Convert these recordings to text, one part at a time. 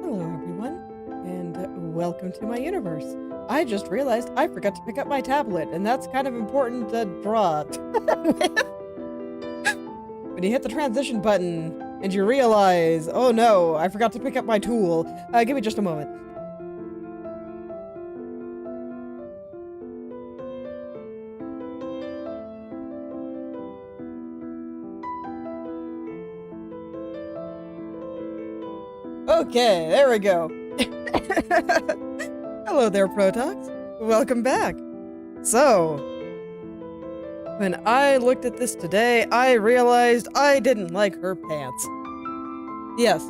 Hello everyone, and welcome to my universe. I just realized I forgot to pick up my tablet, and that's kind of important to draw. When you hit the transition button, and you realize, oh no, I forgot to pick up my tool. Give me just a moment. Okay, there we go. Hello there, Protox. Welcome back. So, when I looked at this today, I realized I didn't like her pants. Yes.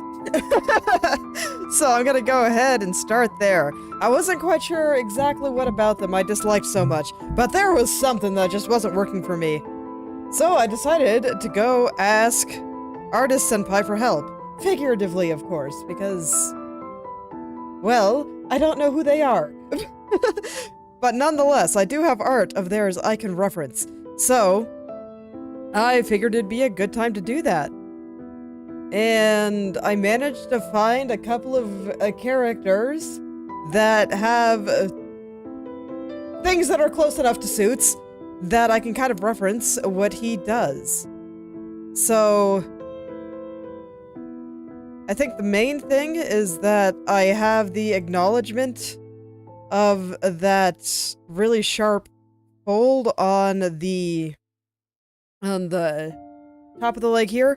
So I'm gonna go ahead and start there. I wasn't quite sure exactly what about them I disliked so much, but there was something that just wasn't working for me. So I decided to go ask Artist Senpai for help. Figuratively, of course, because, well, I don't know who they are. But nonetheless, I do have art of theirs I can reference. So, I figured it'd be a good time to do that. And I managed to find a couple of characters that have things that are close enough to Suits that I can kind of reference what he does. So, I think the main thing is that I have the acknowledgement of that really sharp fold on the top of the leg here,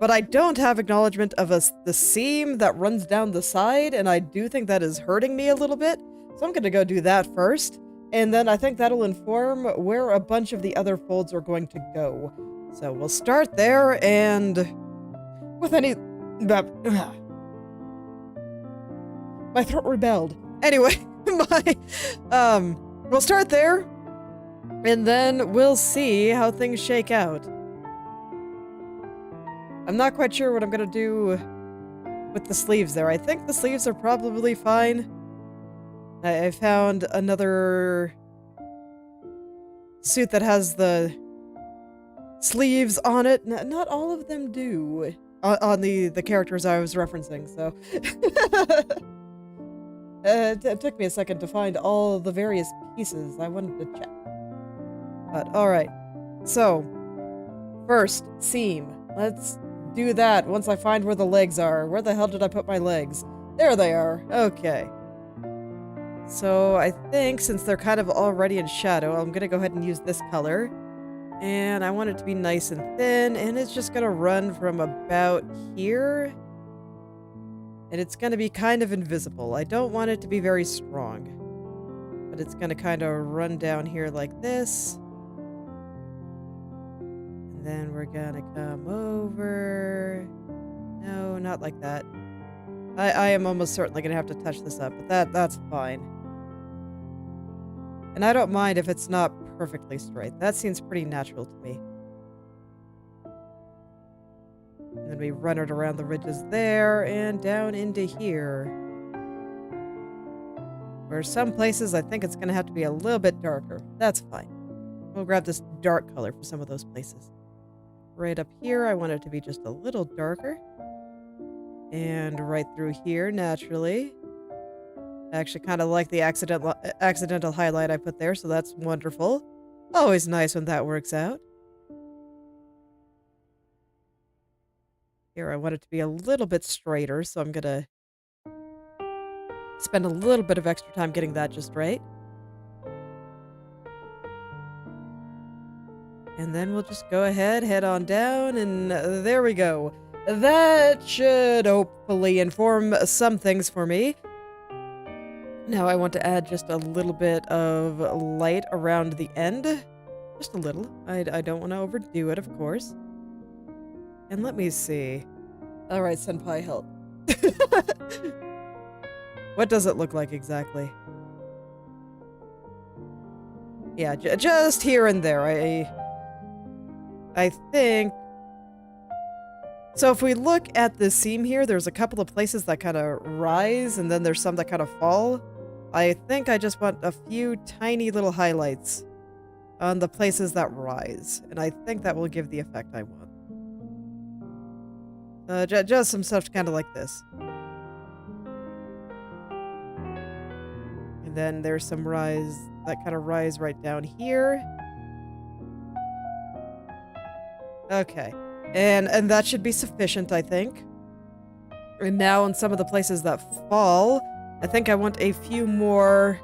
but I don't have acknowledgement of the seam that runs down the side, and I do think that is hurting me a little bit, so I'm gonna go do that first, and then I think that'll inform where a bunch of the other folds are going to go. So we'll start there, and with any... my throat rebelled. Anyway, we'll start there, and then we'll see how things shake out. I'm not quite sure what I'm gonna do with the sleeves there. I think the sleeves are probably fine. I found another suit that has the sleeves on it. Not all of them do. On the characters I was referencing, so... it took me a second to find all the various pieces I wanted to check. But, alright. So, first, seam. Let's do that once I find where the legs are. Where the hell did I put my legs? There they are. Okay. So, I think since they're kind of already in shadow, I'm gonna go ahead and use this color. And I want it to be nice and thin, and it's just gonna run from about here. And it's gonna be kind of invisible. I don't want it to be very strong. But it's gonna kind of run down here like this. And then we're gonna come over... No, not like that. I am almost certainly gonna have to touch this up, but that's fine. And I don't mind if it's not perfectly straight. That seems pretty natural to me. And then we run it around the ridges there and down into here. Where some places I think it's going to have to be a little bit darker. That's fine. We'll grab this dark color for some of those places. Right up here, I want it to be just a little darker. And right through here, naturally. I actually kind of like the accidental highlight I put there, so that's wonderful. Always nice when that works out. Here, I want it to be a little bit straighter, so I'm gonna spend a little bit of extra time getting that just right. And then we'll just go ahead, head on down, and there we go. That should hopefully inform some things for me. Now I want to add just a little bit of light around the end. Just a little. I don't want to overdo it, of course. And let me see. Alright, Senpai, help. What does it look like exactly? Yeah, just here and there. I think... So if we look at the seam here, there's a couple of places that kind of rise, and then there's some that kind of fall. I think I just want a few tiny little highlights on the places that rise, and I think that will give the effect I want. Just some stuff kind of like this. And then there's some rise, that kind of rise right down here. Okay. And that should be sufficient, I think. And now in some of the places that fall, I think I want a few more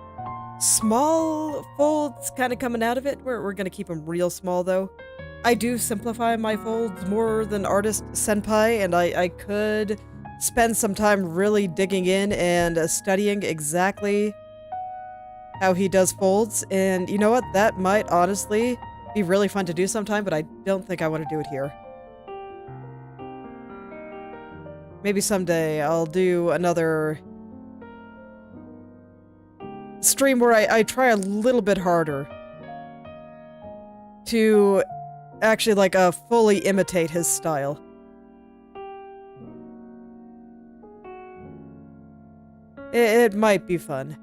small folds kind of coming out of it. We're going to keep them real small, though. I do simplify my folds more than Artist Senpai, and I could spend some time really digging in and studying exactly how he does folds. And you know what? That might honestly be really fun to do sometime, but I don't think I want to do it here. Maybe someday I'll do another stream where I try a little bit harder to actually, like, fully imitate his style. It might be fun.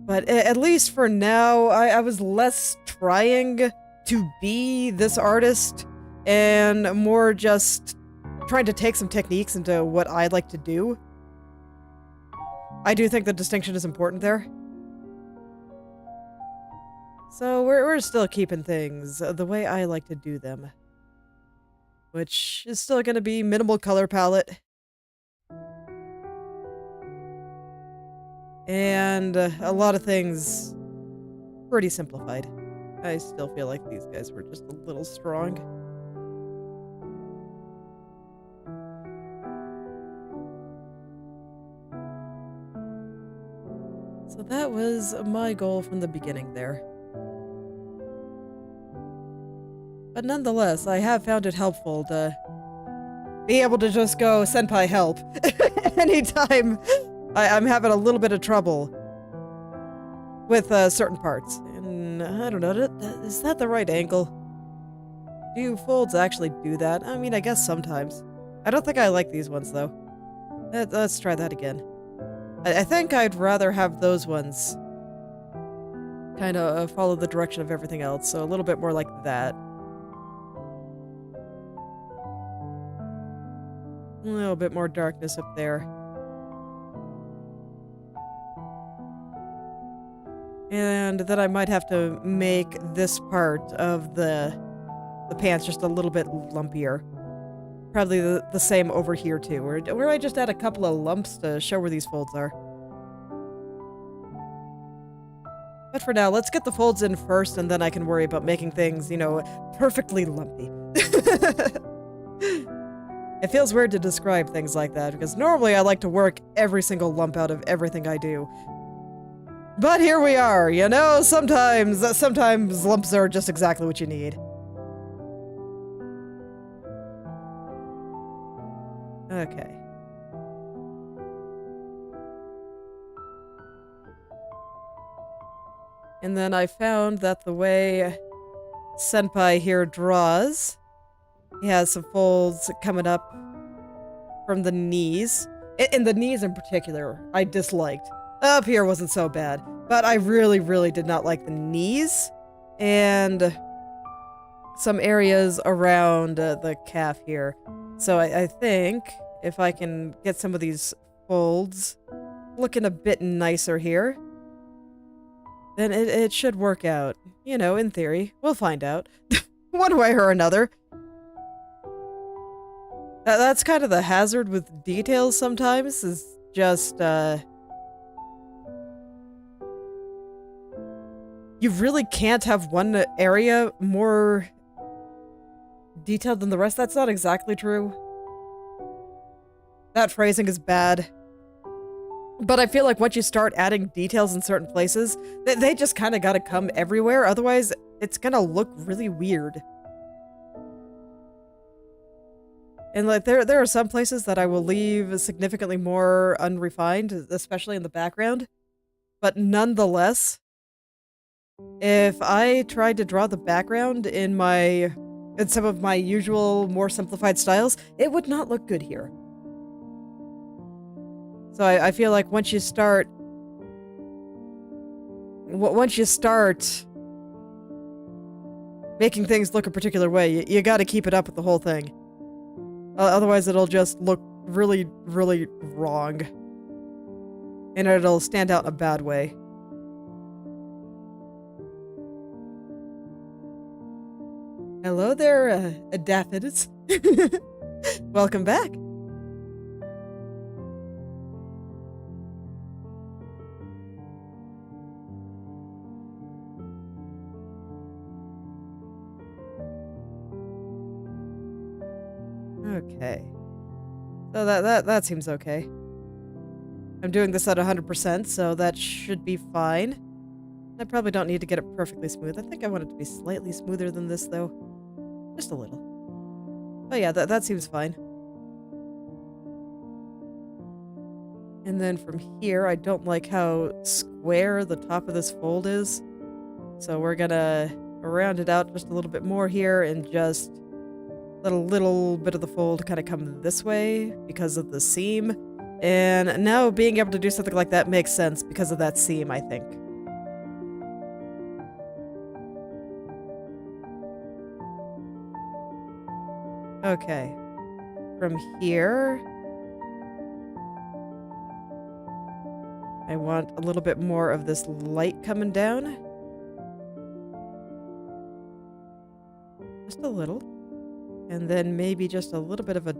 But at least for now, I was less trying to be this artist and more just trying to take some techniques into what I like to do. I do think the distinction is important there. So we're still keeping things the way I like to do them. Which is still going to be minimal color palette. And a lot of things pretty simplified. I still feel like these guys were just a little strong. So that was my goal from the beginning there. But nonetheless, I have found it helpful to be able to just go, Senpai, help. Anytime I'm having a little bit of trouble with certain parts. And I don't know, is that the right angle? Do folds actually do that? I mean, I guess sometimes. I don't think I like these ones, though. Let's try that again. I think I'd rather have those ones kind of follow the direction of everything else, so a little bit more like that. A little bit more darkness up there. And then I might have to make this part of the pants just a little bit lumpier. Probably the same over here too, where I just add a couple of lumps to show where these folds are. But for now, let's get the folds in first, and then I can worry about making things, you know, perfectly lumpy. It feels weird to describe things like that, because normally I like to work every single lump out of everything I do. But here we are, you know, sometimes lumps are just exactly what you need. Okay. And then I found that the way Senpai here draws, he has some folds coming up from the knees. And the knees in particular, I disliked. Up here wasn't so bad, but I really, really did not like the knees and some areas around the calf here. So I think if I can get some of these folds looking a bit nicer here, then it should work out. You know, in theory. We'll find out. One way or another. That's kind of the hazard with details sometimes, is just, you really can't have one area more detailed than the rest. That's not exactly true. That phrasing is bad. But I feel like once you start adding details in certain places, they just kind of gotta come everywhere, otherwise it's gonna look really weird. And like there are some places that I will leave significantly more unrefined, especially in the background. But nonetheless, if I tried to draw the background in some of my usual more simplified styles, it would not look good here. So I feel like once you start making things look a particular way, you gotta keep it up with the whole thing. Otherwise it'll just look really, really wrong. And it'll stand out in a bad way. Hello there, Daffodils. Welcome back. Okay. So that seems okay. I'm doing this at 100%, so that should be fine. I probably don't need to get it perfectly smooth. I think I want it to be slightly smoother than this, though. Just a little. Oh yeah, that seems fine. And then from here, I don't like how square the top of this fold is. So we're gonna round it out just a little bit more here and just let a little bit of the fold kind of come this way because of the seam. And now being able to do something like that makes sense because of that seam, I think. Okay. From here, I want a little bit more of this light coming down. Just a little. And then maybe just a little bit of a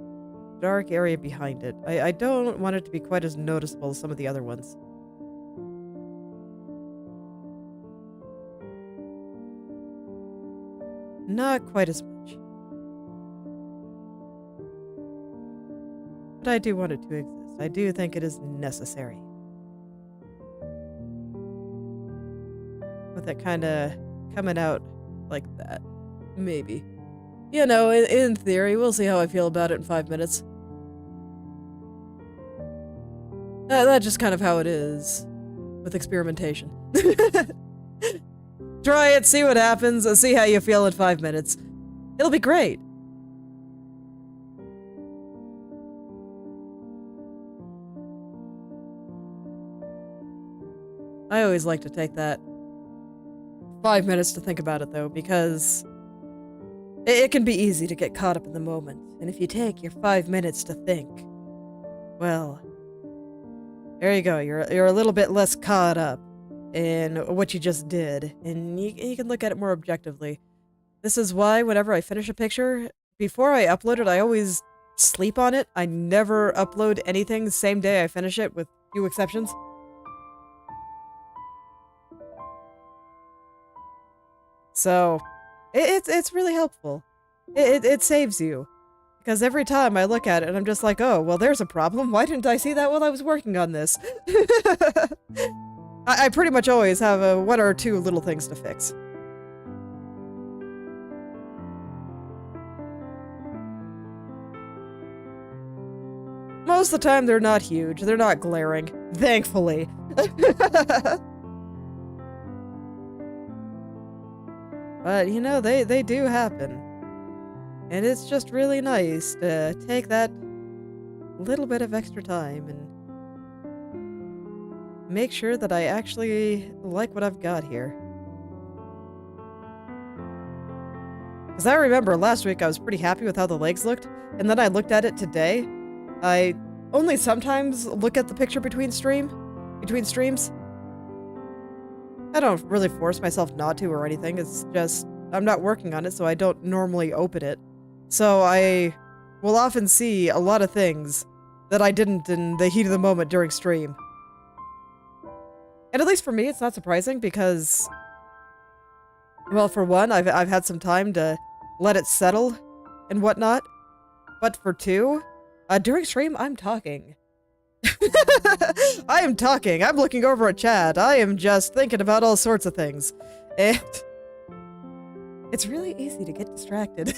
dark area behind it. I don't want it to be quite as noticeable as some of the other ones. Not quite as much. But I do want it to exist. I do think it is necessary. With it kind of coming out like that. Maybe. You know, in theory, we'll see how I feel about it in 5 minutes. That's just kind of how it is with experimentation. Try it, see what happens, and see how you feel in 5 minutes. It'll be great. I always like to take that 5 minutes to think about it, though, because it can be easy to get caught up in the moment, and if you take your 5 minutes to think, well, there you go, you're a little bit less caught up in what you just did, and you can look at it more objectively. This is why whenever I finish a picture, before I upload it, I always sleep on it. I never upload anything the same day I finish it, with few exceptions. So it's really helpful. It saves you. Because every time I look at it, I'm just like, oh, well, there's a problem. Why didn't I see that while I was working on this? I pretty much always have one or two little things to fix. Most of the time, they're not huge. They're not glaring. Thankfully. But, you know, they do happen. And it's just really nice to take that little bit of extra time and make sure that I actually like what I've got here. Because I remember last week I was pretty happy with how the legs looked, and then I looked at it today. I only sometimes look at the picture between stream, between streams. I don't really force myself not to or anything. It's just I'm not working on it, so I don't normally open it. So I will often see a lot of things that I didn't in the heat of the moment during stream. And at least for me, it's not surprising because, well, for one, I've had some time to let it settle and whatnot. But for two, during stream, I'm talking. I am talking. I'm looking over at chat. I am just thinking about all sorts of things. And it's really easy to get distracted.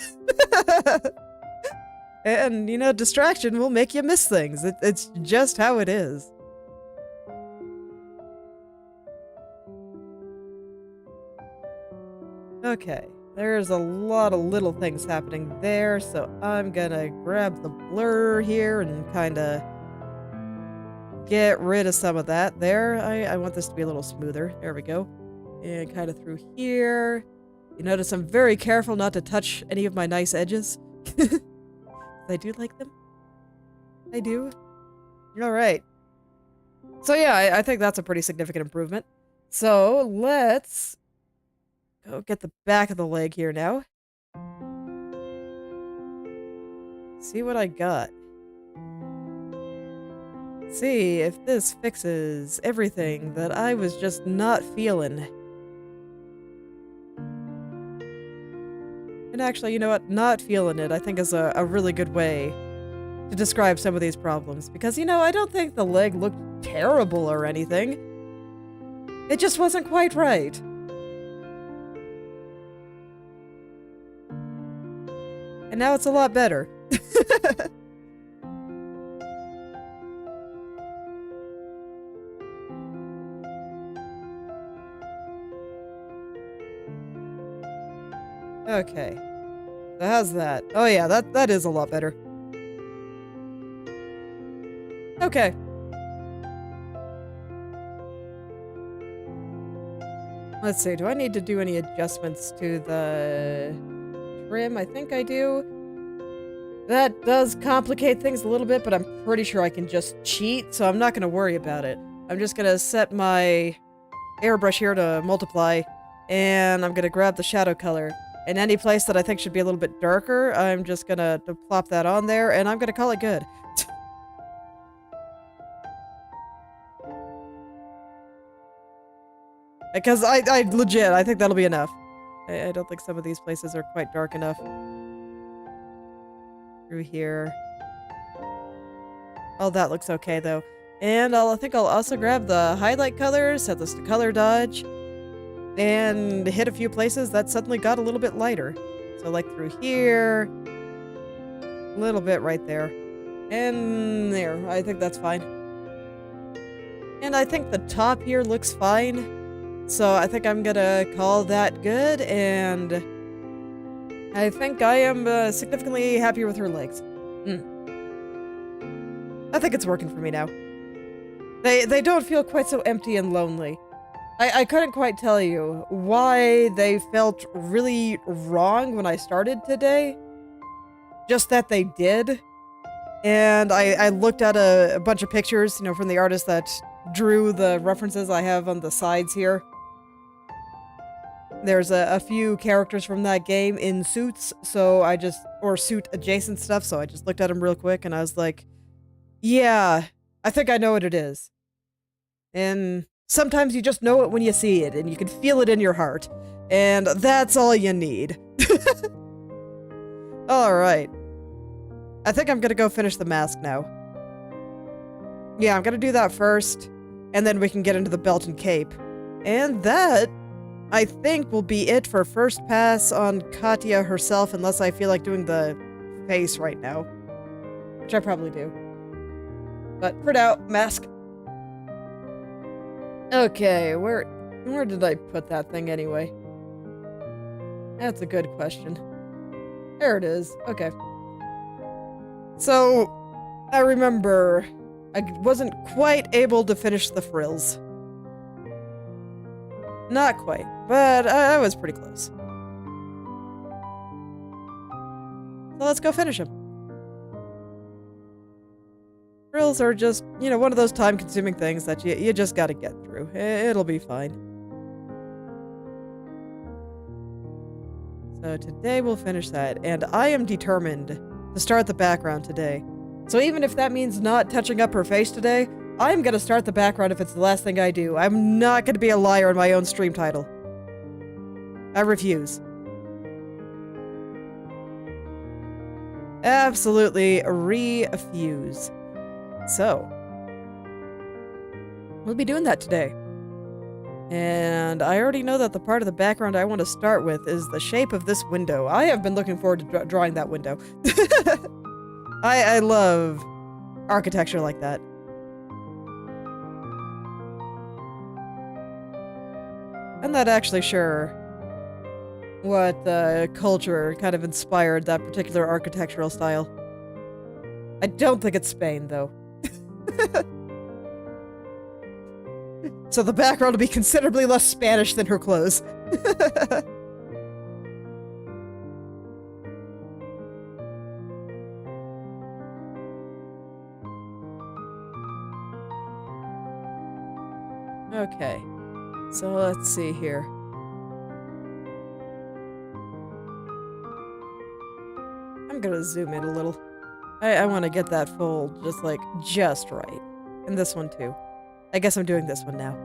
And, you know, distraction will make you miss things. It's just how it is. Okay, there's a lot of little things happening there, so I'm gonna grab the blur here and kinda get rid of some of that there. I want this to be a little smoother. There we go. And kind of through here. You notice I'm very careful not to touch any of my nice edges. I do like them. I do. Alright. So yeah, I think that's a pretty significant improvement. So let's go get the back of the leg here now. See what I got. See if this fixes everything that I was just not feeling. And actually, you know what? Not feeling it, I think, is a really good way to describe some of these problems. Because, you know, I don't think the leg looked terrible or anything. It just wasn't quite right. And now it's a lot better. Okay. So how's that? Oh yeah, that is a lot better. Okay. Let's see, do I need to do any adjustments to the trim? I think I do. That does complicate things a little bit, but I'm pretty sure I can just cheat, so I'm not going to worry about it. I'm just going to set my airbrush here to multiply, and I'm going to grab the shadow color. And any place that I think should be a little bit darker, I'm just going to plop that on there, and I'm going to call it good. Because I legit, I think that'll be enough. I don't think some of these places are quite dark enough. Through here. Oh, that looks okay, though. And I think I'll also grab the highlight color, set this to color dodge, and hit a few places that suddenly got a little bit lighter. So like through here, a little bit right there, and there. I think that's fine. And I think the top here looks fine. So I think I'm gonna call that good, and I think I am significantly happier with her legs. I think it's working for me now. They don't feel quite so empty and lonely. I couldn't quite tell you why they felt really wrong when I started today. Just that they did. And I looked at a bunch of pictures, you know, from the artist that drew the references I have on the sides here. There's a few characters from that game in suits, so or suit adjacent stuff, so I just looked at them real quick and I was like, yeah, I think I know what it is. And sometimes you just know it when you see it, and you can feel it in your heart. And that's all you need. Alright. I think I'm gonna go finish the mask now. Yeah, I'm gonna do that first, and then we can get into the belt and cape. And that, I think, will be it for first pass on Katya herself, unless I feel like doing the face right now. Which I probably do. But for now, mask. Okay, where did I put that thing anyway? That's a good question. There it is. Okay. So, I remember I wasn't quite able to finish the frills. Not quite, but I was pretty close. So let's go finish them. Frills are just, you know, one of those time-consuming things that you just gotta get through. It'll be fine. So today we'll finish that, and I am determined to start the background today. So even if that means not touching up her face today, I'm gonna start the background if it's the last thing I do. I'm not gonna be a liar in my own stream title. I refuse. Absolutely refuse. So, we'll be doing that today. And I already know that the part of the background I want to start with is the shape of this window. I have been looking forward to drawing that window. I love architecture like that. I'm not actually sure what culture kind of inspired that particular architectural style. I don't think it's Spain, though. So the background will be considerably less Spanish than her clothes. Okay, so let's see here. I'm gonna zoom in a little. I want to get that fold just right. And this one too. I guess I'm doing this one now.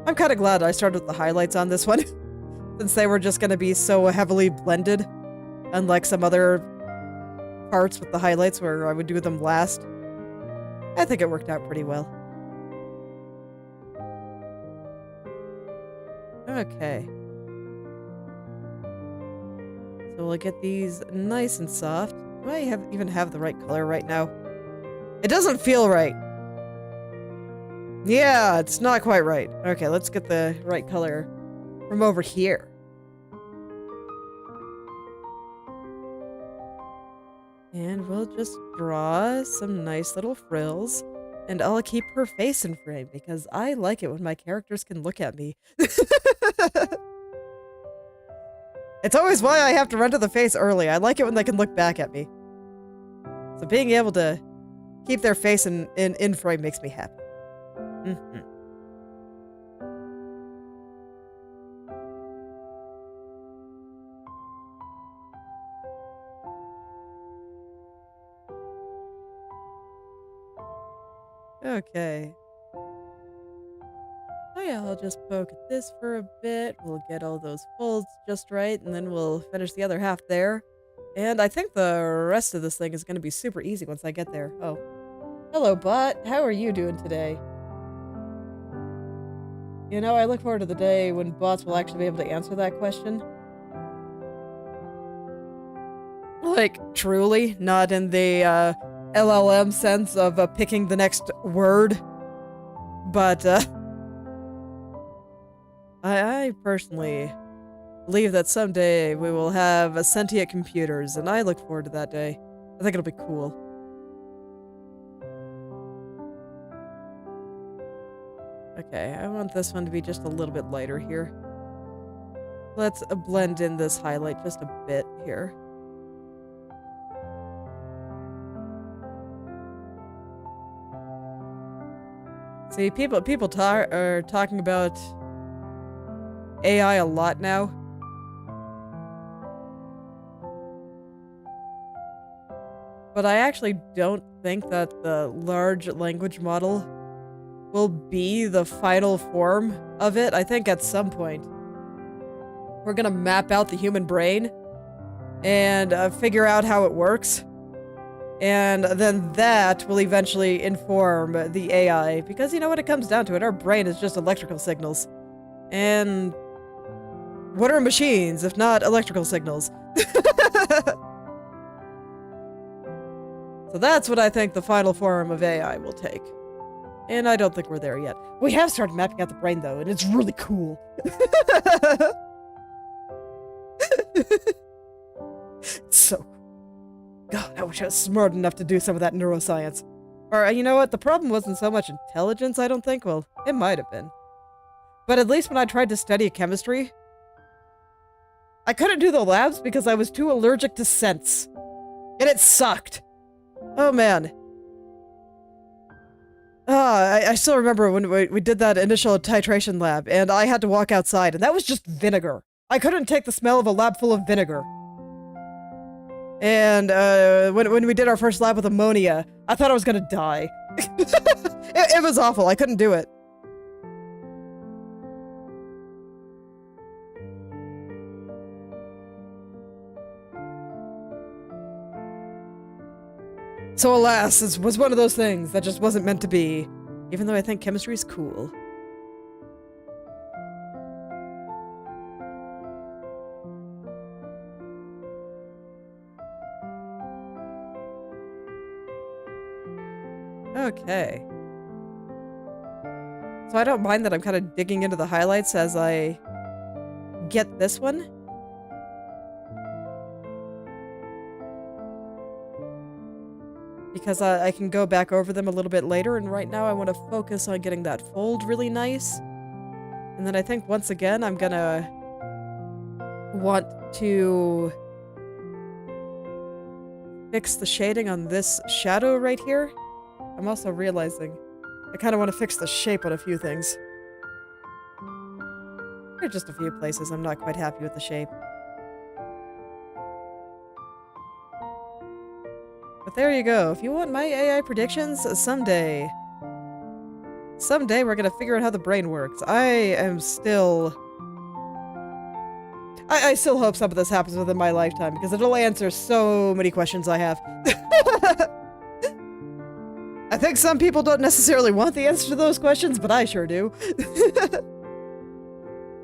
I'm kind of glad I started with the highlights on this one, since they were just going to be so heavily blended, unlike some other parts with the highlights where I would do them last. I think it worked out pretty well. Okay. So we'll get these nice and soft. Do I even have the right color right now? It doesn't feel right. Yeah, it's not quite right. Okay, let's get the right color from over here. And we'll just draw some nice little frills. And I'll keep her face in frame because I like it when my characters can look at me. It's always why I have to render the face early. I like it when they can look back at me. So being able to keep their face in frame makes me happy. Mm-hmm. Okay. Oh yeah, I'll just poke at this for a bit. We'll get all those folds just right, and then we'll finish the other half there. And I think the rest of this thing is going to be super easy once I get there. Oh. Hello, bot. How are you doing today? You know, I look forward to the day when bots will actually be able to answer that question. Like, truly, not in the LLM sense of picking the next word. But, I personally believe that someday we will have sentient computers, and I look forward to that day. I think it'll be cool. Okay, I want this one to be just a little bit lighter here. Let's blend in this highlight just a bit here. See, people are talking about AI a lot now. But I actually don't think that the large language model will be the final form of it. I think at some point we're gonna map out the human brain and figure out how it works. And then that will eventually inform the AI. Because you know what it comes down to it, our brain is just electrical signals. And what are machines if not electrical signals? So that's what I think the final form of AI will take. And I don't think we're there yet. We have started mapping out the brain though, and it's really cool. It's so cool. God, I wish I was smart enough to do some of that neuroscience. Or, you know what? The problem wasn't so much intelligence, I don't think. Well, it might have been. But at least when I tried to study chemistry, I couldn't do the labs because I was too allergic to scents. And it sucked. Oh, man. I still remember when we did that initial titration lab, and I had to walk outside, and that was just vinegar. I couldn't take the smell of a lab full of vinegar. And when we did our first lab with ammonia, I thought I was gonna die. It was awful. I couldn't do it. So alas, this was one of those things that just wasn't meant to be, even though I think chemistry's cool. Okay. So I don't mind that I'm kind of digging into the highlights as I get this one. Because I can go back over them a little bit later, and right now I want to focus on getting that fold really nice. And then I think once again I'm gonna want to fix the shading on this shadow right here. I'm also realizing I kind of want to fix the shape on a few things. There are just a few places I'm not quite happy with the shape. But there you go. If you want my AI predictions, someday we're gonna figure out how the brain works. I still hope some of this happens within my lifetime, because it'll answer so many questions I have. I think some people don't necessarily want the answer to those questions, but I sure do.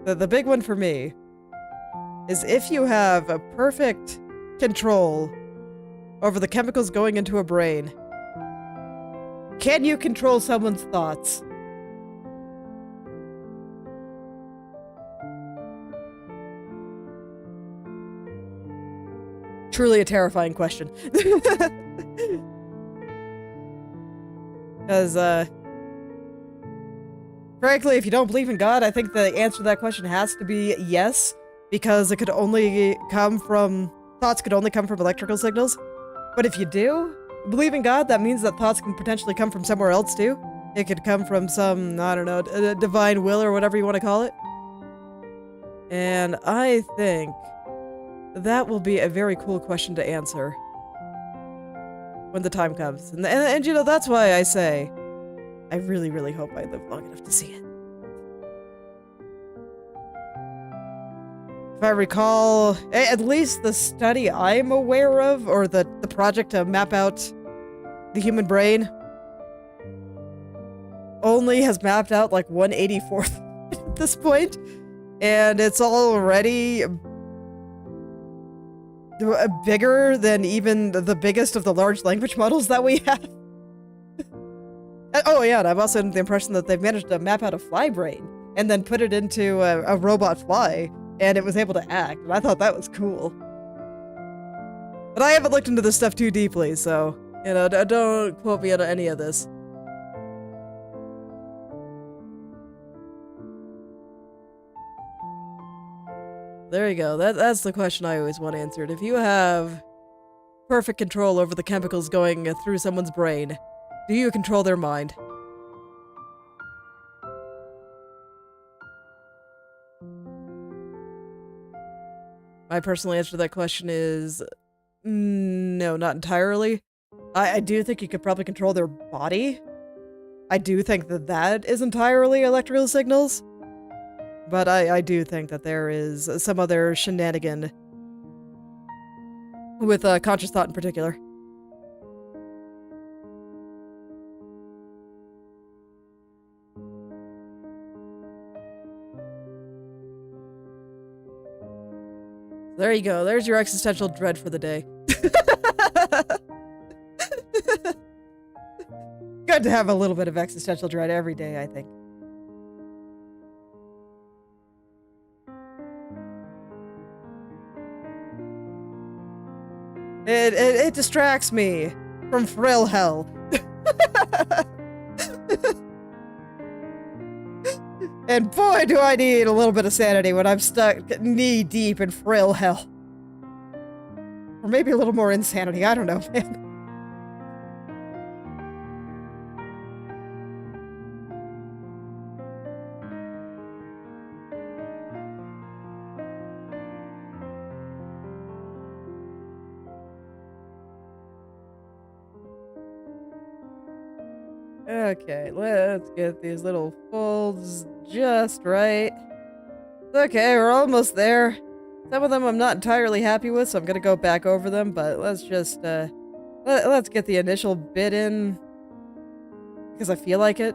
The big one for me is if you have a perfect control over the chemicals going into a brain, can you control someone's thoughts? Truly a terrifying question. Because, frankly, if you don't believe in God, I think the answer to that question has to be yes, because it could only come from, thoughts could only come from electrical signals. But if you do believe in God, that means that thoughts can potentially come from somewhere else too. It could come from some, I don't know, a divine will or whatever you want to call it. And I think that will be a very cool question to answer when the time comes. And you know, that's why I say, I really, really hope I live long enough to see it. If I recall, at least the study I'm aware of, or the project to map out the human brain, only has mapped out like 1/84th at this point, and it's already bigger than even the biggest of the large language models that we have. Oh yeah, and I've also had the impression that they've managed to map out a fly brain and then put it into a robot fly, and it was able to act, and I thought that was cool. But I haven't looked into this stuff too deeply, so, you know, don't quote me on any of this. There you go. That's the question I always want answered. If you have perfect control over the chemicals going through someone's brain, do you control their mind? My personal answer to that question is no, not entirely. I do think you could probably control their body. I do think that that is entirely electrical signals. But I do think that there is some other shenanigan with conscious thought in particular. There you go. There's your existential dread for the day. Good to have a little bit of existential dread every day, I think. It distracts me from frill hell. And boy, do I need a little bit of sanity when I'm stuck knee deep in frill hell. Or maybe a little more insanity. I don't know, man. Okay, let's get these little folds just right. Okay, we're almost there. Some of them I'm not entirely happy with, so I'm gonna go back over them, but let's just, let's get the initial bit in, because I feel like it.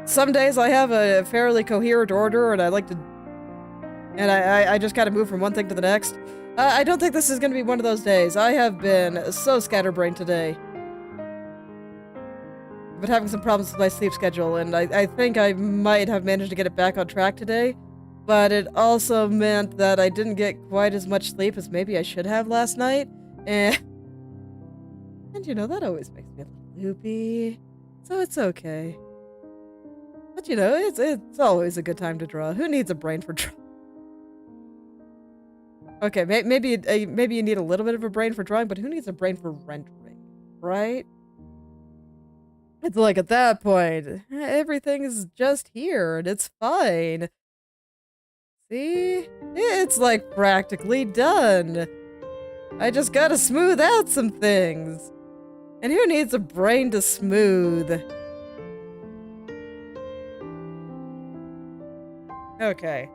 Some days I have a fairly coherent order, and I like to, and I just kind of move from one thing to the next. I don't think this is gonna be one of those days. I have been so scatterbrained today. I've been having some problems with my sleep schedule, and I think I might have managed to get it back on track today, but it also meant that I didn't get quite as much sleep as maybe I should have last night, and you know, that always makes me a little loopy, so it's okay. But you know, it's always a good time to draw. Who needs a brain for drawing? Okay, maybe you need a little bit of a brain for drawing, but who needs a brain for rendering, right? It's like at that point, everything is just here and it's fine. See? It's like practically done. I just gotta smooth out some things. And who needs a brain to smooth? Okay.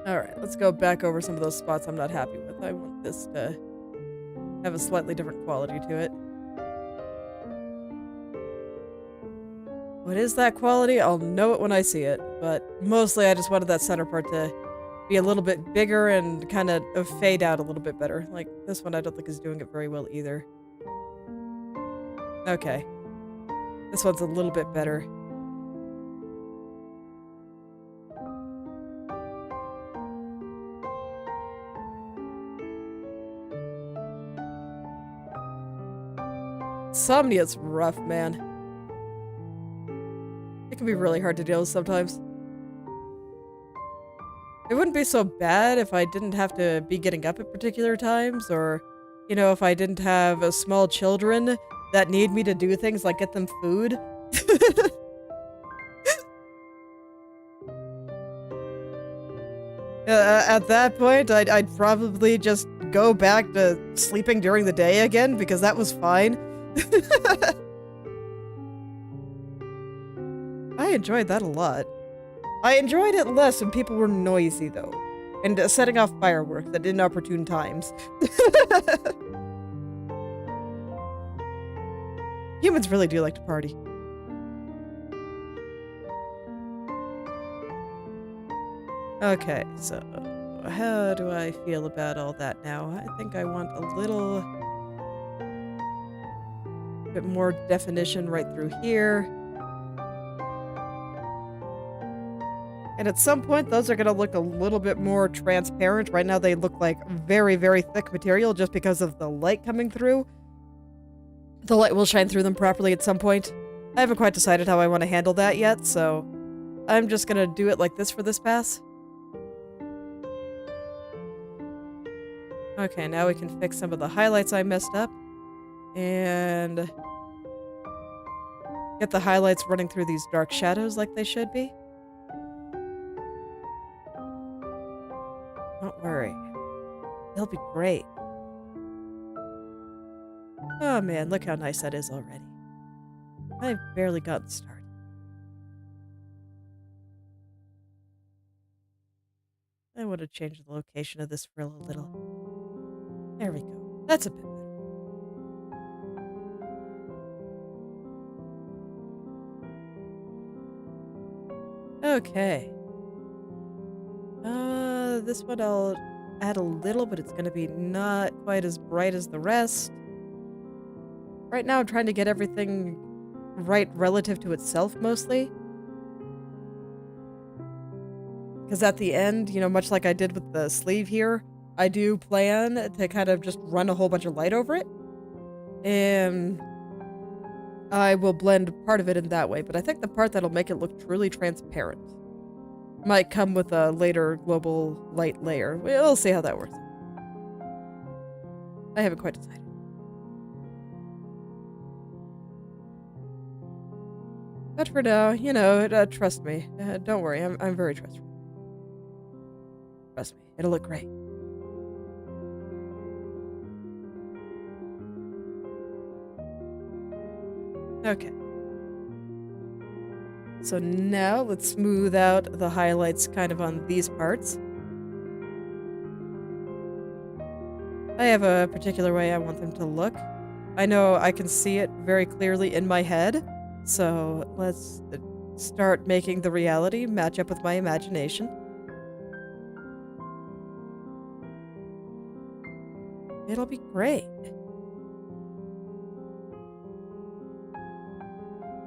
Alright, let's go back over some of those spots I'm not happy with. I want this to have a slightly different quality to it. What is that quality? I'll know it when I see it, but mostly I just wanted that center part to be a little bit bigger and kind of fade out a little bit better. Like, this one I don't think is doing it very well either. Okay. This one's a little bit better. Insomnia's rough, man. It can be really hard to deal with sometimes. It wouldn't be so bad if I didn't have to be getting up at particular times, or, you know, if I didn't have small children that need me to do things like get them food. At that point, I'd probably just go back to sleeping during the day again, because that was fine. I enjoyed that a lot. I enjoyed it less when people were noisy, though, and setting off fireworks at inopportune times. Humans really do like to party. Okay, so how do I feel about all that now? I think I want a little bit more definition right through here. And at some point, those are going to look a little bit more transparent. Right now, they look like very, very thick material just because of the light coming through. The light will shine through them properly at some point. I haven't quite decided how I want to handle that yet, so I'm just going to do it like this for this pass. Okay, now we can fix some of the highlights I messed up. And get the highlights running through these dark shadows like they should be. Don't worry. They'll be great. Oh man, look how nice that is already. I've barely gotten started. I want to change the location of this frill a little. There we go. That's a bit better. Okay. This one I'll add a little, but it's going to be not quite as bright as the rest. Right now I'm trying to get everything right relative to itself, mostly. Because at the end, you know, much like I did with the sleeve here, I do plan to kind of just run a whole bunch of light over it. And I will blend part of it in that way, but I think the part that'll make it look truly transparent might come with a later global light layer. We'll see how that works. I haven't quite decided. But for now, you know, trust me. Don't worry, I'm very trustworthy. Trust me, it'll look great. Okay. So now let's smooth out the highlights kind of on these parts. I have a particular way I want them to look. I know I can see it very clearly in my head, so let's start making the reality match up with my imagination. It'll be great.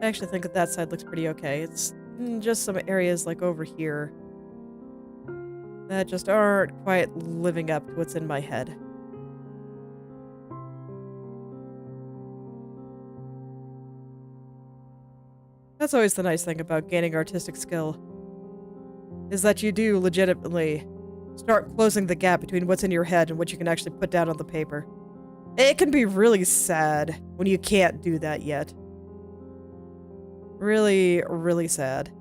I actually think that side looks pretty okay. It's just some areas like over here that just aren't quite living up to what's in my head. That's always the nice thing about gaining artistic skill, is that you do legitimately start closing the gap between what's in your head and what you can actually put down on the paper. It can be really sad when you can't do that yet. Really, really sad.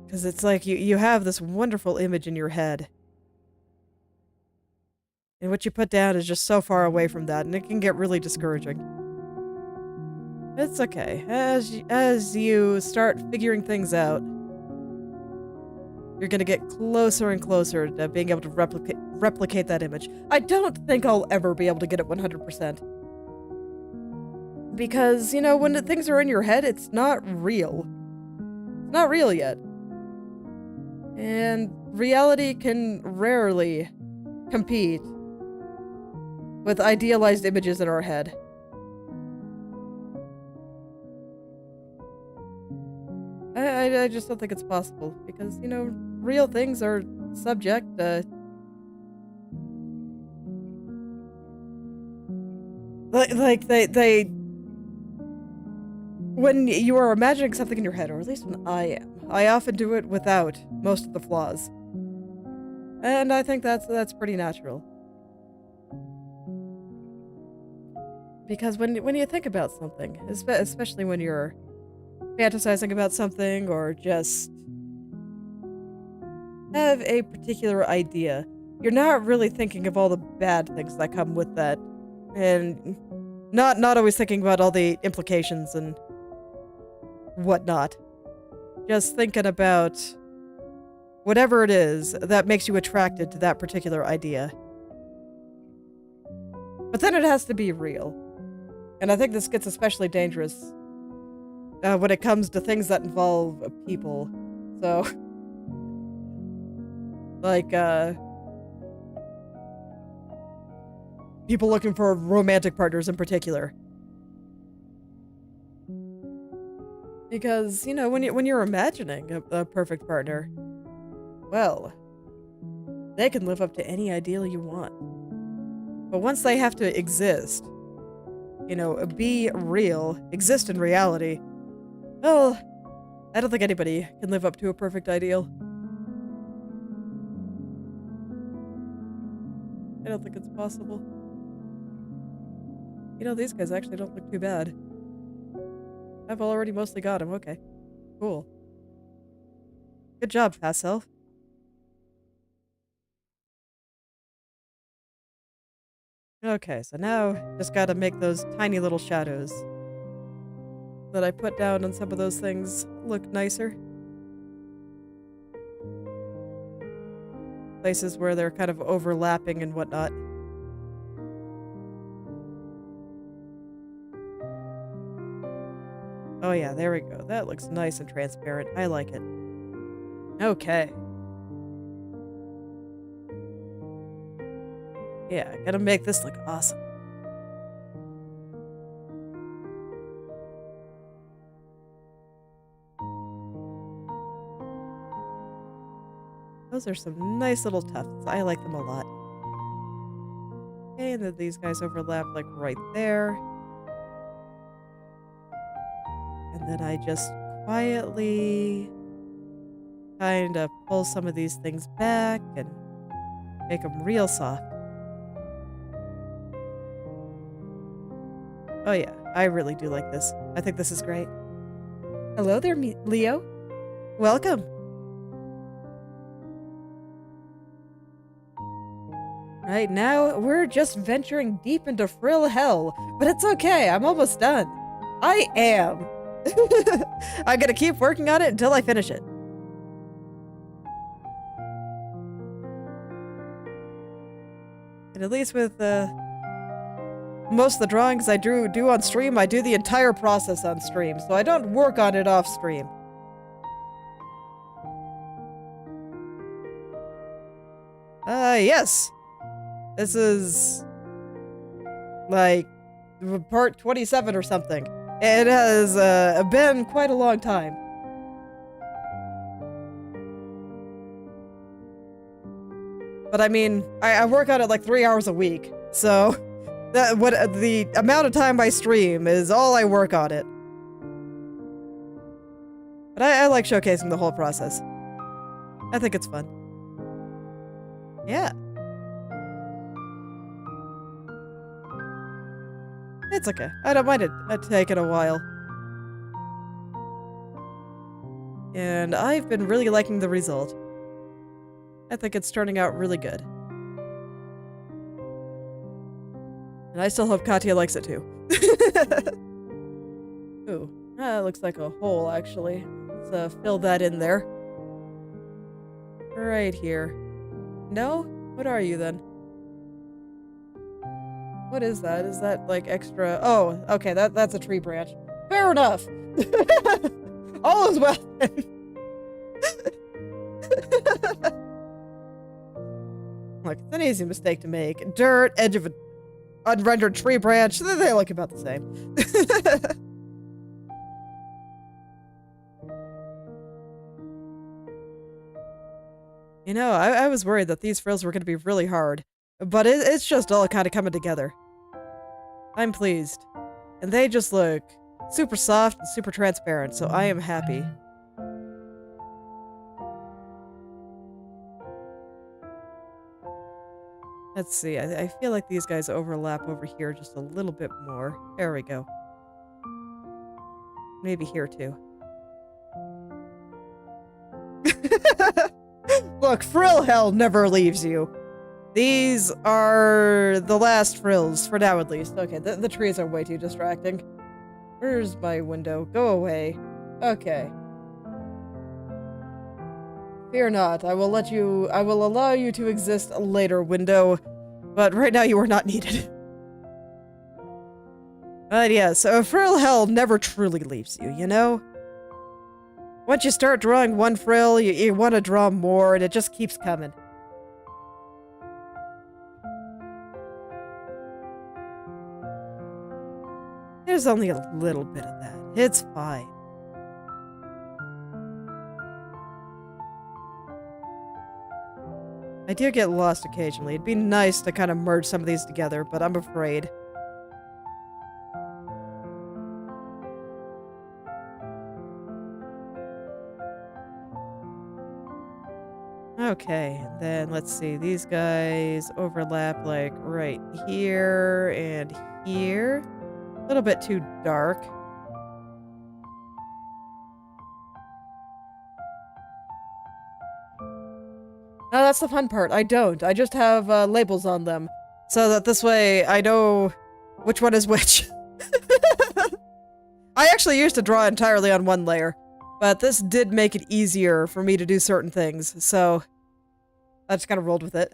Because it's like you have this wonderful image in your head, and what you put down is just so far away from that, and it can get really discouraging. It's okay. As you start figuring things out, you're gonna get closer and closer to being able to replicate that image. I don't think I'll ever be able to get it 100%. Because, you know, when things are in your head, it's not real. It's not real yet. And reality can rarely compete with idealized images in our head. I just don't think it's possible, because, you know, real things are subject like they when you are imagining something in your head, or at least when I am, I often do it without most of the flaws. And I think that's pretty natural. Because when you think about something, especially when you're fantasizing about something or just have a particular idea, you're not really thinking of all the bad things that come with that, and not always thinking about all the implications and whatnot. Just thinking about whatever it is that makes you attracted to that particular idea. But then it has to be real. And I think this gets especially dangerous when it comes to things that involve people. So, like, people looking for romantic partners in particular. Because, you know, when you're imagining a perfect partner, well, they can live up to any ideal you want. But once they have to exist, you know, be real, exist in reality, well, I don't think anybody can live up to a perfect ideal. I don't think it's possible. You know, these guys actually don't look too bad. I've already mostly got them. Okay. Cool. Good job, fast self. Okay, so now just gotta make those tiny little shadows that I put down on some of those things look nicer. Places where they're kind of overlapping and whatnot. Oh yeah, there we go. That looks nice and transparent. I like it. Okay. Yeah, gotta make this look awesome. Those are some nice little tufts. I like them a lot. Okay, and then these guys overlap like right there. And then I just quietly kind of pull some of these things back and make them real soft. Oh yeah, I really do like this. I think this is great. Hello there, Leo. Welcome. Right now, we're just venturing deep into frill hell, but it's okay, I'm almost done. I am. I'm gonna keep working on it until I finish it. And at least with most of the drawings I do on stream, I do the entire process on stream, so I don't work on it off stream. Yes. This is like part 27 or something. It has been quite a long time. But I mean, I work on it like 3 hours a week, so the amount of time I stream is all I work on it. But I like showcasing the whole process. I think it's fun. Yeah. It's okay. I don't mind it taking a while. And I've been really liking the result. I think it's turning out really good. And I still hope Katya likes it too. Ooh, that looks like a hole actually. Let's fill that in there. Right here. No? What are you then? What is that? Is that like extra? Oh, okay, that's a tree branch. Fair enough. All is well. Look, it's an easy mistake to make. Dirt, edge of an unrendered tree branch, they look about the same. You know, I was worried that these frills were going to be really hard, but it's just all kind of coming together. I'm pleased. And they just look super soft and super transparent, so I am happy. Let's see, I feel like these guys overlap over here just a little bit more. There we go. Maybe here too. Look, frill hell never leaves you. These are the last frills, for now at least. Okay, the trees are way too distracting. Where's my window? Go away. Okay. Fear not, I will allow you to exist later, window. But right now you are not needed. But yeah, so frill hell never truly leaves you, you know? Once you start drawing one frill, you want to draw more, and it just keeps coming. There's only a little bit of that. It's fine. I do get lost occasionally. It'd be nice to kind of merge some of these together, but I'm afraid. Okay, then let's see. These guys overlap like right here and here. A little bit too dark. No, that's the fun part. I don't. I just have labels on them. So that this way I know which one is which. I actually used to draw entirely on one layer. But this did make it easier for me to do certain things, so I just kind of rolled with it.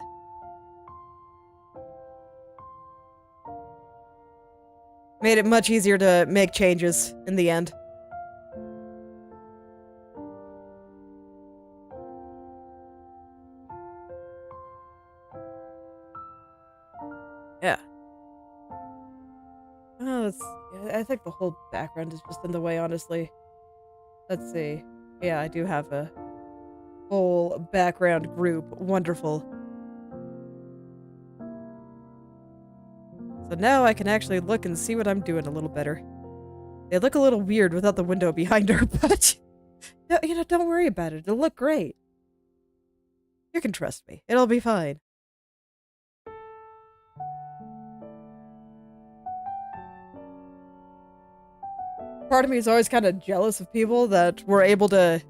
Made it much easier to make changes in the end. Yeah. Oh, I think the whole background is just in the way, honestly. Let's see. Yeah, I do have a whole background group. Wonderful. So now I can actually look and see what I'm doing a little better. They look a little weird without the window behind her, but No, you know, don't worry about it. It'll look great. You can trust me. It'll be fine. Part of me is always kind of jealous of people that were able to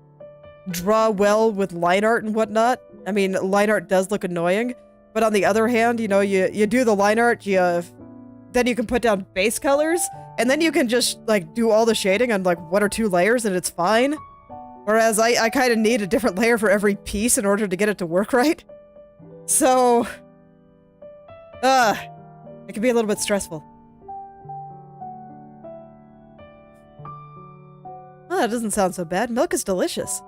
draw well with line art and whatnot. I mean, line art does look annoying, but on the other hand, you know, you do the line art, then you can put down base colors, and then you can just, like, do all the shading on, like, 1 or 2 layers, and it's fine. Whereas I kind of need a different layer for every piece in order to get it to work right. So, it can be a little bit stressful. Oh, that doesn't sound so bad. Milk is delicious.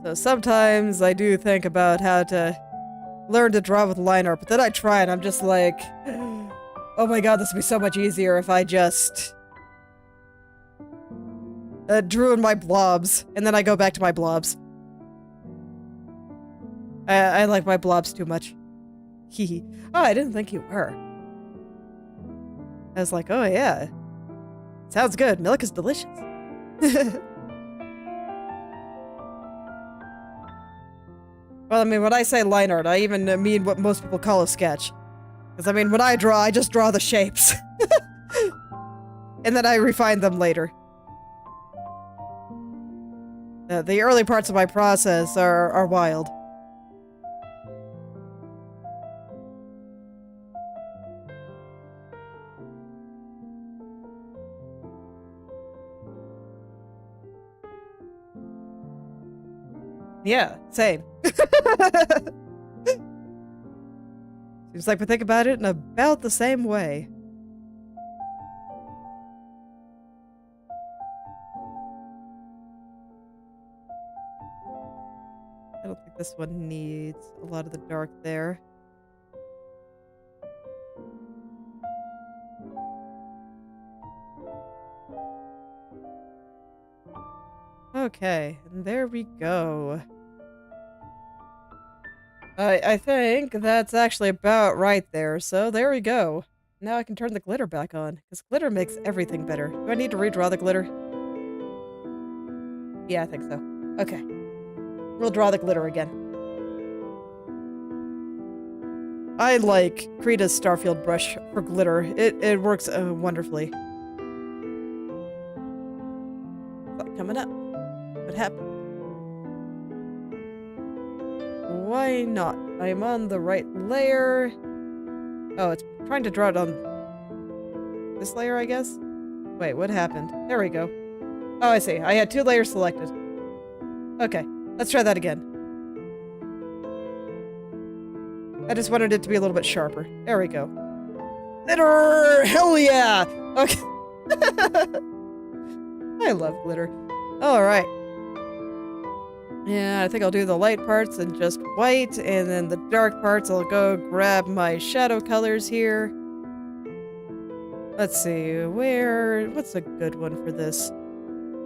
So sometimes I do think about how to learn to draw with line art, but then I try and I'm just like, oh my god, this would be so much easier if I just drew in my blobs, and then I go back to my blobs. I like my blobs too much. Hehe. Oh, I didn't think you were. I was like, oh yeah. Sounds good. Milk is delicious. Well, I mean, when I say line art, I even mean what most people call a sketch. Because, I mean, when I draw, I just draw the shapes. And then I refine them later. The early parts of my process are wild. Yeah, same. Seems like we think about it in about the same way. I don't think this one needs a lot of the dark there. Okay, and there we go. I think that's actually about right there, so there we go. Now I can turn the glitter back on, because glitter makes everything better. Do I need to redraw the glitter? Yeah, I think so. Okay. We'll draw the glitter again. I like Krita's Starfield brush for glitter. It works wonderfully. What's coming up? What happened? Why not? I'm on the right layer. Oh, it's trying to draw it on this layer, I guess? Wait, what happened? There we go. Oh, I see. I had 2 layers selected. Okay, let's try that again. I just wanted it to be a little bit sharper. There we go. Glitter! Hell yeah! Okay. I love glitter. Alright. Yeah, I think I'll do the light parts in just white, and then the dark parts I'll go grab my shadow colors here. Let's see, what's a good one for this?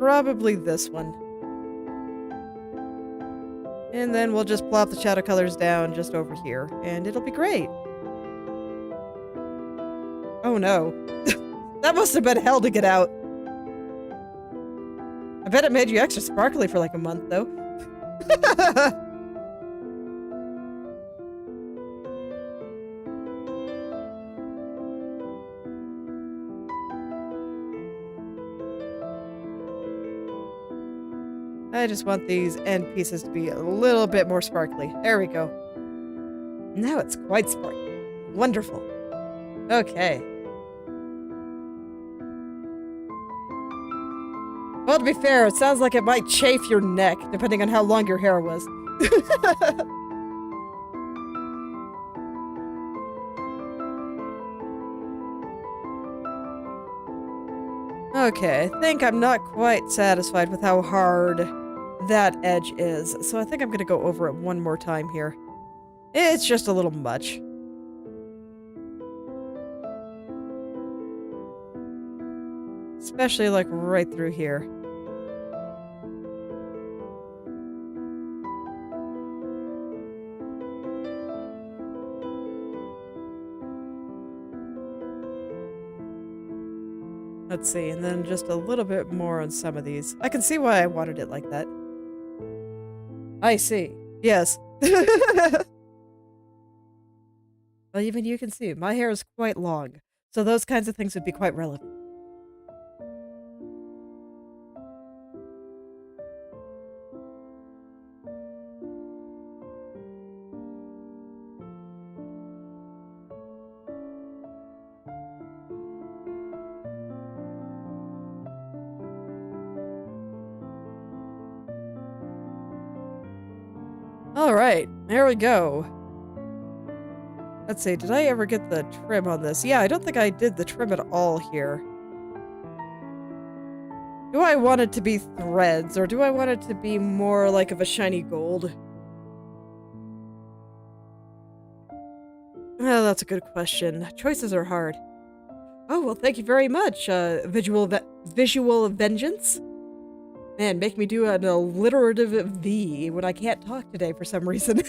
Probably this one. And then we'll just plop the shadow colors down just over here, and it'll be great. Oh no. That must have been hell to get out. I bet it made you extra sparkly for like a month, though. I just want these end pieces to be a little bit more sparkly. There we go. Now it's quite sparkly. Wonderful. Okay. Well, to be fair, it sounds like it might chafe your neck, depending on how long your hair was. Okay, I think I'm not quite satisfied with how hard that edge is, so I think I'm gonna go over it one more time here. It's just a little much. Especially, like, right through here. Let's see, and then just a little bit more on some of these. I can see why I wanted it like that. I see. Yes. Well, even you can see, my hair is quite long, so those kinds of things would be quite relevant. Alright, there we go. Let's see, did I ever get the trim on this? Yeah, I don't think I did the trim at all here. Do I want it to be threads, or do I want it to be more like of a shiny gold? Oh, that's a good question. Choices are hard. Oh, well, thank you very much, Visual Vengeance. Man, make me do an alliterative V when I can't talk today for some reason.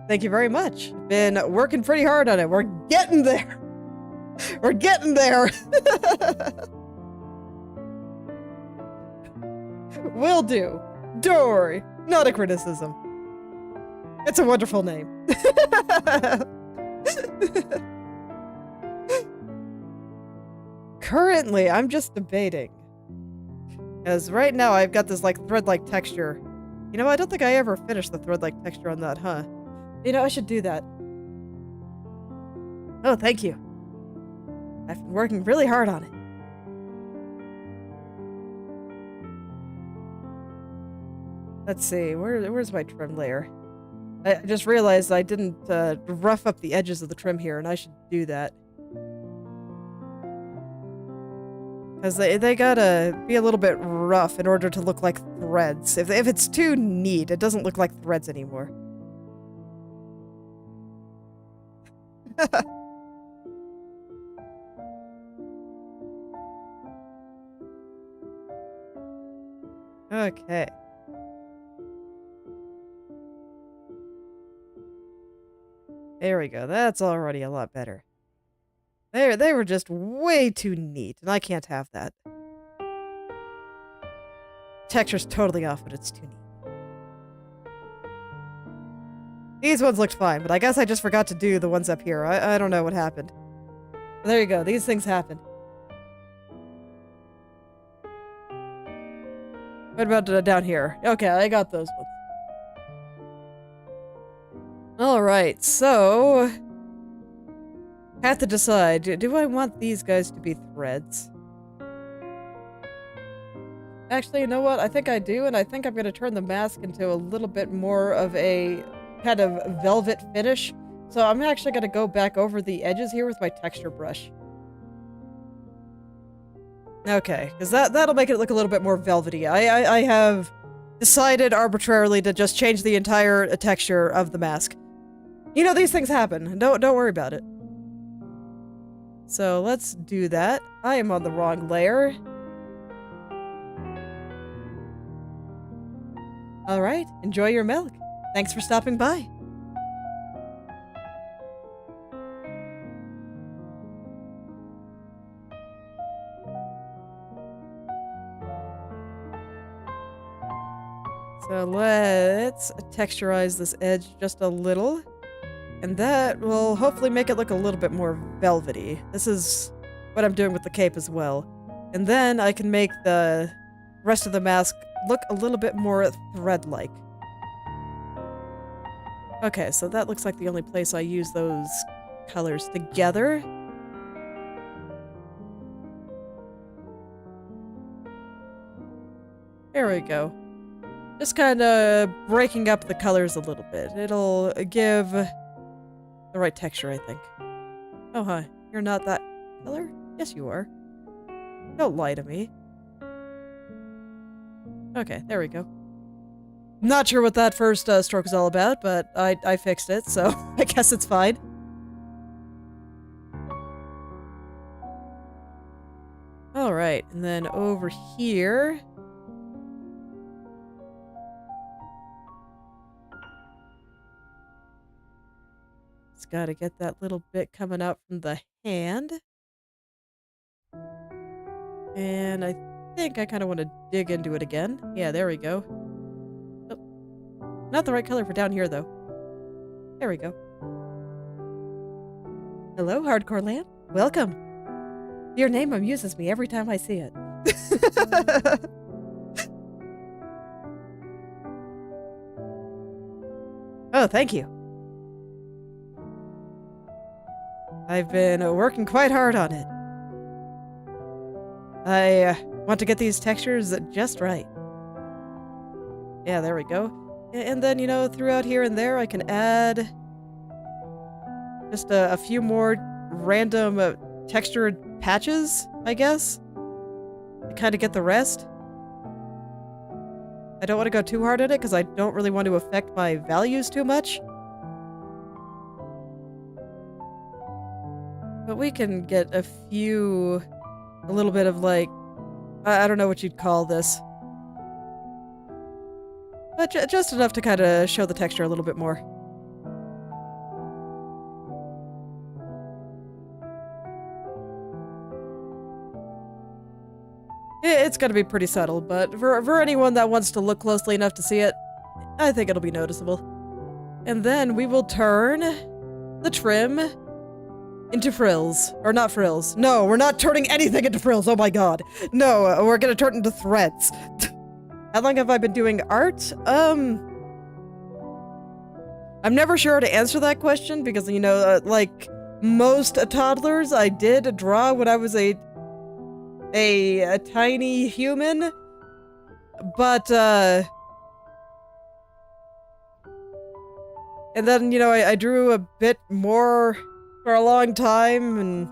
Thank you very much. Been working pretty hard on it. We're getting there. We're getting there. Will do. Don't worry. Not a criticism. It's a wonderful name. Currently, I'm just debating. Because right now I've got this like thread-like texture. You know, I don't think I ever finished the thread-like texture on that, huh? You know, I should do that. Oh, thank you. I've been working really hard on it. Let's see, where's my trim layer? I just realized I didn't rough up the edges of the trim here, and I should do that. Because they gotta be a little bit rough in order to look like threads. If it's too neat, it doesn't look like threads anymore. Okay. There we go. That's already a lot better. They were just way too neat, and I can't have that. Texture's totally off, but it's too neat. These ones looked fine, but I guess I just forgot to do the ones up here. I don't know what happened. There you go. These things happen. What about down here? Okay, I got those ones. Alright, so... I have to decide, do I want these guys to be threads? Actually, you know what? I think I do, and I think I'm going to turn the mask into a little bit more of a kind of velvet finish. So I'm actually going to go back over the edges here with my texture brush. Okay, because that'll make it look a little bit more velvety. I have decided arbitrarily to just change the entire texture of the mask. You know, these things happen. Don't worry about it. So let's do that. I am on the wrong layer. Alright, enjoy your milk. Thanks for stopping by. So let's texturize this edge just a little. And that will hopefully make it look a little bit more velvety. This is what I'm doing with the cape as well. And then I can make the rest of the mask look a little bit more thread-like. Okay, so that looks like the only place I use those colors together. There we go. Just kind of breaking up the colors a little bit. It'll give the right texture, I think. Oh, hi. You're not that color? Yes, you are. Don't lie to me. Okay, there we go. Not sure what that first stroke is all about, but I fixed it, so I guess it's fine. Alright, and then over here... Let's Just gotta get that little bit coming out from the hand. And I think I kind of want to dig into it again. Yeah, there we go. Oh, not the right color for down here, though. There we go. Hello, Hardcore Land. Welcome. Your name amuses me every time I see it. Oh, thank you. I've been working quite hard on it. I want to get these textures just right. Yeah, there we go. And then, you know, throughout here and there, I can add just a few more random textured patches, I guess, to kind of get the rest. I don't want to go too hard at it because I don't really want to affect my values too much. But we can get a little bit of like, I don't know what you'd call this. But just enough to kind of show the texture a little bit more. It's gonna be pretty subtle, but for anyone that wants to look closely enough to see it, I think it'll be noticeable. And then we will turn the trim into frills. Or not frills. No, we're not turning anything into frills, oh my god. No, we're gonna turn it into threads. How long have I been doing art? I'm never sure to answer that question because, you know, like most toddlers, I did draw when I was a tiny human, but, and then, you know, I drew a bit more for a long time, and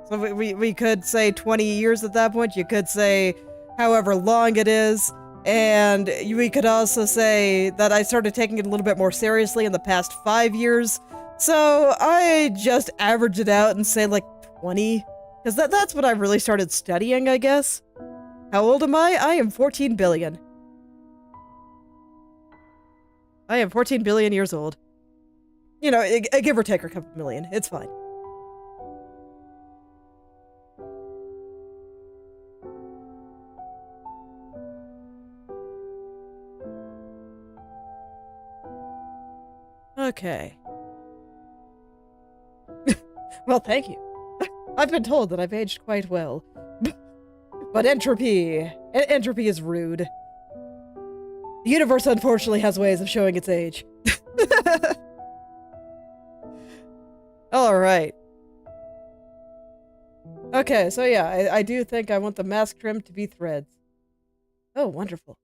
so we could say 20 years at that point. You could say however long it is, and we could also say that I started taking it a little bit more seriously in the past 5 years, so I just average it out and say like 20. Because that's what I really started studying, I guess. How old am I? I am 14 billion. I am 14 billion years old. You know, give or take a couple million. It's fine. Okay. Well, thank you. I've been told that I've aged quite well. But entropy is rude. The universe unfortunately has ways of showing its age. Alright. Okay, so yeah, I do think I want the mask trim to be threads. Oh, wonderful.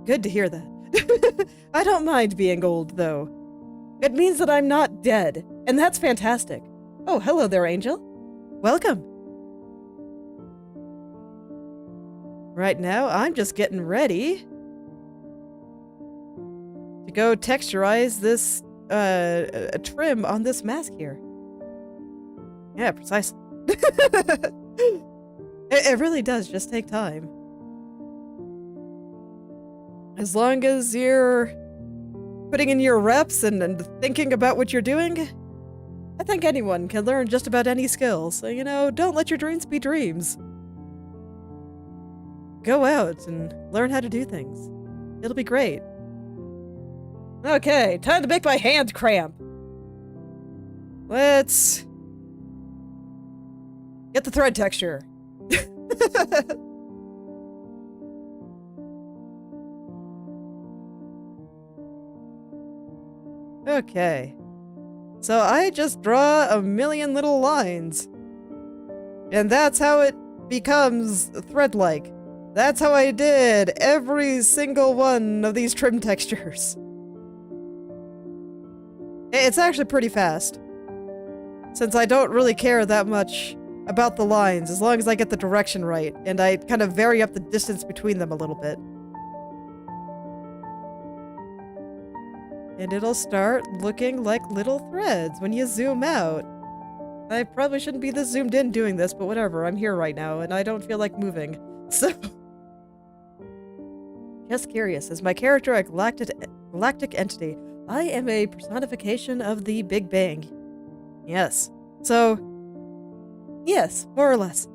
Good to hear that. I don't mind being old, though. It means that I'm not dead, and that's fantastic. Oh, hello there, Angel. Welcome. Right now, I'm just getting ready to go texturize this trim on this mask here. Yeah, precisely. It really does just take time. As long as you're putting in your reps and thinking about what you're doing, I think anyone can learn just about any skill. So, you know, don't let your dreams be dreams. Go out and learn how to do things. It'll be great. Okay, time to make my hand cramp. Let's get the thread texture. Okay. So I just draw a million little lines. And that's how it becomes thread-like. That's how I did every single one of these trim textures. It's actually pretty fast. Since I don't really care that much about the lines, as long as I get the direction right, and I kind of vary up the distance between them a little bit. And it'll start looking like little threads when you zoom out. I probably shouldn't be this zoomed in doing this, but whatever, I'm here right now, and I don't feel like moving, so... Just curious, is my character a galactic entity? I am a personification of the Big Bang. Yes. So, yes, more or less.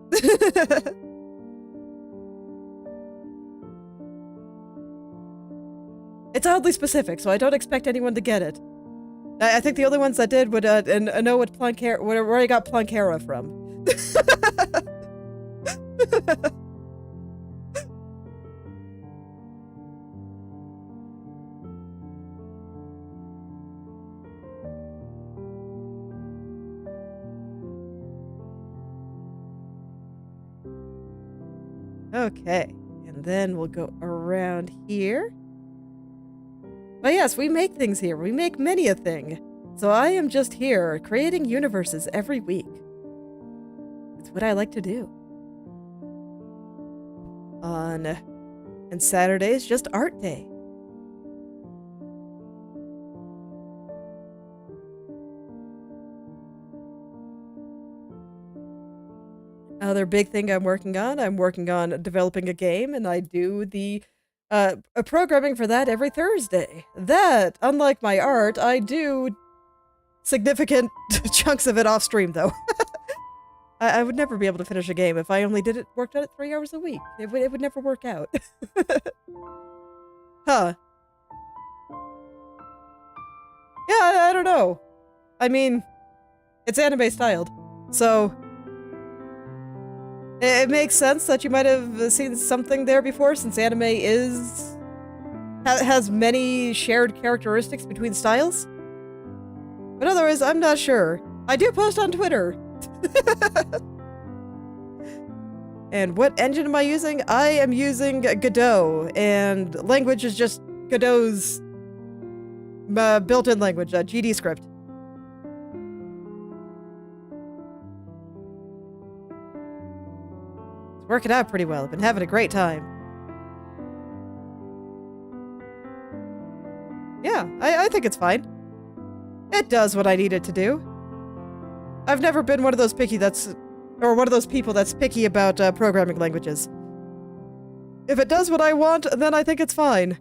It's oddly specific, so I don't expect anyone to get it. I think the only ones that did would know what Planckera, where I got Planckera from. Okay, and then we'll go around here. But yes, we make things here. We make many a thing. So I am just here, creating universes every week. It's what I like to do. And Saturday's just art day. Other big thing I'm working on developing a game, and I do the programming for that every Thursday. That, unlike my art, I do significant chunks of it off stream, though. I would never be able to finish a game if I only worked on it 3 hours a week. It would never work out. Huh. Yeah, I don't know. I mean, it's anime styled, so it makes sense that you might have seen something there before, since anime has many shared characteristics between styles. But otherwise, I'm not sure. I do post on Twitter. And what engine am I using? I am using Godot, and language is just Godot's built-in language, GD script. It's working out pretty well. I've been having a great time. Yeah, I think it's fine. It does what I need it to do. I've never been one of those one of those people that's picky about programming languages. If it does what I want, then I think it's fine.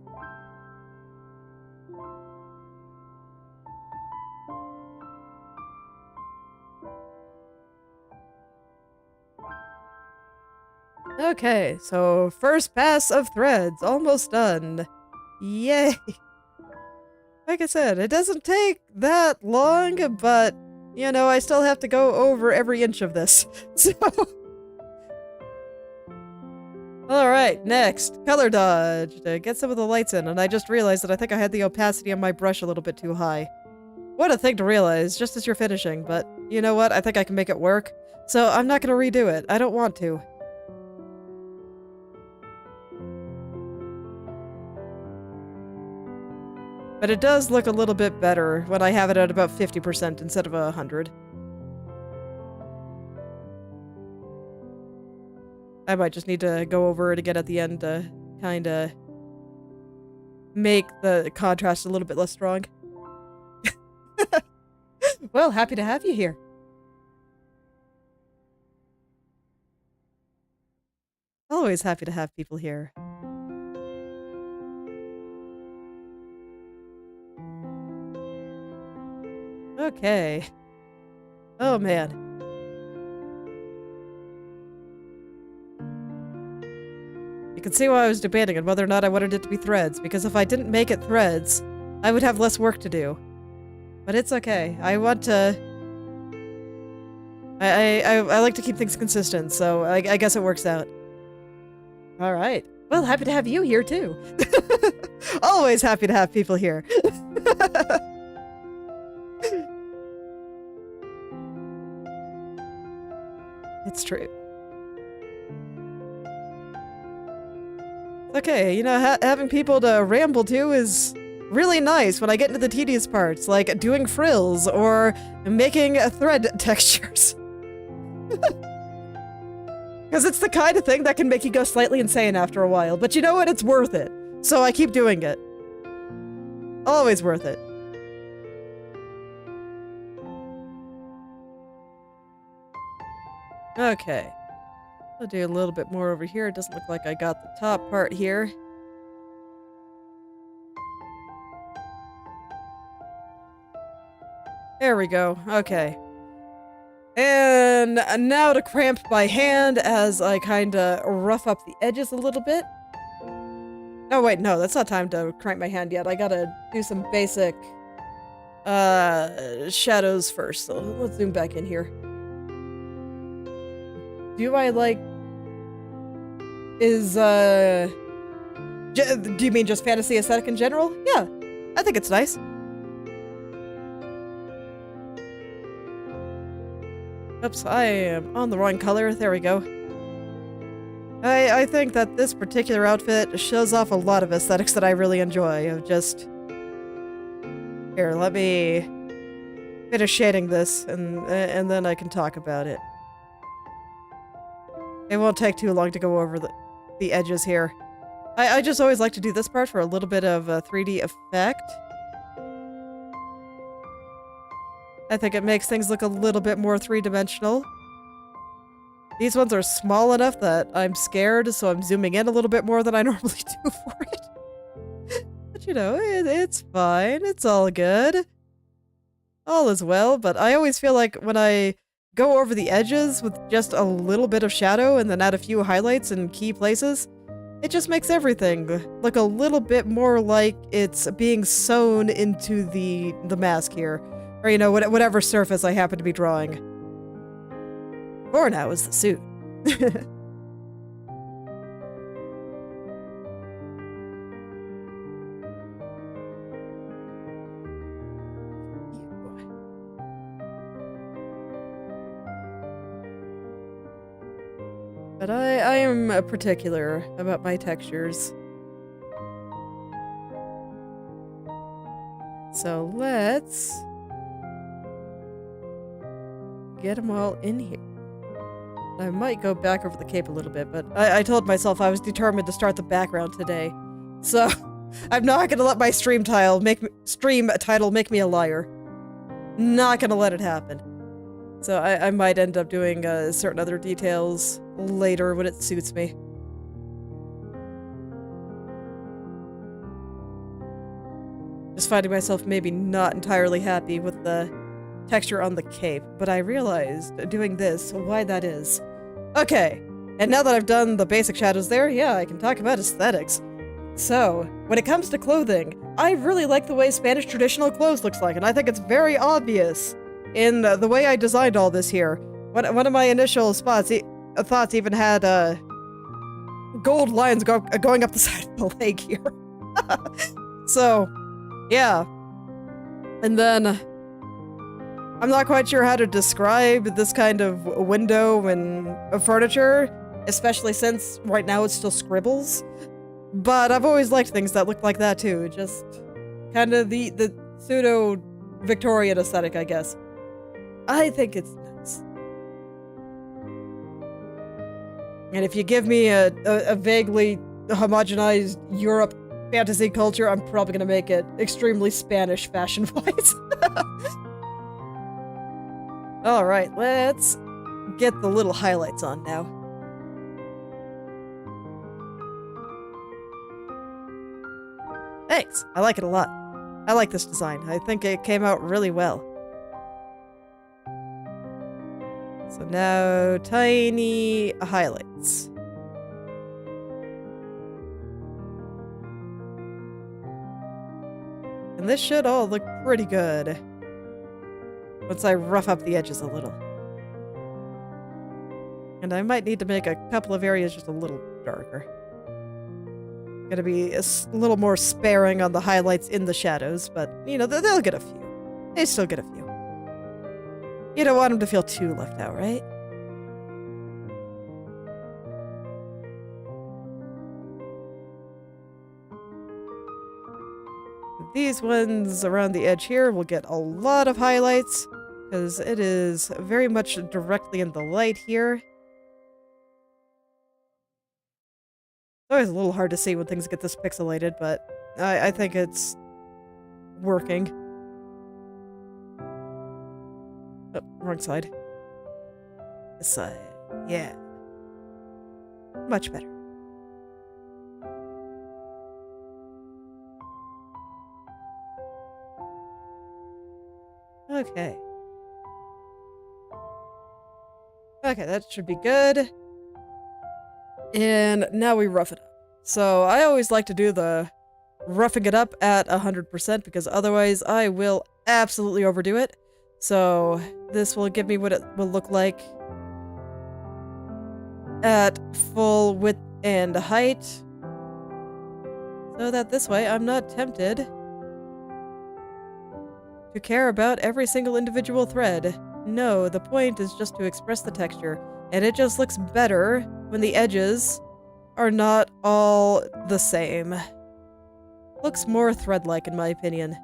Okay, so first pass of threads, almost done. Yay! Like I said, it doesn't take that long, but you know, I still have to go over every inch of this, so... Alright, next. Color dodge. To get some of the lights in, and I just realized that I think I had the opacity on my brush a little bit too high. What a thing to realize, just as you're finishing, but you know what? I think I can make it work, so I'm not gonna redo it. I don't want to. But it does look a little bit better when I have it at about 50% instead of 100. I might just need to go over it again at the end to kinda make the contrast a little bit less strong. Well, happy to have you here. Always happy to have people here. Okay. Oh, man. You can see why I was debating on whether or not I wanted it to be threads, because if I didn't make it threads, I would have less work to do. But it's okay. I want to... I like to keep things consistent, so I guess it works out. Alright. Well, happy to have you here, too. Always happy to have people here. It's true. Okay, you know, having people to ramble to is really nice when I get into the tedious parts, like doing frills or making thread textures. Because it's the kind of thing that can make you go slightly insane after a while, but you know what? It's worth it. So I keep doing it. Always worth it. Okay. I'll do a little bit more over here. It doesn't look like I got the top part here. There we go. Okay. And now to cramp by hand as I kinda rough up the edges a little bit. Oh wait, no, that's not time to crank my hand yet. I gotta do some basic shadows first. So let's zoom back in here. Do I like do you mean just fantasy aesthetic in general? Yeah, I think it's nice. Oops, I am on the wrong color. There we go. I think that this particular outfit shows off a lot of aesthetics that I really enjoy. Of just... Here, let me finish shading this, and then I can talk about it. It won't take too long to go over the edges here. I just always like to do this part for a little bit of a 3D effect. I think it makes things look a little bit more three-dimensional. These ones are small enough that I'm scared, so I'm zooming in a little bit more than I normally do for it. But you know, it's fine. It's all good. All is well, but I always feel like when I go over the edges with just a little bit of shadow and then add a few highlights in key places, it just makes everything look a little bit more like it's being sewn into the mask here. Or, you know, whatever surface I happen to be drawing. For now is the suit. But I am particular about my textures. So let's get them all in here. I might go back over the cape a little bit, but I told myself I was determined to start the background today. So I'm not gonna let my stream title make me a liar. Not gonna let it happen. So I might end up doing certain other details later when it suits me. Just finding myself maybe not entirely happy with the texture on the cape, but I realized doing this why that is. Okay, and now that I've done the basic shadows there, yeah, I can talk about aesthetics. So, when it comes to clothing, I really like the way Spanish traditional clothes looks like, and I think it's very obvious in the way I designed all this here. One of my initial thoughts even had gold lines going up the side of the leg here. So, yeah. And then I'm not quite sure how to describe this kind of window and furniture, especially since right now it's still scribbles. But I've always liked things that look like that too. Just kind of the pseudo-Victorian aesthetic, I guess. I think it's nice. And if you give me a vaguely homogenized Europe fantasy culture, I'm probably gonna make it extremely Spanish fashion-wise. Alright, let's get the little highlights on now. Thanks, I like it a lot. I like this design. I think it came out really well. So now, tiny highlights. And this should all look pretty good once I rough up the edges a little. And I might need to make a couple of areas just a little darker. Gonna be a little more sparing on the highlights in the shadows, but, you know, they'll get a few. They still get a few. You don't want them to feel too left out, right? These ones around the edge here will get a lot of highlights, because it is very much directly in the light here. It's always a little hard to see when things get this pixelated, but I think it's working. Oh, wrong side. This side. Yeah. Much better. Okay. Okay, that should be good. And now we rough it up. So I always like to do the roughing it up at 100% because otherwise I will absolutely overdo it. So this will give me what it will look like at full width and height. So that this way I'm not tempted to care about every single individual thread. No, the point is just to express the texture, and it just looks better when the edges are not all the same. Looks more thread-like in my opinion.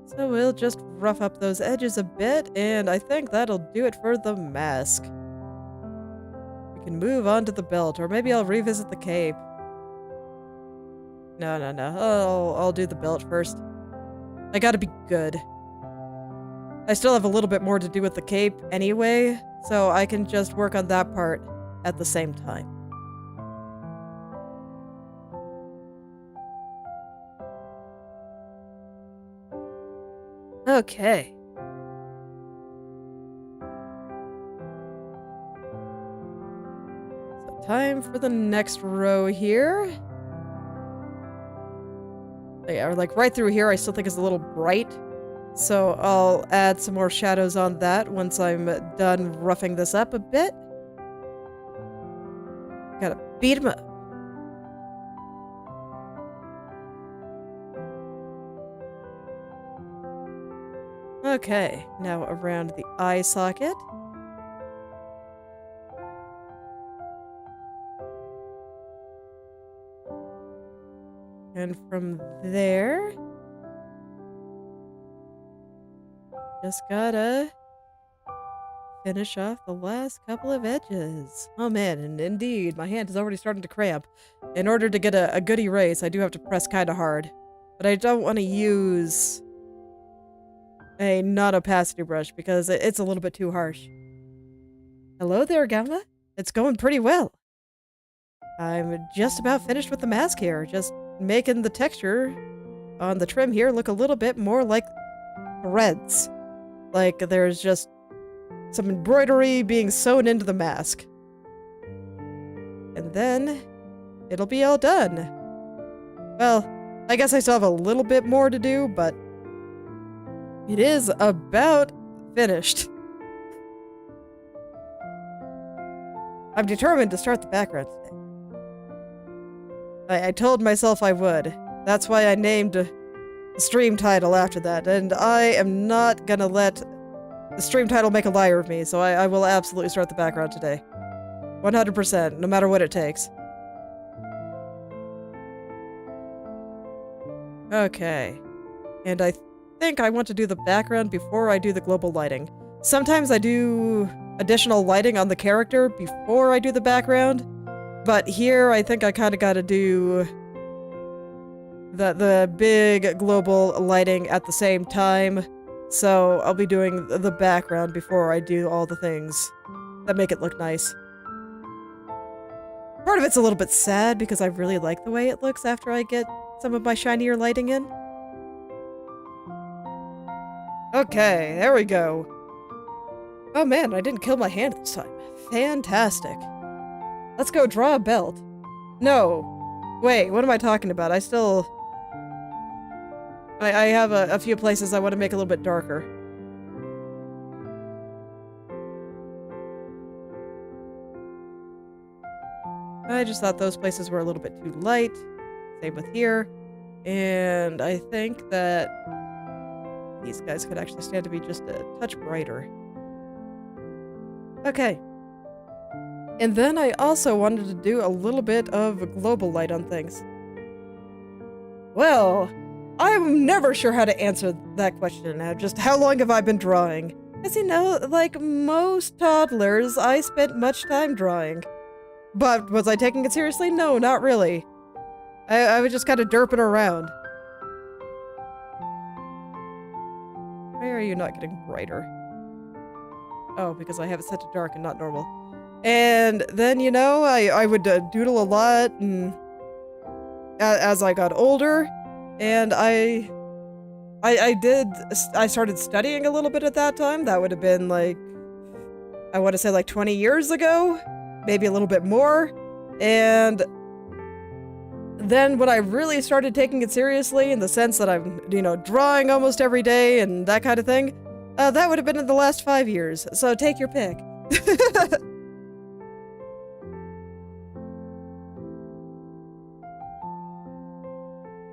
So we'll just rough up those edges a bit, and I think that'll do it for the mask. We can move on to the belt, or maybe I'll revisit the cape. No. I'll do the belt first. I gotta be good. I still have a little bit more to do with the cape anyway, so I can just work on that part at the same time. Okay. So time for the next row here. Yeah, or like right through here, I still think it's a little bright. So I'll add some more shadows on that once I'm done roughing this up a bit. Gotta beat him up. Okay, now around the eye socket. And from there, just gotta finish off the last couple of edges. Oh man, and indeed, my hand is already starting to cramp. In order to get a good erase, I do have to press kind of hard. But I don't want to use a non-opacity brush because it's a little bit too harsh. Hello there, Gamma. It's going pretty well. I'm just about finished with the mask here, just making the texture on the trim here look a little bit more like threads. Like there's just some embroidery being sewn into the mask. And then it'll be all done. Well, I guess I still have a little bit more to do, but it is about finished. I'm determined to start the background today. I told myself I would. That's why I named the stream title after that, and I am not gonna let the stream title make a liar of me, so I will absolutely start the background today. 100%, no matter what it takes. Okay. And I think I want to do the background before I do the global lighting. Sometimes I do additional lighting on the character before I do the background, but here I think I kind of got to do the big global lighting at the same time, so I'll be doing the background before I do all the things that make it look nice. Part of it's a little bit sad because I really like the way it looks after I get some of my shinier lighting in. Okay, there we go. Oh man, I didn't kill my hand this time. Fantastic. Let's go draw a belt. No. Wait, what am I talking about? I have a few places I want to make a little bit darker. I just thought those places were a little bit too light. Same with here. And I think that these guys could actually stand to be just a touch brighter. Okay. And then I also wanted to do a little bit of global light on things. Well, I'm never sure how to answer that question now. Just how long have I been drawing? As you know, like most toddlers, I spent much time drawing. But was I taking it seriously? No, not really. I was just kind of derping around. Why are you not getting brighter? Oh, because I have it set to dark and not normal. And then, you know, I would doodle a lot, and as I got older, And I started studying a little bit at that time. That would have been like, I want to say like 20 years ago, maybe a little bit more. And then when I really started taking it seriously in the sense that I'm, drawing almost every day and that kind of thing, that would have been in the last 5 years. So take your pick.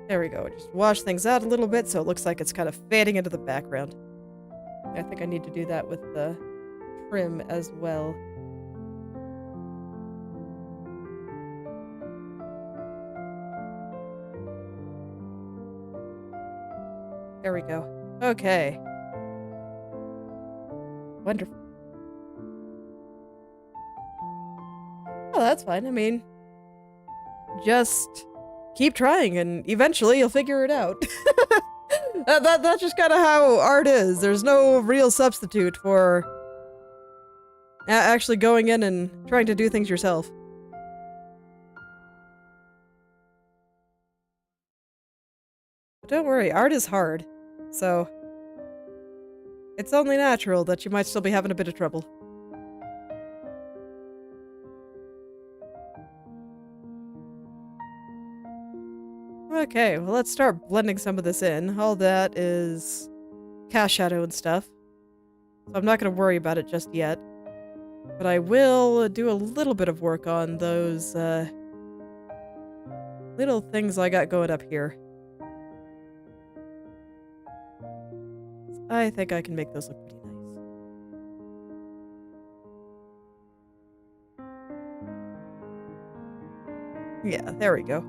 There we go. Just wash things out a little bit so it looks like it's kind of fading into the background. I think I need to do that with the trim as well. There we go. Okay. Wonderful. Oh, that's fine. I mean, just keep trying and eventually you'll figure it out. That's just kind of how art is. There's no real substitute for actually going in and trying to do things yourself. But don't worry, art is hard. So it's only natural that you might still be having a bit of trouble. Okay, well let's start blending some of this in. All that is cast shadow and stuff. So I'm not going to worry about it just yet. But I will do a little bit of work on those little things I got going up here. I think I can make those look pretty nice. Yeah, there we go.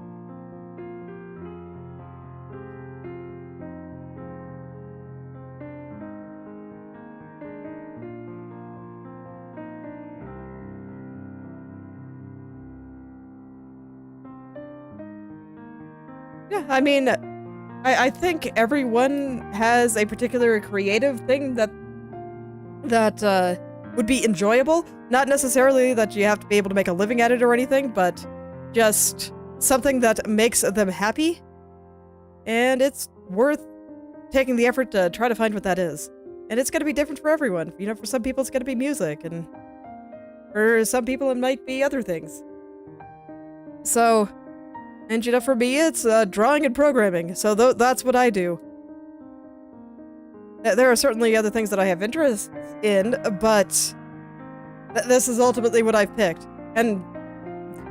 Yeah, I mean, I think everyone has a particular creative thing that would be enjoyable. Not necessarily that you have to be able to make a living at it or anything, but just something that makes them happy. And it's worth taking the effort to try to find what that is. And it's going to be different for everyone. For some people it's going to be music, and for some people it might be other things. So, and for me it's drawing and programming, so that's what I do. There are certainly other things that I have interest in, but this is ultimately what I've picked. And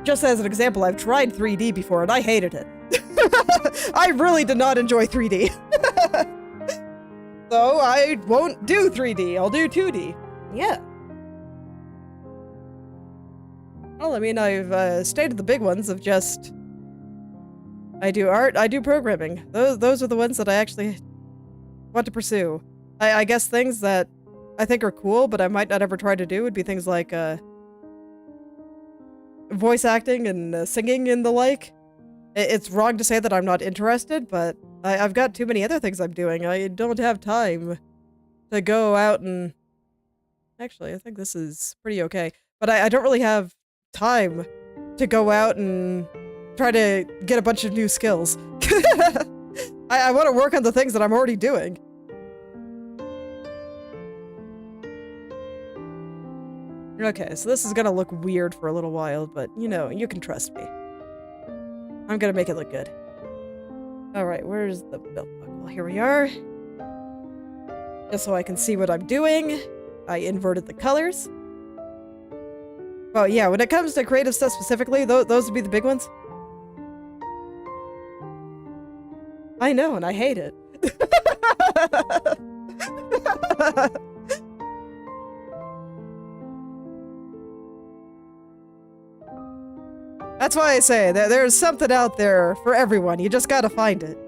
just as an example, I've tried 3D before and I hated it. I really did not enjoy 3D. So I won't do 3D, I'll do 2D. Yeah. Well, I mean, I've stated the big ones of just... I do art, I do programming. Those are the ones that I actually want to pursue. I guess things that I think are cool, but I might not ever try to do would be things like voice acting and singing and the like. It's wrong to say that I'm not interested, but I've got too many other things I'm doing. I don't have time to go out and... Actually, I think this is pretty okay. But I don't really have time to go out and try to get a bunch of new skills. I want to work on the things that I'm already doing. Okay, so this is gonna look weird for a little while, but you can trust me. I'm gonna make it look good. Alright, where's the belt buckle? Here we are. Just so I can see what I'm doing, I inverted the colors. Oh yeah, when it comes to creative stuff specifically, those would be the big ones. I know, and I hate it. That's why I say that there's something out there for everyone. You just gotta find it.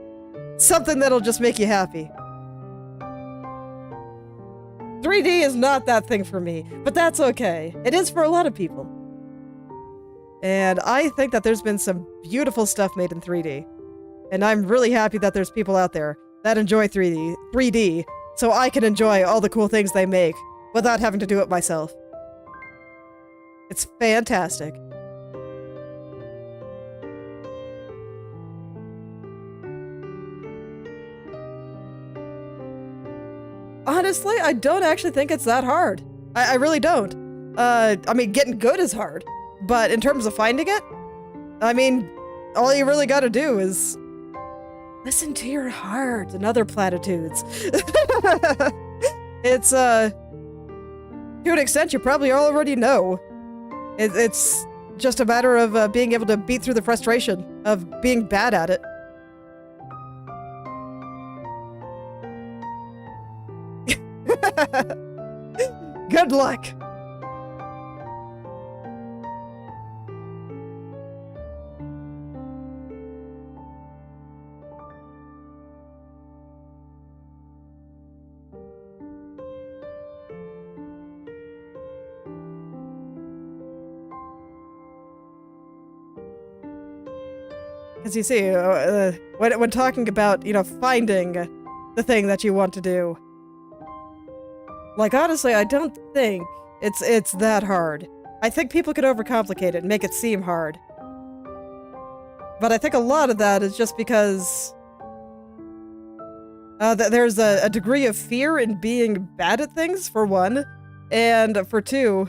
Something that'll just make you happy. 3D is not that thing for me, but that's okay. It is for a lot of people. And I think that there's been some beautiful stuff made in 3D. And I'm really happy that there's people out there that enjoy 3D, so I can enjoy all the cool things they make without having to do it myself. It's fantastic. honestly, I don't actually think it's that hard. I really don't. I mean, getting good is hard, but in terms of finding it, I mean, all you really gotta do is listen to your heart and other platitudes. It's, to an extent, you probably already know. It's just a matter of being able to beat through the frustration of being bad at it. Good luck. Because you see, when talking about, you know, finding the thing that you want to do, like, honestly, I don't think it's that hard. I think people could overcomplicate it and make it seem hard. But I think a lot of that is just because there's a degree of fear in being bad at things, for one, and for two,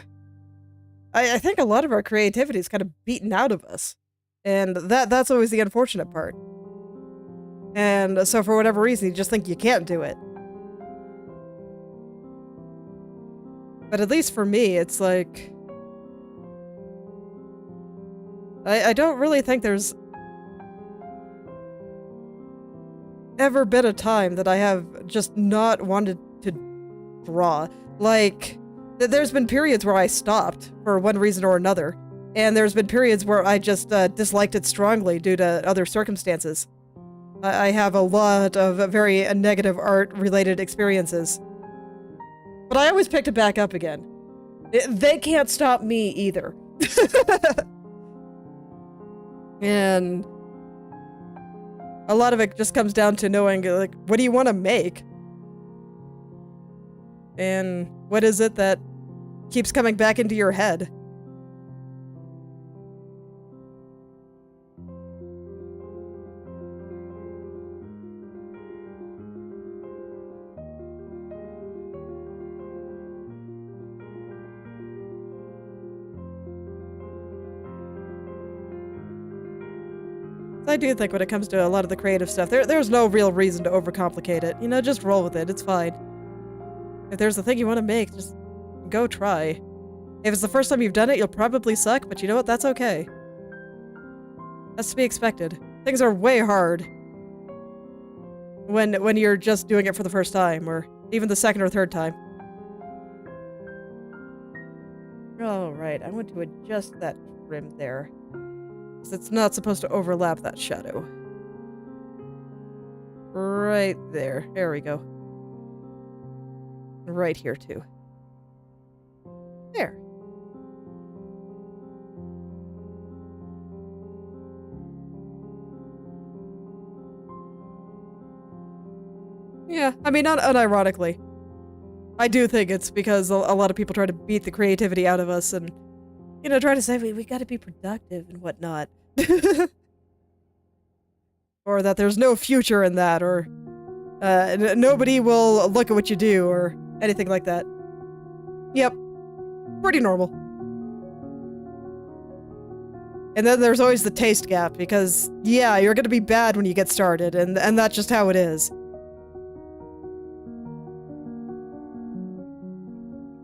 I think a lot of our creativity is kind of beaten out of us. And that's always the unfortunate part. And so for whatever reason, you just think you can't do it. But at least for me, it's like, I don't really think there's ever been a time that I have just not wanted to draw. Like, there's been periods where I stopped for one reason or another. And there's been periods where I just disliked it strongly due to other circumstances. I have a lot of very negative art-related experiences. But I always picked it back up again. They can't stop me either. And a lot of it just comes down to knowing, like, what do you want to make? And what is it that keeps coming back into your head? I do think when it comes to a lot of the creative stuff, there's no real reason to overcomplicate it. You know, just roll with it. It's fine. If there's a thing you want to make, just go try. If it's the first time you've done it, you'll probably suck, but you know what? That's okay. That's to be expected. Things are way hard when you're just doing it for the first time, or even the second or third time. Alright, I want to adjust that trim there. It's not supposed to overlap that shadow. Right there. There we go. Right here, too. There. Yeah, I mean, not unironically. I do think it's because a lot of people try to beat the creativity out of us and, you know, try to say we gotta be productive and whatnot. Or that there's no future in that, or nobody will look at what you do, or anything like that. Yep. Pretty normal. And then there's always the taste gap, because, yeah, you're gonna be bad when you get started, and that's just how it is.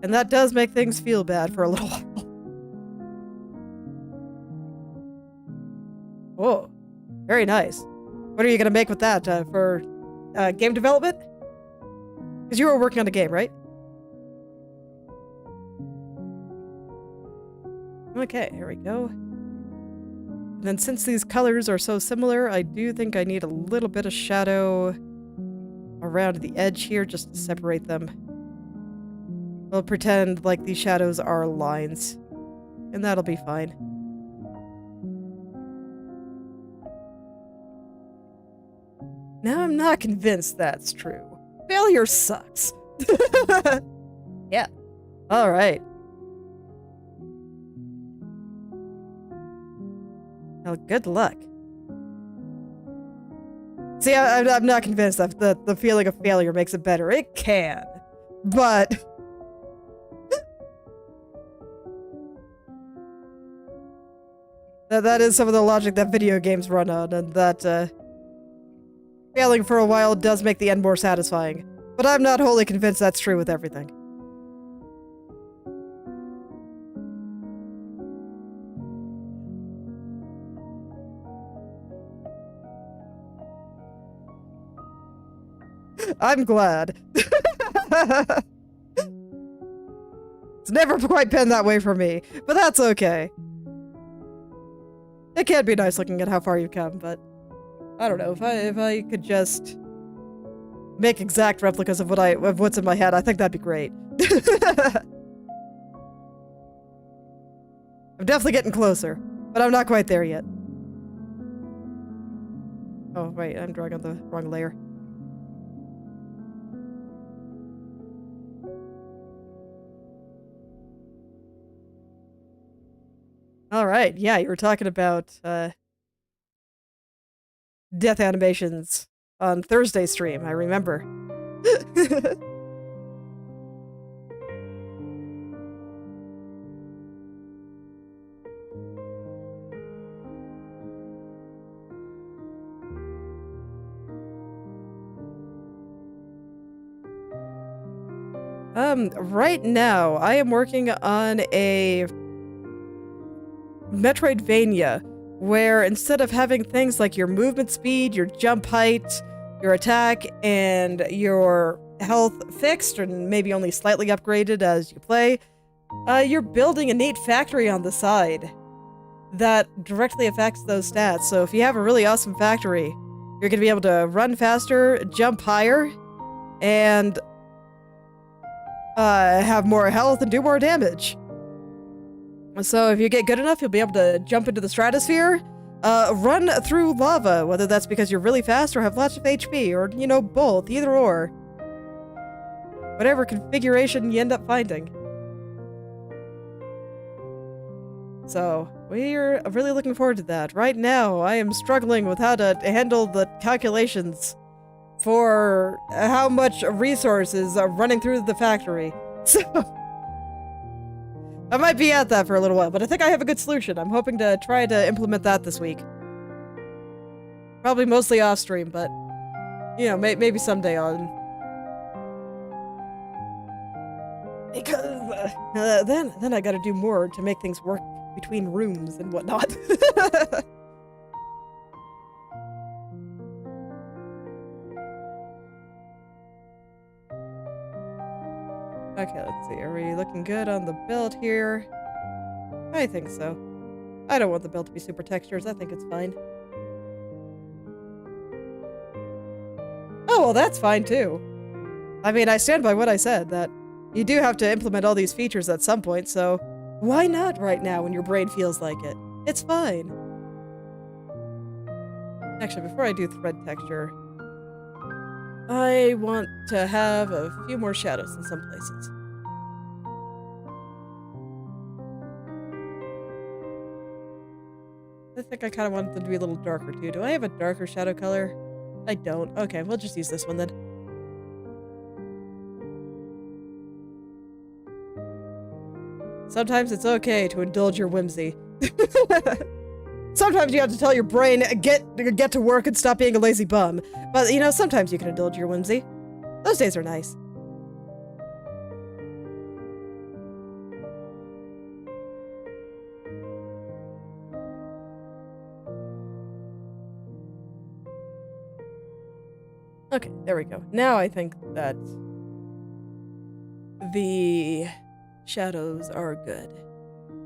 And that does make things feel bad for a little while. Whoa, very nice. What are you gonna make with that, for game development? Because you were working on a game, right? Okay, here we go. And then since these colors are so similar, I do think I need a little bit of shadow around the edge here just to separate them. We'll pretend like these shadows are lines, and that'll be fine. Now I'm not convinced that's true. Failure sucks. Yeah. Alright. Well, good luck. See, I'm not convinced that the feeling of failure makes it better. It can. But that is some of the logic that video games run on, and that failing for a while does make the end more satisfying. But I'm not wholly convinced that's true with everything. I'm glad. It's never quite been that way for me, but that's okay. It can be nice looking at how far you've come, but I don't know, if I could just make exact replicas of what's in my head, I think that'd be great. I'm definitely getting closer, but I'm not quite there yet. Oh, wait, I'm drawing on the wrong layer. Alright, yeah, you were talking about, death animations on Thursday stream, I remember. Right now, I am working on a Metroidvania, where instead of having things like your movement speed, your jump height, your attack, and your health fixed, or maybe only slightly upgraded as you play, you're building a neat factory on the side that directly affects those stats. So if you have a really awesome factory, you're going to be able to run faster, jump higher, and have more health and do more damage. So if you get good enough, you'll be able to jump into the stratosphere, run through lava, whether that's because you're really fast or have lots of HP, or, you know, both, either or. Whatever configuration you end up finding. So, we're really looking forward to that. Right now, I am struggling with how to handle the calculations for how much resources are running through the factory. So I might be at that for a little while, but I think I have a good solution. I'm hoping to try to implement that this week. Probably mostly off stream, but you know, maybe someday on. Because then I gotta do more to make things work between rooms and whatnot. Okay, let's see. Are we looking good on the build here? I think so. I don't want the build to be super textures. I think it's fine. Oh, well, that's fine, too. I mean, I stand by what I said, that you do have to implement all these features at some point, so why not right now when your brain feels like it? It's fine. Actually, before I do thread texture, I want to have a few more shadows in some places. I think I kind of want them to be a little darker too. Do I have a darker shadow color? I don't. Okay, we'll just use this one then. Sometimes it's okay to indulge your whimsy. Sometimes you have to tell your brain, get to work and stop being a lazy bum. But, you know, sometimes you can indulge your whimsy. Those days are nice. Okay, there we go. Now I think that the shadows are good.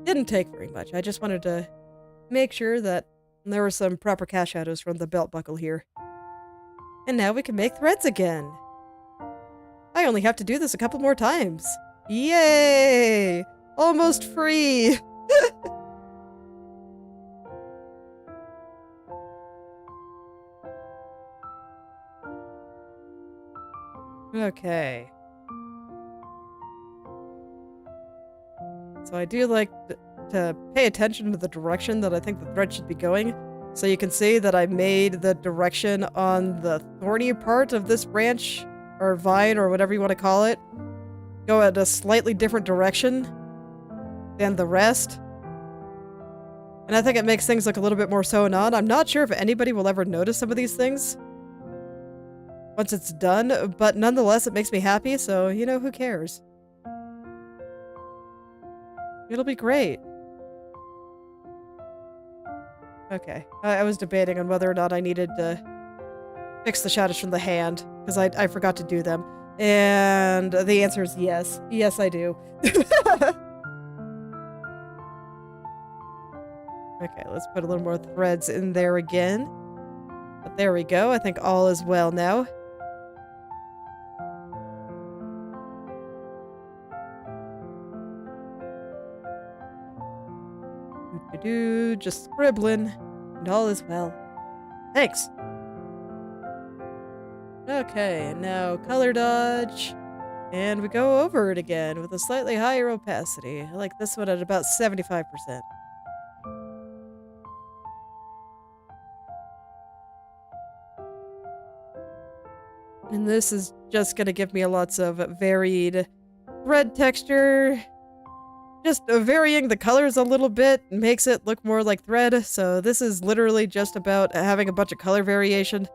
Didn't take very much. I just wanted to make sure that there were some proper cast shadows from the belt buckle here. And now we can make threads again. I only have to do this a couple more times. Yay! Almost free! Okay. So I do like to pay attention to the direction that I think the thread should be going. So you can see that I made the direction on the thorny part of this branch, or vine, or whatever you want to call it, go at a slightly different direction than the rest. And I think it makes things look a little bit more sewn on. I'm not sure if anybody will ever notice some of these things once it's done, but nonetheless, it makes me happy, so, you know, who cares? It'll be great. Okay, I was debating on whether or not I needed to fix the shadows from the hand, because I forgot to do them. And the answer is yes. Yes, I do. Okay, let's put a little more threads in there again. But there we go. I think all is well now. Just scribbling, and all is well. Thanks. Okay, now color dodge, and we go over it again with a slightly higher opacity. I like this one at about 75%. And this is just gonna give me lots of varied thread texture. Just varying the colors a little bit makes it look more like thread, so this is literally just about having a bunch of color variation.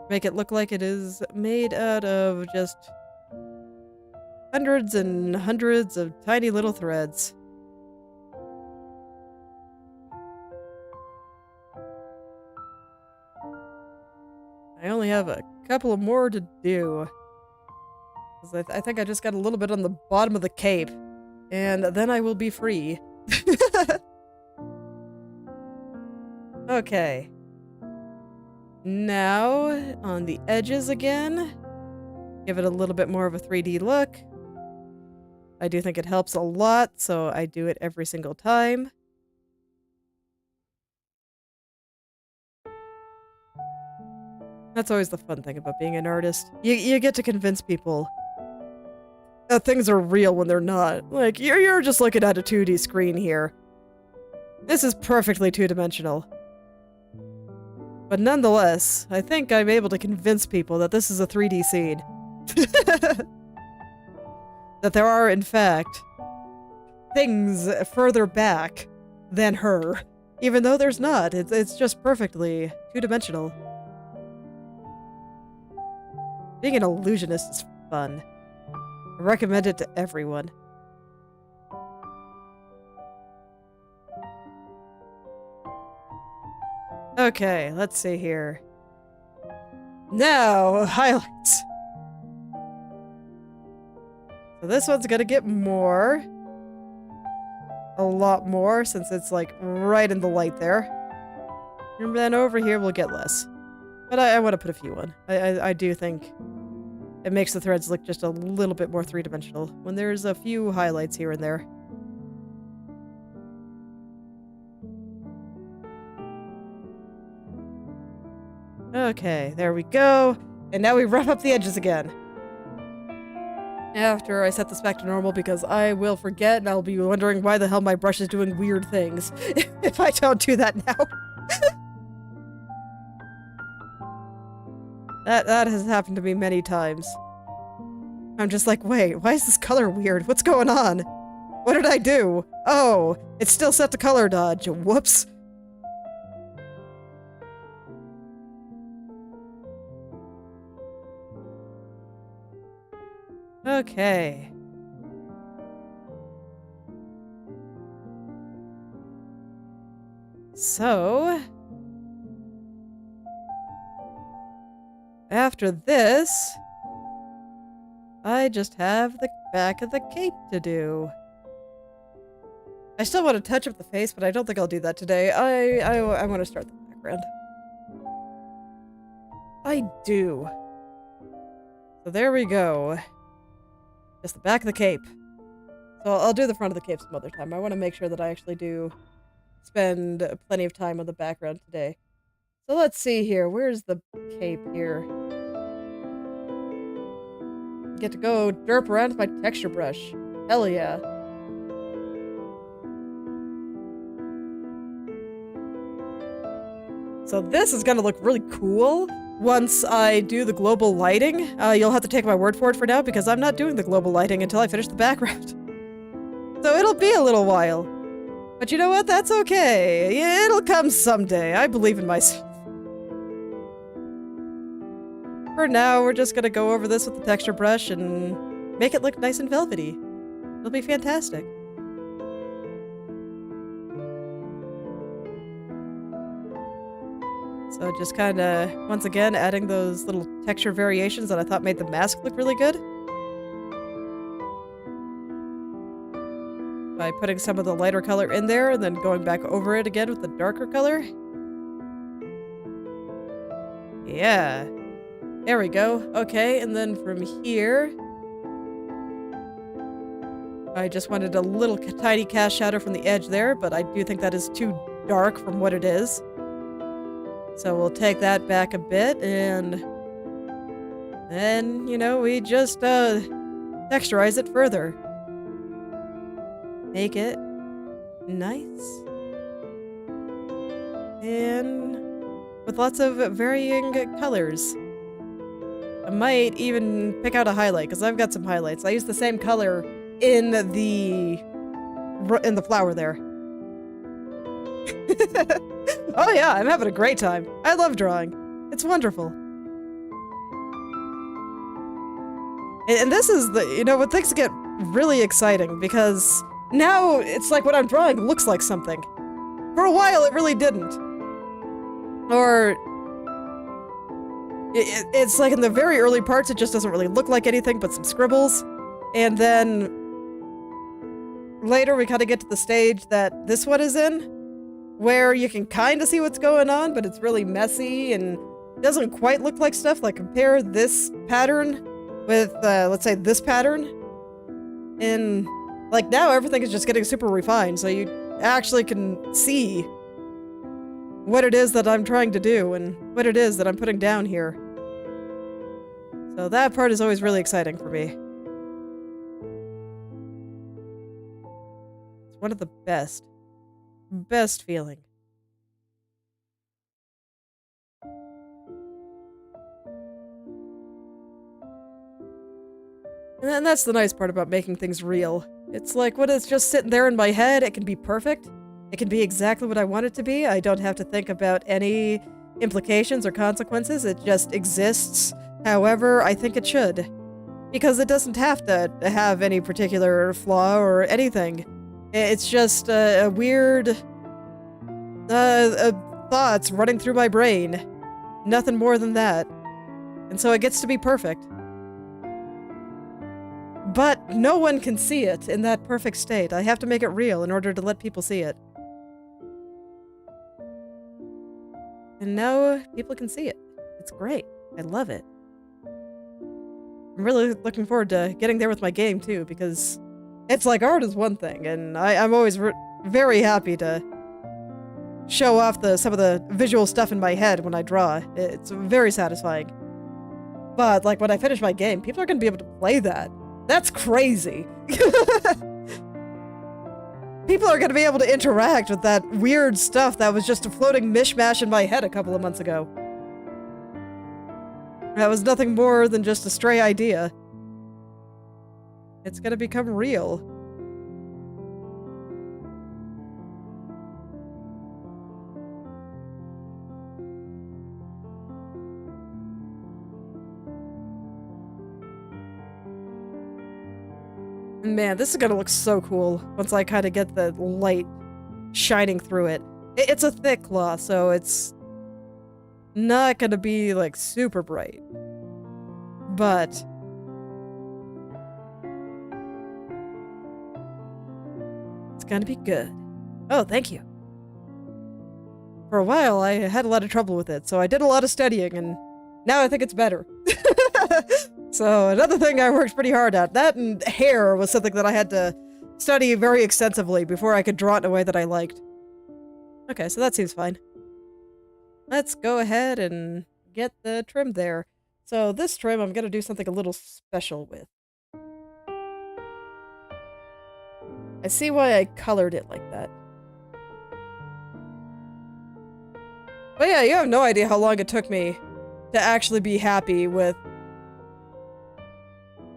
Make it look like it is made out of just hundreds and hundreds of tiny little threads. I only have a couple of more to do. I think I just got a little bit on the bottom of the cape. And then I will be free. Okay. Now, on the edges again. Give it a little bit more of a 3D look. I do think it helps a lot, so I do it every single time. That's always the fun thing about being an artist. You get to convince people that things are real when they're not. Like, you're just looking at a 2D screen here. This is perfectly two-dimensional. But nonetheless, I think I'm able to convince people that this is a 3D scene. That there are, in fact, things further back than her. Even though there's not. It's just perfectly two-dimensional. Being an illusionist is fun. I recommend it to everyone. Okay, let's see here. Now, highlights. So this one's gonna get more. A lot more, since it's like right in the light there. And then over here we'll get less. But I want to put a few on. I do think it makes the threads look just a little bit more three-dimensional when there's a few highlights here and there. Okay, there we go. And now we wrap up the edges again. After I set this back to normal, because I will forget and I'll be wondering why the hell my brush is doing weird things if I don't do that now. That has happened to me many times. I'm just like, wait, why is this color weird? What's going on? What did I do? Oh, it's still set to color dodge. Whoops. Okay. So, after this, I just have the back of the cape to do. I still want to touch up the face, but I don't think I'll do that today. I want to start the background. I do. So there we go. Just the back of the cape. So I'll do the front of the cape some other time. I want to make sure that I actually do spend plenty of time on the background today. So let's see here. Where's the cape here? Get to go derp around with my texture brush. Hell yeah. So this is gonna look really cool once I do the global lighting. You'll have to take my word for it for now because I'm not doing the global lighting until I finish the background. So it'll be a little while. But you know what? That's okay. It'll come someday. I believe in myself. For now, we're just gonna go over this with the texture brush and make it look nice and velvety. It'll be fantastic. So just kind of, once again, adding those little texture variations that I thought made the mask look really good. By putting some of the lighter color in there and then going back over it again with the darker color. Yeah. There we go. Okay, and then from here, I just wanted a little tiny cast shadow from the edge there, but I do think that is too dark from what it is. So we'll take that back a bit, and then, you know, we just texturize it further. Make it nice. And with lots of varying colors. I might even pick out a highlight, because I've got some highlights. I use the same color in the flower there. Oh yeah, I'm having a great time. I love drawing. It's wonderful. And this is the, you know, when things get really exciting, because now it's like what I'm drawing looks like something. For a while, it really didn't. Or it's like in the very early parts, it just doesn't really look like anything but some scribbles. And then later we kind of get to the stage that this one is in, where you can kind of see what's going on, but it's really messy and doesn't quite look like stuff. Like compare this pattern with, let's say, this pattern. And like now everything is just getting super refined, so you actually can see what it is that I'm trying to do and what it is that I'm putting down here. So that part is always really exciting for me. It's one of the best feeling. And that's the nice part about making things real. It's like when it's just sitting there in my head, it can be perfect. It can be exactly what I want it to be. I don't have to think about any implications or consequences. It just exists however I think it should. Because it doesn't have to have any particular flaw or anything. It's just a weird thoughts running through my brain. Nothing more than that. And so it gets to be perfect. But no one can see it in that perfect state. I have to make it real in order to let people see it. And now people can see it. It's great. I love it. I'm really looking forward to getting there with my game too, because it's like art is one thing, and I'm always very happy to show off some of the visual stuff in my head when I draw. It's very satisfying. But like when I finish my game, people are going to be able to play that. That's crazy. People are going to be able to interact with that weird stuff that was just a floating mishmash in my head a couple of months ago. That was nothing more than just a stray idea. It's going to become real. Man, this is gonna look so cool once I kind of get the light shining through it. It's a thick cloth, so it's not gonna be like super bright. But it's gonna be good. Oh, thank you. For a while, I had a lot of trouble with it, so I did a lot of studying, and now I think it's better. So another thing I worked pretty hard at. That and hair was something that I had to study very extensively before I could draw it in a way that I liked. Okay, so that seems fine. Let's go ahead and get the trim there. So this trim I'm gonna do something a little special with. I see why I colored it like that. But yeah, you have no idea how long it took me to actually be happy with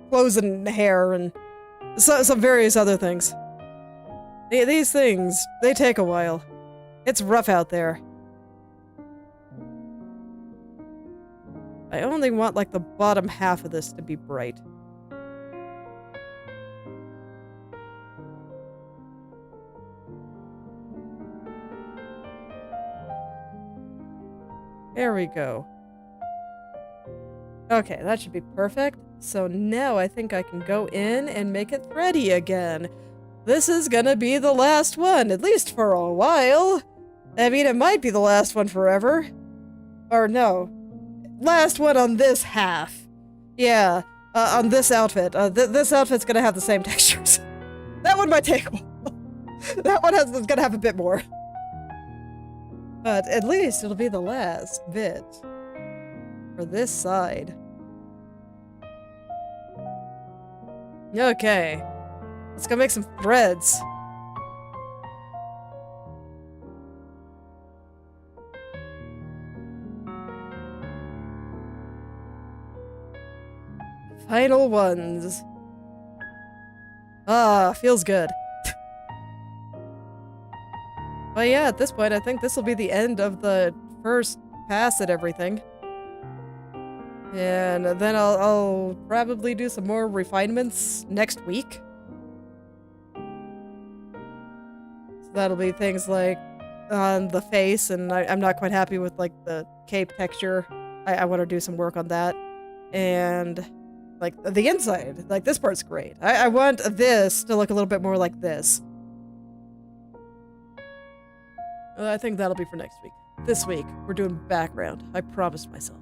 clothes and hair and some various other things. These things, they take a while. It's rough out there. I only want, like, the bottom half of this to be bright. There we go. Okay, that should be perfect. So now I think I can go in and make it thready again. This is gonna be the last one, at least for a while. I mean, it might be the last one forever. Or no. Last one on this half. Yeah, on this outfit. This outfit's gonna have the same textures. That one might take a while. That one is gonna have a bit more. But at least it'll be the last bit. For this side. Okay. Let's go make some threads. Final ones. Ah, feels good. But yeah, at this point, I think this will be the end of the first pass at everything. And then I'll probably do some more refinements next week. So that'll be things like on the face, and I'm not quite happy with like the cape texture. I want to do some work on that. And like the inside, like this part's great. I want this to look a little bit more like this. I think that'll be for next week. This week, we're doing background. I promised myself.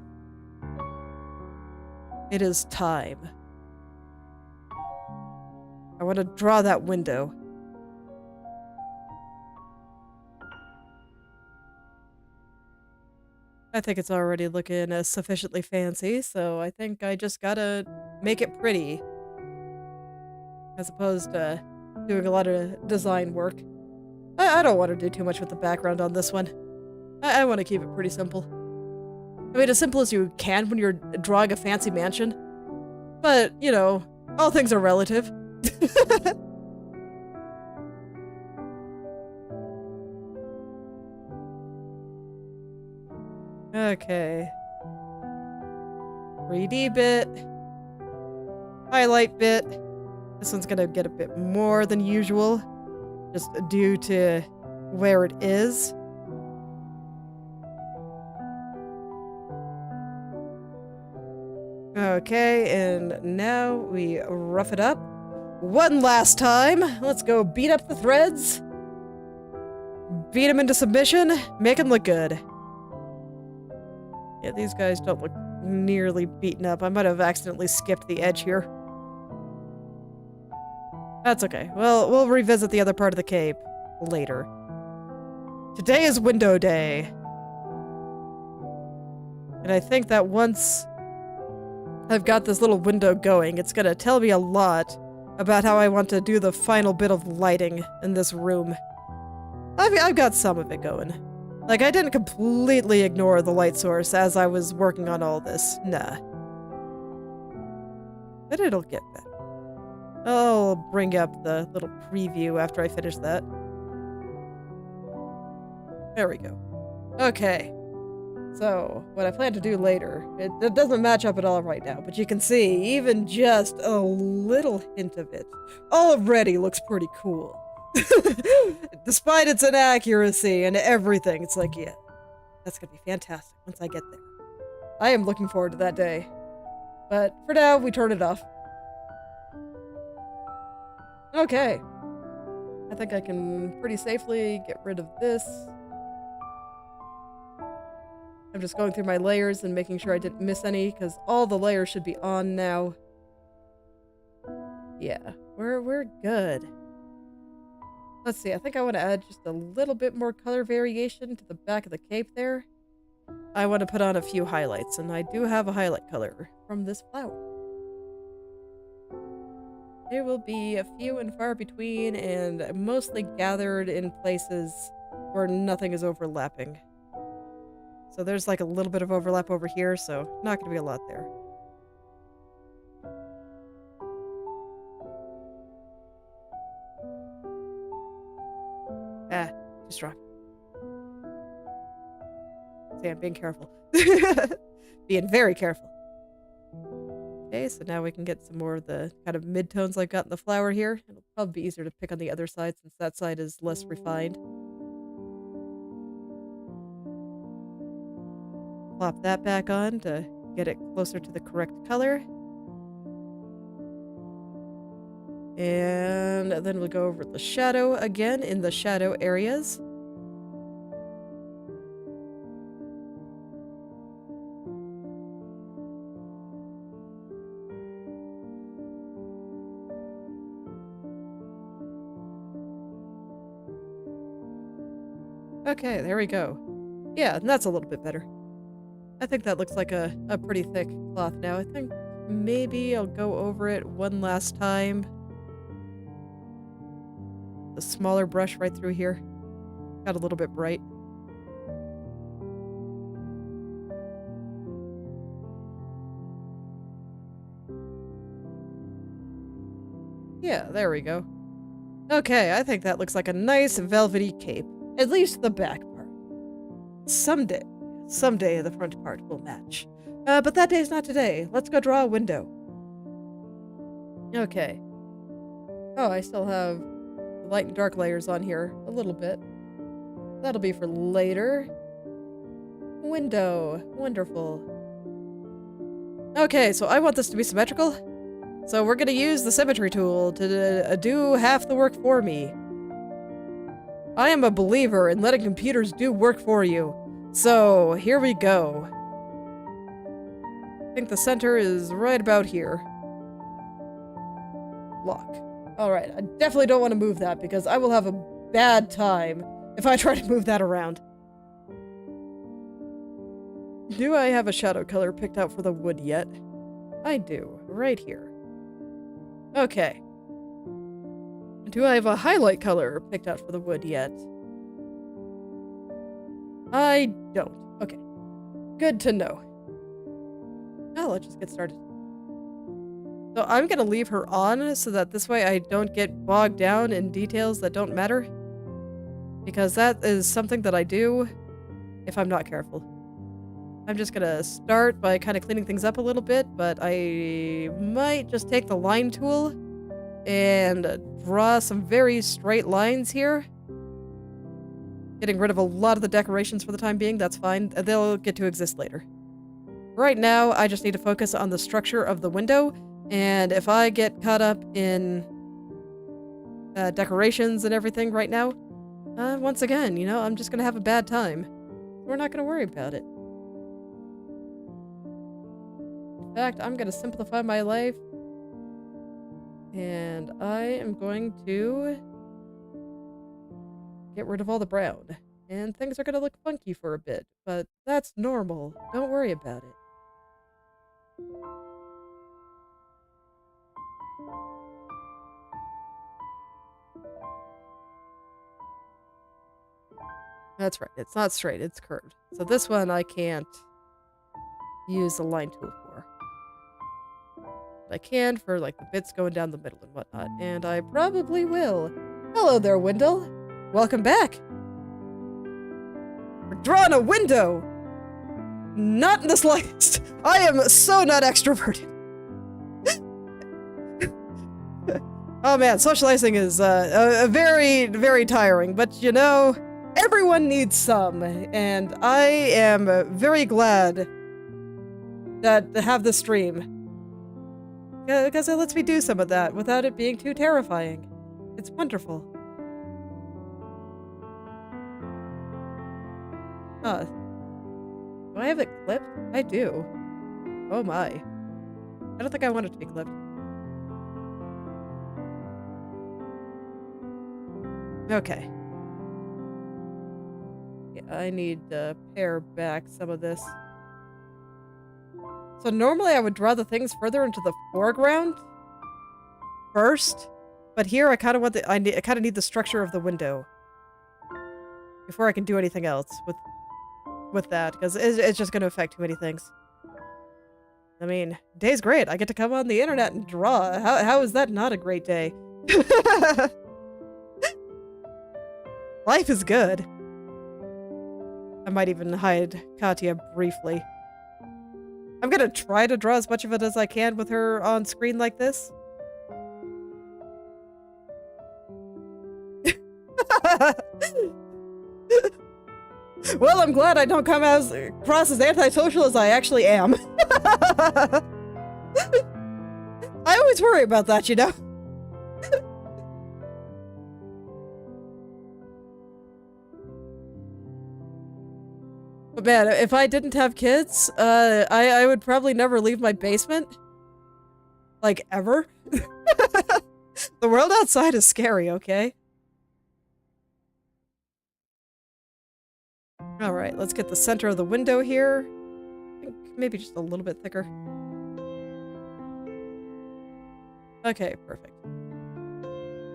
It is time. I want to draw that window. I think it's already looking sufficiently fancy, so I think I just gotta make it pretty. As opposed to doing a lot of design work. I don't want to do too much with the background on this one. I want to keep it pretty simple. I mean, as simple as you can when you're drawing a fancy mansion. But, you know, all things are relative. Okay. 3D bit. Highlight bit. This one's gonna get a bit more than usual. Just due to where it is. Okay, and now we rough it up. One last time. Let's go beat up the threads. Beat them into submission. Make them look good. Yeah, these guys don't look nearly beaten up. I might have accidentally skipped the edge here. That's okay. Well, we'll revisit the other part of the cape later. Today is window day. And I think that once I've got this little window going, it's gonna tell me a lot about how I want to do the final bit of lighting in this room. I've got some of it going. Like, I didn't completely ignore the light source as I was working on all this. Nah. But it'll get better. I'll bring up the little preview after I finish that. There we go. Okay. So, what I plan to do later, it doesn't match up at all right now, but you can see even just a little hint of it already looks pretty cool. Despite its inaccuracy and everything, it's like, yeah, that's gonna be fantastic once I get there. I am looking forward to that day. But for now, we turn it off. Okay. I think I can pretty safely get rid of this. I'm just going through my layers and making sure I didn't miss any, because all the layers should be on now. Yeah, we're good. Let's see, I think I want to add just a little bit more color variation to the back of the cape there. I want to put on a few highlights, and I do have a highlight color from this flower. There will be a few and far between, and mostly gathered in places where nothing is overlapping. So there's like a little bit of overlap over here, so not going to be a lot there. Ah, just drop. See, I'm being careful. Being very careful. Okay, so now we can get some more of the kind of mid-tones I've got in the flower here. It'll probably be easier to pick on the other side since that side is less refined. Plop that back on to get it closer to the correct color. And then we'll go over the shadow again in the shadow areas. Okay, there we go. Yeah, that's a little bit better. I think that looks like a pretty thick cloth now. I think maybe I'll go over it one last time. The smaller brush right through here. Got a little bit bright. Yeah, there we go. Okay, I think that looks like a nice velvety cape. At least the back part. Someday the front part will match. But that day's not today. Let's go draw a window. Okay. Oh, I still have the light and dark layers on here a little bit. That'll be for later. Window. Wonderful. Okay, so I want this to be symmetrical. So we're gonna use the symmetry tool to do half the work for me. I am a believer in letting computers do work for you. So, here we go. I think the center is right about here. Lock. Alright, I definitely don't want to move that because I will have a bad time if I try to move that around. Do I have a shadow color picked out for the wood yet? I do, right here. Okay. Do I have a highlight color picked out for the wood yet? I don't. Okay. Good to know. Now let's just get started. So I'm gonna leave her on so that this way I don't get bogged down in details that don't matter. Because that is something that I do if I'm not careful. I'm just gonna start by kind of cleaning things up a little bit, but I might just take the line tool and draw some very straight lines here. Getting rid of a lot of the decorations for the time being, that's fine. They'll get to exist later. Right now, I just need to focus on the structure of the window, and if I get caught up in decorations and everything right now, once again, you know, I'm just gonna have a bad time. We're not gonna worry about it. In fact, I'm gonna simplify my life, and I am going to get rid of all the brown. And things are gonna look funky for a bit, but that's normal. Don't worry about it. That's right, it's not straight, it's curved. So this one I can't use the line tool for. But I can for like the bits going down the middle and whatnot, and I probably will. Hello there, Wendell. Welcome back. We're drawing a window! Not in the slightest. I am so not extroverted. Oh man, socializing is very, very tiring, but you know, everyone needs some, and I am very glad to have this stream. Because it lets me do some of that without it being too terrifying. It's wonderful. Huh. Do I have it clipped? I do. Oh my. I don't think I want it to be clipped. Okay. Yeah, I need to pare back some of this. So normally I would draw the things further into the foreground first, but here I kind of want I kind of need the structure of the window before I can do anything else with with that, because it's just going to affect too many things. I mean, day's great. I get to come on the internet and draw. How is that not a great day? Life is good. I might even hide Katya briefly. I'm gonna try to draw as much of it as I can with her on screen like this. Well, I'm glad I don't come across as antisocial as I actually am. I always worry about that, you know? But man, if I didn't have kids, I would probably never leave my basement. Like, ever. The world outside is scary, okay? Alright, let's get the center of the window here. I think maybe just a little bit thicker. Okay, perfect.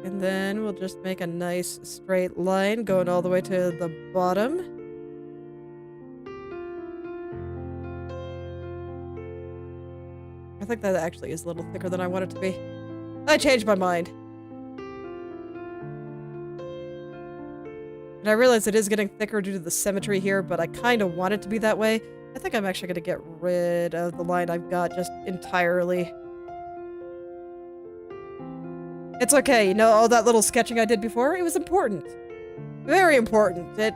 And then we'll just make a nice straight line going all the way to the bottom. I think that actually is a little thicker than I want it to be. I changed my mind. And I realize it is getting thicker due to the symmetry here, but I kind of want it to be that way. I think I'm actually going to get rid of the line I've got just entirely. It's okay, you know, all that little sketching I did before, it was important. Very important. It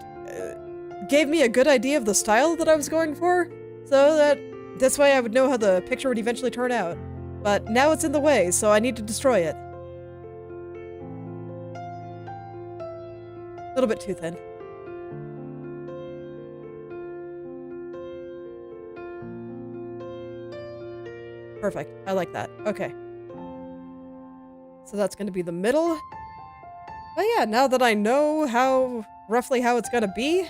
gave me a good idea of the style that I was going for, so that this way I would know how the picture would eventually turn out. But now it's in the way, so I need to destroy it. A little bit too thin. Perfect. I like that. Okay. So that's going to be the middle. But yeah, now that I know roughly how it's going to be.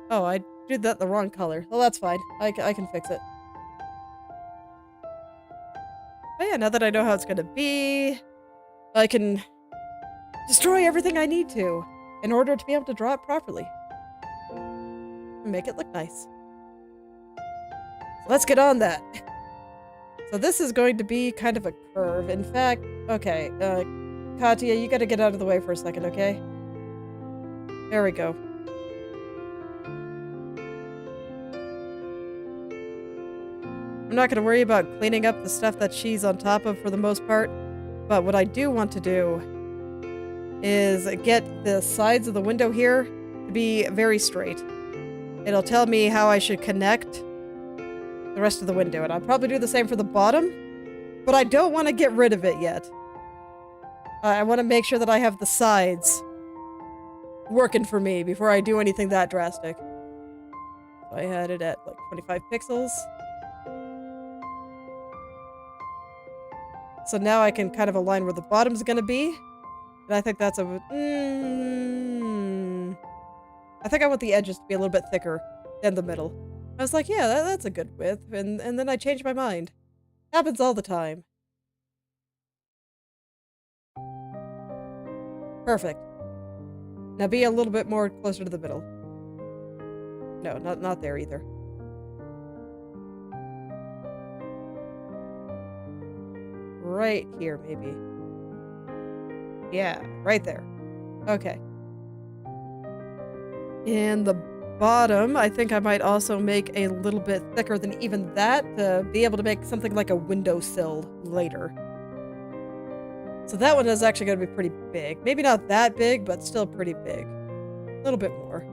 Oh, I did that the wrong color. Well, that's fine. I can fix it. But yeah, now that I know how it's going to be, I can destroy everything I need to in order to be able to draw it properly. And make it look nice. So let's get on that. So this is going to be kind of a curve. In fact, okay, Katya, you gotta get out of the way for a second, okay? There we go. I'm not gonna worry about cleaning up the stuff that she's on top of for the most part, but what I do want to do is get the sides of the window here to be very straight. It'll tell me how I should connect the rest of the window, and I'll probably do the same for the bottom, but I don't want to get rid of it yet. I want to make sure that I have the sides working for me before I do anything that drastic. So I had it at like 25 pixels. So now I can kind of align where the bottom's gonna be. And I think that's a... I think I want the edges to be a little bit thicker than the middle. I was like, yeah, that's a good width. And then I changed my mind. Happens all the time. Perfect. Now be a little bit more closer to the middle. No, not there either. Right here, maybe. Yeah, right there. Okay. And the bottom, I think I might also make a little bit thicker than even that to be able to make something like a windowsill later. So that one is actually going to be pretty big. Maybe not that big, but still pretty big. A little bit more.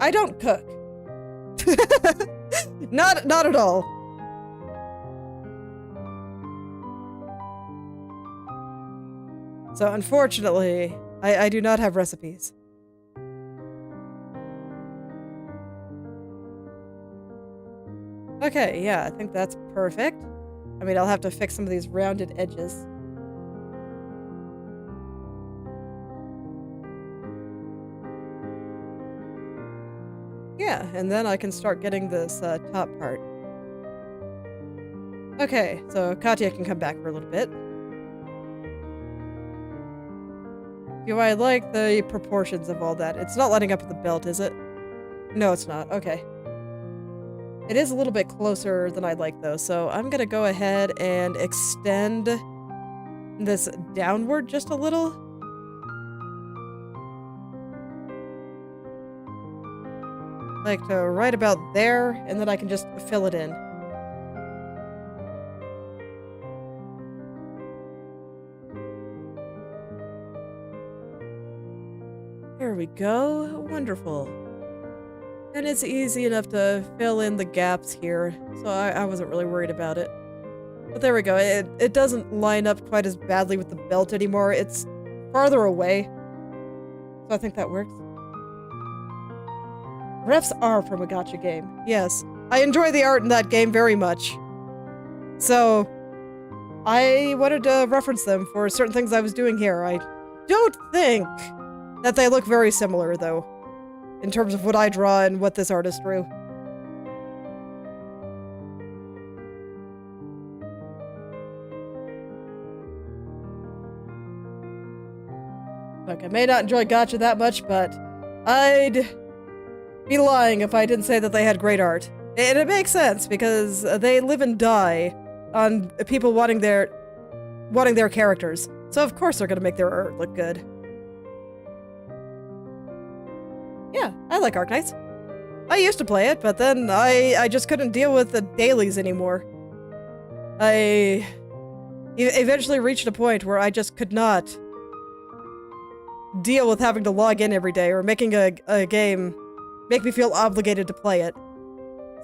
I don't cook. Not at all. So unfortunately, I do not have recipes. Okay, yeah, I think that's perfect. I mean, I'll have to fix some of these rounded edges. Yeah, and then I can start getting this top part. Okay, so Katya can come back for a little bit. Do I like the proportions of all that? It's not lining up with the belt, is it? No, it's not. Okay. It is a little bit closer than I'd like, though, so I'm gonna go ahead and extend this downward just a little. Like to right about there, and then I can just fill it in. There we go. Wonderful. And it's easy enough to fill in the gaps here, so I wasn't really worried about it. But there we go. It doesn't line up quite as badly with the belt anymore. It's farther away. So I think that works. Refs are from a gacha game. Yes. I enjoy the art in that game very much. So I wanted to reference them for certain things I was doing here. I don't think that they look very similar, though, in terms of what I draw and what this artist drew. Look, I may not enjoy gacha that much, but I'd be lying if I didn't say that they had great art. And it makes sense, because they live and die on people wanting their characters. So of course they're gonna make their art look good. Yeah, I like Arknights. I used to play it, but then I just couldn't deal with the dailies anymore. I eventually reached a point where I just could not deal with having to log in every day or making a game make me feel obligated to play it.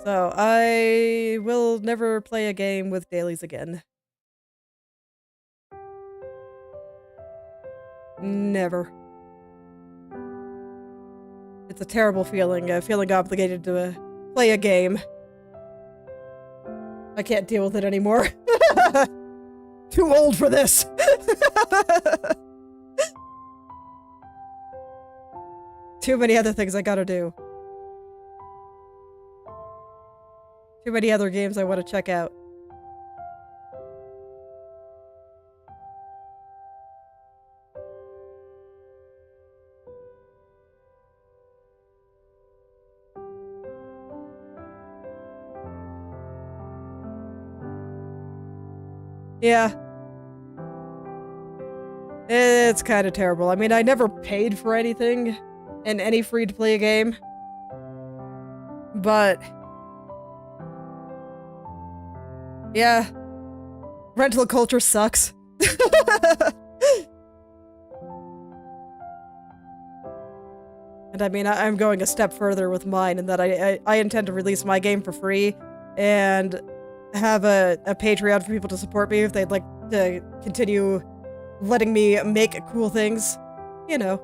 So I will never play a game with dailies again. Never. It's a terrible feeling, feeling obligated to play a game. I can't deal with it anymore. Too old for this! Too many other things I gotta do. Too many other games I want to check out. Yeah. It's kind of terrible. I mean, I never paid for anything in any free-to-play game. But yeah, rental culture sucks. And I mean, I'm going a step further with mine in that I intend to release my game for free and have a Patreon for people to support me if they'd like to continue letting me make cool things. You know,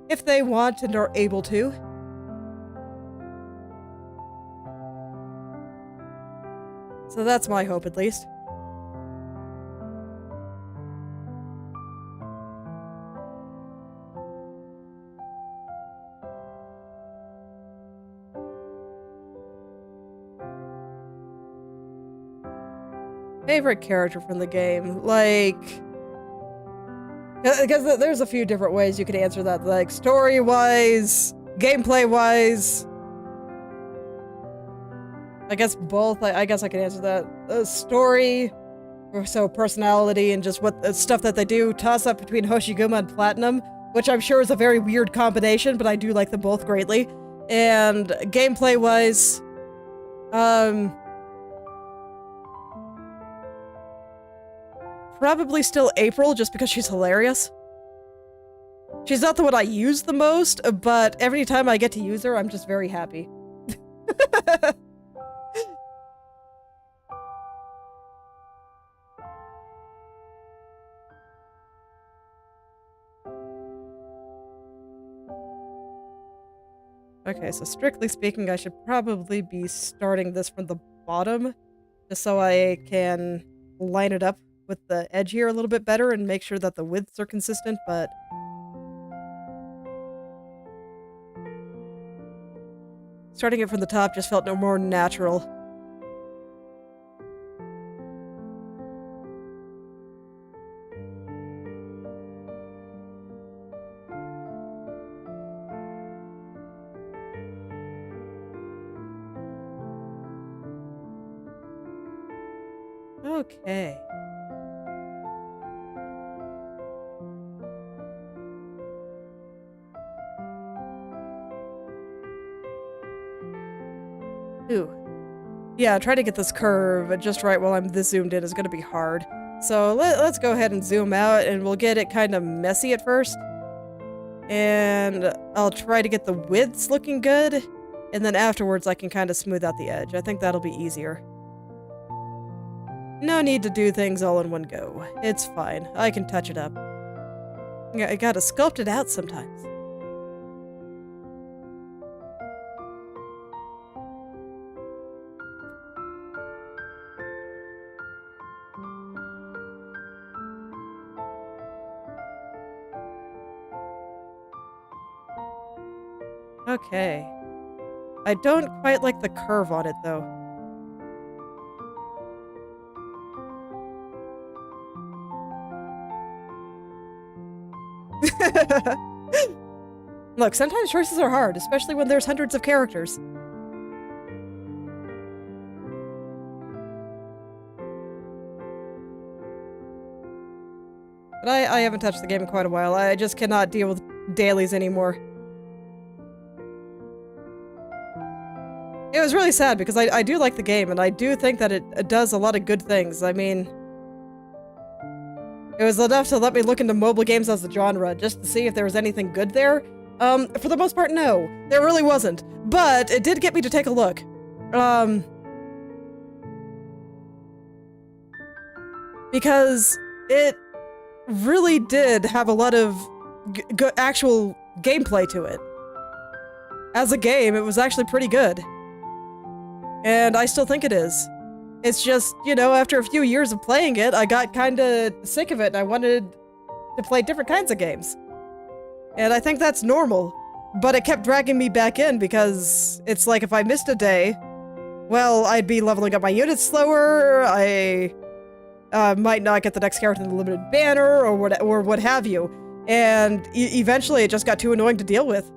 if they want and are able to. So that's my hope, at least. Favorite character from the game? Like, because there's a few different ways you could answer that. Like, story-wise, gameplay-wise. I guess both. I guess I can answer that. Story, so personality, and just what stuff that they do. Toss up between Hoshiguma and Platinum, which I'm sure is a very weird combination, but I do like them both greatly. And gameplay-wise, probably still April, just because she's hilarious. She's not the one I use the most, but every time I get to use her, I'm just very happy. Okay, so strictly speaking, I should probably be starting this from the bottom, just so I can line it up with the edge here a little bit better and make sure that the widths are consistent, but starting it from the top just felt no more natural. Okay. Ooh. Yeah, trying to get this curve just right while I'm this zoomed in is gonna be hard. So let's go ahead and zoom out, and we'll get it kind of messy at first. And I'll try to get the widths looking good, and then afterwards I can kind of smooth out the edge. I think that'll be easier. No need to do things all in one go. It's fine. I can touch it up. I gotta sculpt it out sometimes. Okay. I don't quite like the curve on it, though. Look, sometimes choices are hard, especially when there's hundreds of characters. But I haven't touched the game in quite a while. I just cannot deal with dailies anymore. It was really sad because I do like the game, and I do think that it does a lot of good things. I mean, it was enough to let me look into mobile games as a genre, just to see if there was anything good there. For the most part, no. There really wasn't. But it did get me to take a look. Because it really did have a lot of actual gameplay to it. As a game, it was actually pretty good. And I still think it is. It's just, you know, after a few years of playing it, I got kinda sick of it and I wanted to play different kinds of games. And I think that's normal. But it kept dragging me back in because it's like if I missed a day, well, I'd be leveling up my units slower, I might not get the next character in the limited banner, or what have you. And eventually it just got too annoying to deal with.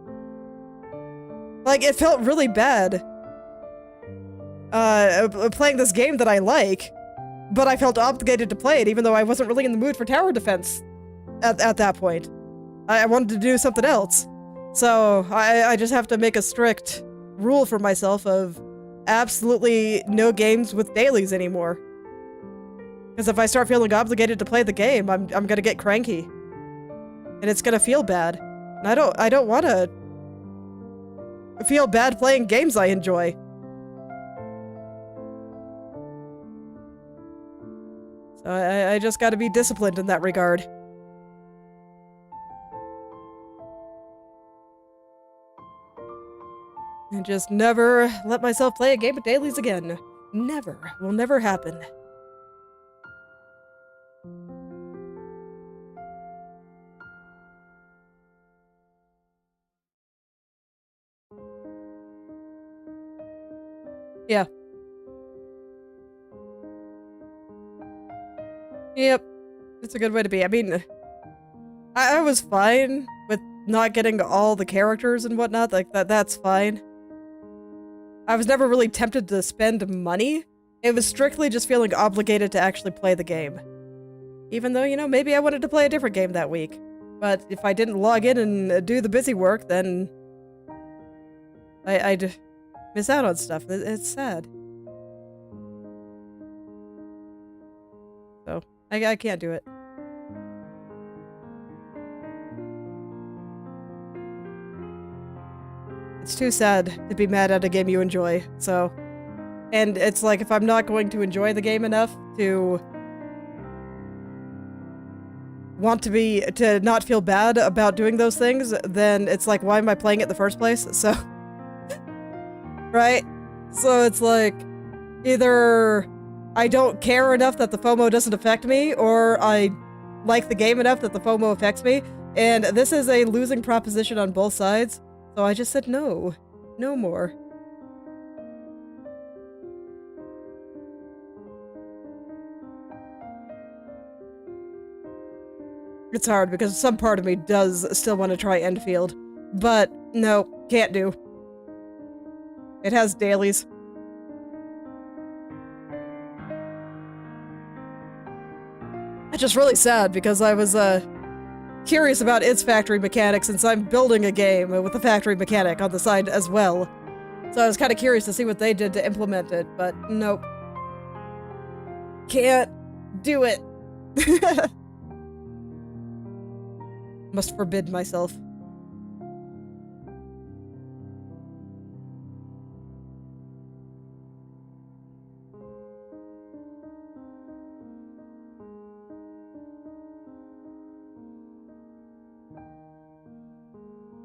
Like, it felt really bad. Playing this game that I like, but I felt obligated to play it even though I wasn't really in the mood for tower defense at that point. I wanted to do something else. So I just have to make a strict rule for myself of absolutely no games with dailies anymore. Because if I start feeling obligated to play the game, I'm gonna get cranky. And it's gonna feel bad. And I don't wanna feel bad playing games I enjoy. So I just gotta be disciplined in that regard. And just never let myself play a game of dailies again. Never. Will never happen. Yeah. Yep. It's a good way to be. I mean, I was fine with not getting all the characters and whatnot. Like, that's fine. I was never really tempted to spend money. It was strictly just feeling obligated to actually play the game. Even though, you know, maybe I wanted to play a different game that week. But if I didn't log in and do the busy work, then I'd miss out on stuff. It's sad. So, I can't do it. It's too sad to be mad at a game you enjoy, so... And it's like, if I'm not going to enjoy the game enough to want to not feel bad about doing those things, then it's like, why am I playing it in the first place? So... Right? So it's like, either I don't care enough that the FOMO doesn't affect me, or I like the game enough that the FOMO affects me, and this is a losing proposition on both sides. So I just said no. No more. It's hard because some part of me does still want to try Enfield. But no, can't do. It has dailies. Which is really sad because I was curious about its factory mechanics since I'm building a game with a factory mechanic on the side as well. So I was kind of curious to see what they did to implement it, but nope. Can't do it. Must forbid myself.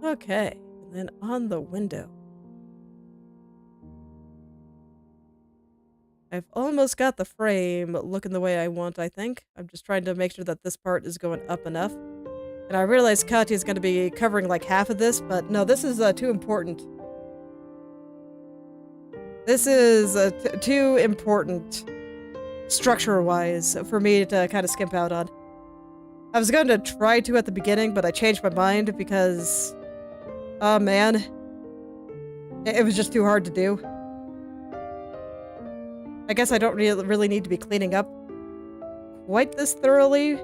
Okay, and then on the window. I've almost got the frame looking the way I want, I think. I'm just trying to make sure that this part is going up enough. And I realize Katya is going to be covering like half of this, but no, this is too important. This is too important structure-wise for me to kind of skimp out on. I was going to try to at the beginning, but I changed my mind because... oh man. It was just too hard to do. I guess I don't really need to be cleaning up quite this thoroughly.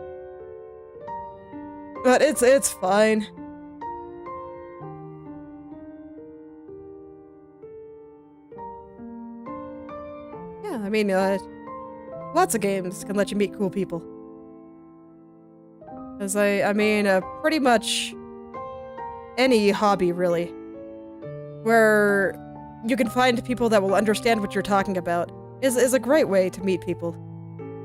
But it's fine. Yeah, I mean, lots of games can let you meet cool people. As I mean, pretty much any hobby, really. Where you can find people that will understand what you're talking about is a great way to meet people.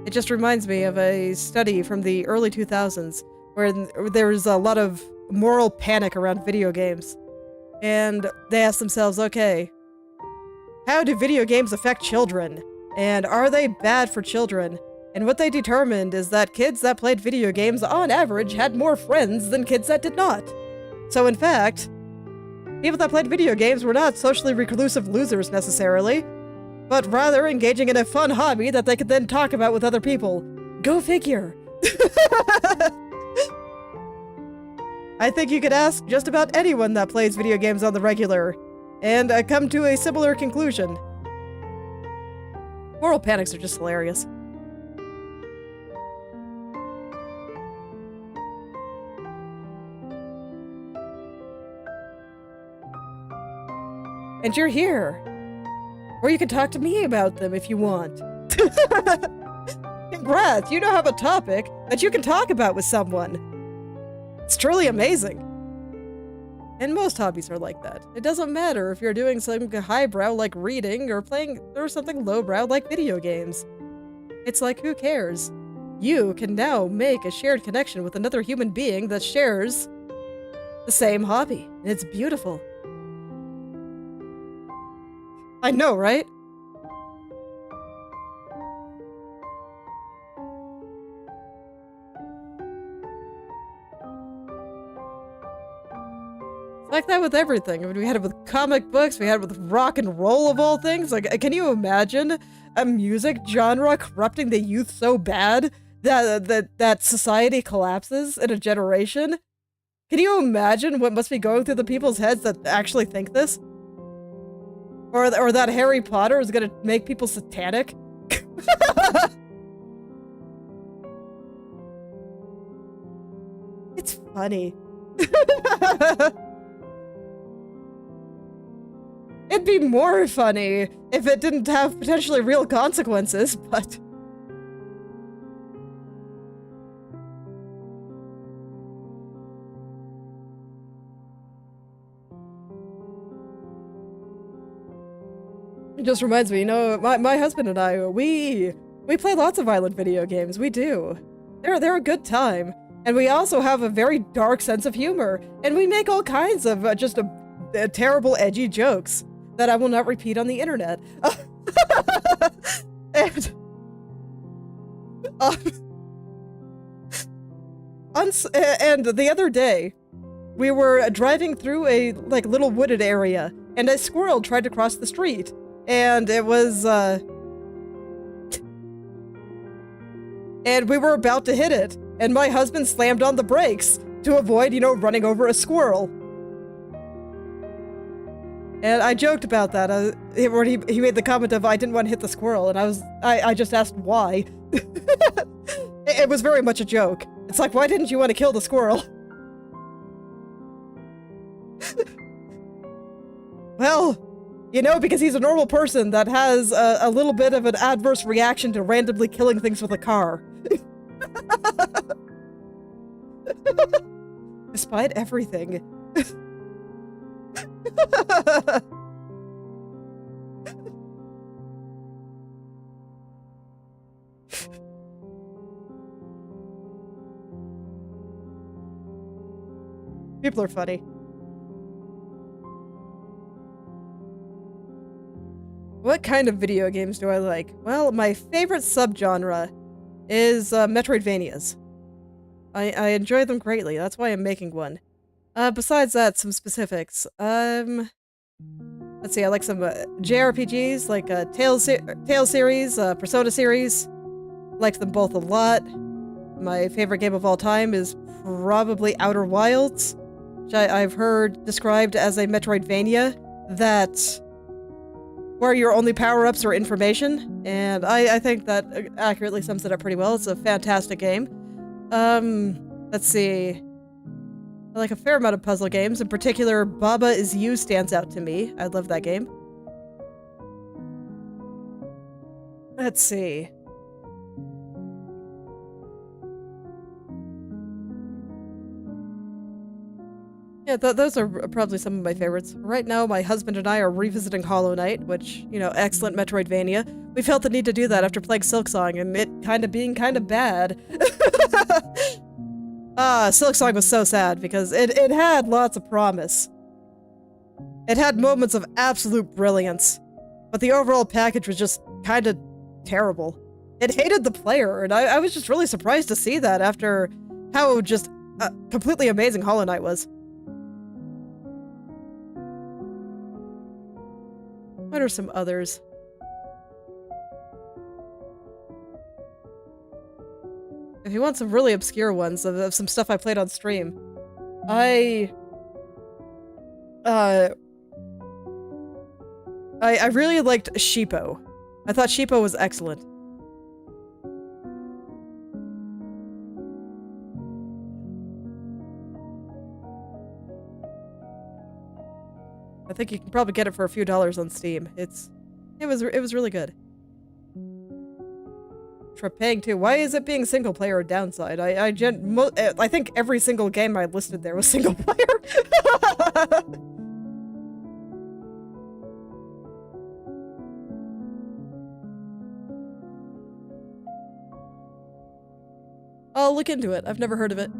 It just reminds me of a study from the early 2000s where there was a lot of moral panic around video games. And they asked themselves, okay, how do video games affect children? And are they bad for children? And what they determined is that kids that played video games on average had more friends than kids that did not. So in fact, people that played video games were not socially reclusive losers necessarily, but rather engaging in a fun hobby that they could then talk about with other people. Go figure. I think you could ask just about anyone that plays video games on the regular, and come to a similar conclusion. Moral panics are just hilarious. And you're here. Or you can talk to me about them if you want. Congrats, you now have a topic that you can talk about with someone. It's truly amazing. And most hobbies are like that. It doesn't matter if you're doing something highbrow like reading or playing or something lowbrow like video games. It's like, who cares? You can now make a shared connection with another human being that shares the same hobby. And it's beautiful. I know, right? It's like that with everything. I mean, we had it with comic books, we had it with rock and roll of all things. Like, can you imagine a music genre corrupting the youth so bad that society collapses in a generation? Can you imagine what must be going through the people's heads that actually think this? Or that Harry Potter is gonna make people satanic? It's funny. It'd be more funny if it didn't have potentially real consequences, but... It just reminds me, you know, my husband and I, we play lots of violent video games. We do. They're a good time. And we also have a very dark sense of humor. And we make all kinds of just terrible, edgy jokes that I will not repeat on the internet. And... and the other day, we were driving through a, like, little wooded area, and a squirrel tried to cross the street. And it was, and we were about to hit it, and my husband slammed on the brakes to avoid, you know, running over a squirrel. And I joked about that, where he made the comment of, I didn't want to hit the squirrel, and I just asked why. it was very much a joke. It's like, why didn't you want to kill the squirrel? Well, you know, because he's a normal person that has a little bit of an adverse reaction to randomly killing things with a car. Despite everything. People are funny. What kind of video games do I like? Well, my favorite subgenre is Metroidvanias. I enjoy them greatly. That's why I'm making one. Besides that, some specifics. Let's see. I like some JRPGs, like Tales series, Persona series. Like them both a lot. My favorite game of all time is probably Outer Wilds, which I've heard described as a Metroidvania that where your only power-ups are information, and I think that accurately sums it up pretty well. It's a fantastic game. Let's see. I like a fair amount of puzzle games. In particular, Baba Is You stands out to me. I love that game. Let's see. Yeah, those are probably some of my favorites. Right now, my husband and I are revisiting Hollow Knight, which, you know, excellent Metroidvania. We felt the need to do that after playing Silksong, and it being kind of bad. Silksong was so sad because it had lots of promise. It had moments of absolute brilliance, but the overall package was just kind of terrible. It hated the player, and I was just really surprised to see that after how just completely amazing Hollow Knight was. What are some others? If you want some really obscure ones of some stuff I played on stream, I really liked Sheepo. I thought Sheepo was excellent. I think you can probably get it for a few dollars on Steam. It was really good. For paying too. Why is it being single player a downside? I think every single game I listed there was single player. I'll look into it. I've never heard of it.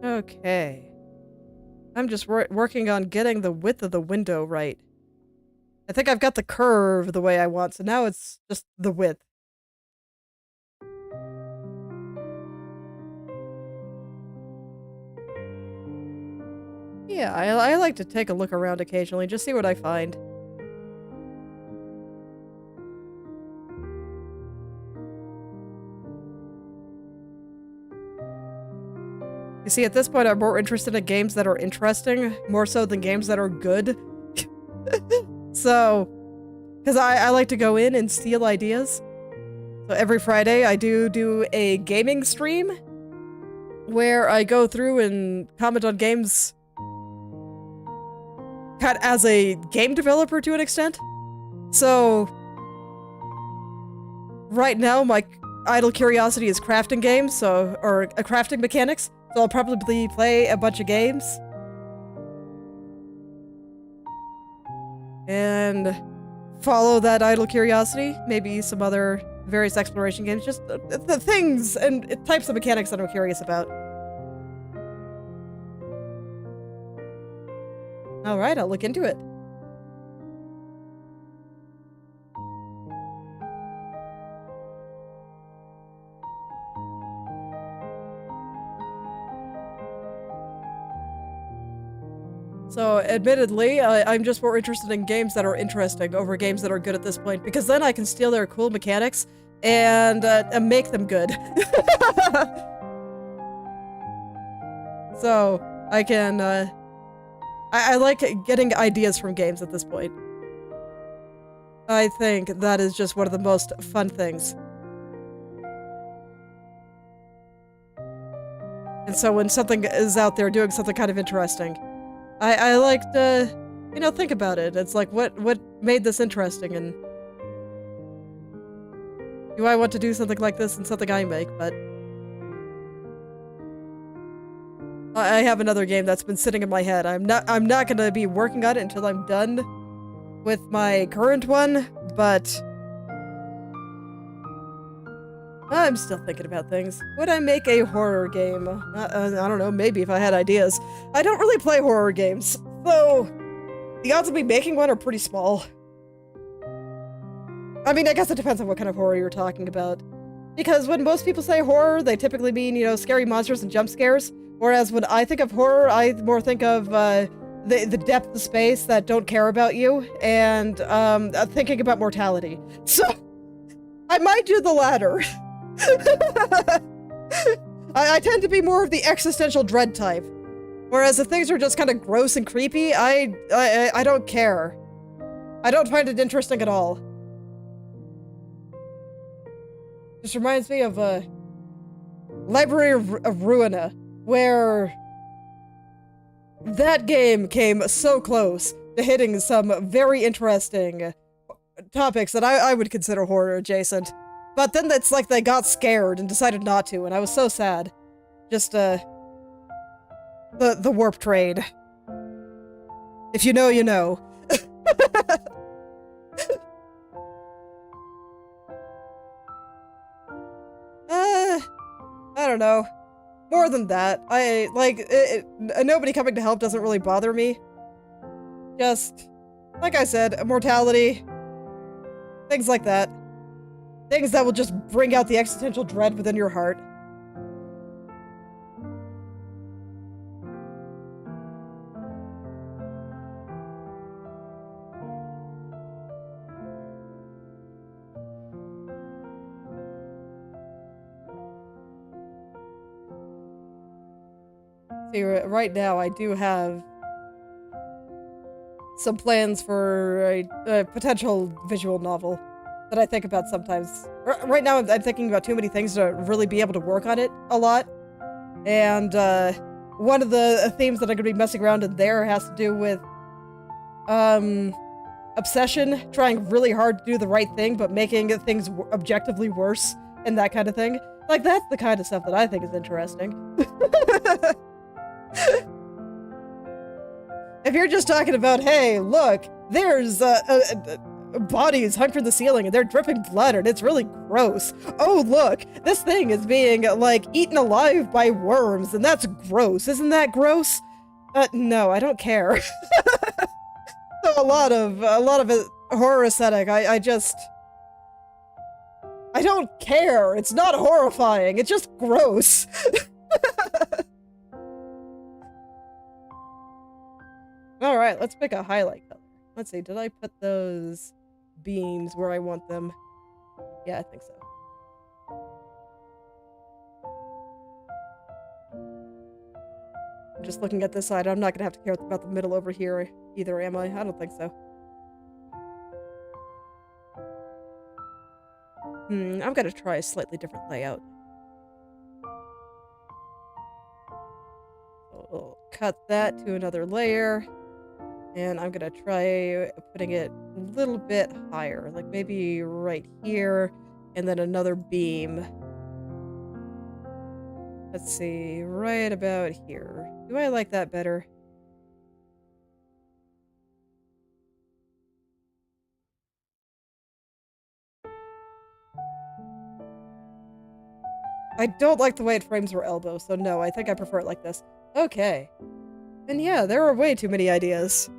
Okay. I'm just working on getting the width of the window right. I think I've got the curve the way I want, so now it's just the width. Yeah, I like to take a look around occasionally, just see what I find. You see, at this point, I'm more interested in games that are interesting, more so than games that are good. So, because I like to go in and steal ideas. So every Friday, I do a gaming stream where I go through and comment on games kind of as a game developer to an extent. So, right now, my idle curiosity is crafting games, or crafting mechanics. So I'll probably play a bunch of games. And follow that idle curiosity. Maybe some other various exploration games. Just the things and types of mechanics that I'm curious about. Alright, I'll look into it. So, admittedly, I'm just more interested in games that are interesting over games that are good at this point, because then I can steal their cool mechanics and make them good. So, I I like getting ideas from games at this point. I think that is just one of the most fun things. And so when something is out there doing something kind of interesting, I like to, you know, think about it. It's like, what made this interesting, and do I want to do something like this in something I make? But I have another game that's been sitting in my head. I'm not gonna be working on it until I'm done with my current one, but I'm still thinking about things. Would I make a horror game? I don't know, maybe if I had ideas. I don't really play horror games, so the odds of me making one are pretty small. I mean, I guess it depends on what kind of horror you're talking about. Because when most people say horror, they typically mean, you know, scary monsters and jump scares. Whereas when I think of horror, I more think of the depth of space that don't care about you, and thinking about mortality. So I might do the latter. I tend to be more of the existential dread type. Whereas if things are just kind of gross and creepy, I don't care. I don't find it interesting at all. This reminds me of Library of Ruina, where that game came so close to hitting some very interesting topics that I would consider horror adjacent. But then it's like they got scared and decided not to, and I was so sad. Just, the warp train. If you know, you know. I don't know. More than that, nobody coming to help doesn't really bother me. Just, like I said, mortality, things like that. Things that will just bring out the existential dread within your heart. See, right now I do have some plans for a potential visual novel that I think about sometimes. Right now I'm thinking about too many things to really be able to work on it a lot. And one of the themes that I'm going to be messing around in there has to do with obsession, trying really hard to do the right thing, but making things objectively worse, and that kind of thing. Like, that's the kind of stuff that I think is interesting. If you're just talking about, hey, look, there's bodies hung from the ceiling and they're dripping blood and it's really gross. Oh, look, this thing is being, like, eaten alive by worms and that's gross. Isn't that gross? No, I don't care. a lot of it, horror aesthetic, I don't care. It's not horrifying. It's just gross. Alright, let's pick a highlight color. Let's see, did I put those beams where I want them? Yeah, I think so. I'm just looking at this side. I'm not gonna have to care about the middle over here either, am I? I don't think so. I'm gonna try a slightly different layout. So we'll cut that to another layer. And I'm gonna try putting it a little bit higher, like maybe right here, and then another beam. Let's see, right about here. Do I like that better? I don't like the way it frames her elbow, so no, I think I prefer it like this. Okay. And yeah, there are way too many ideas.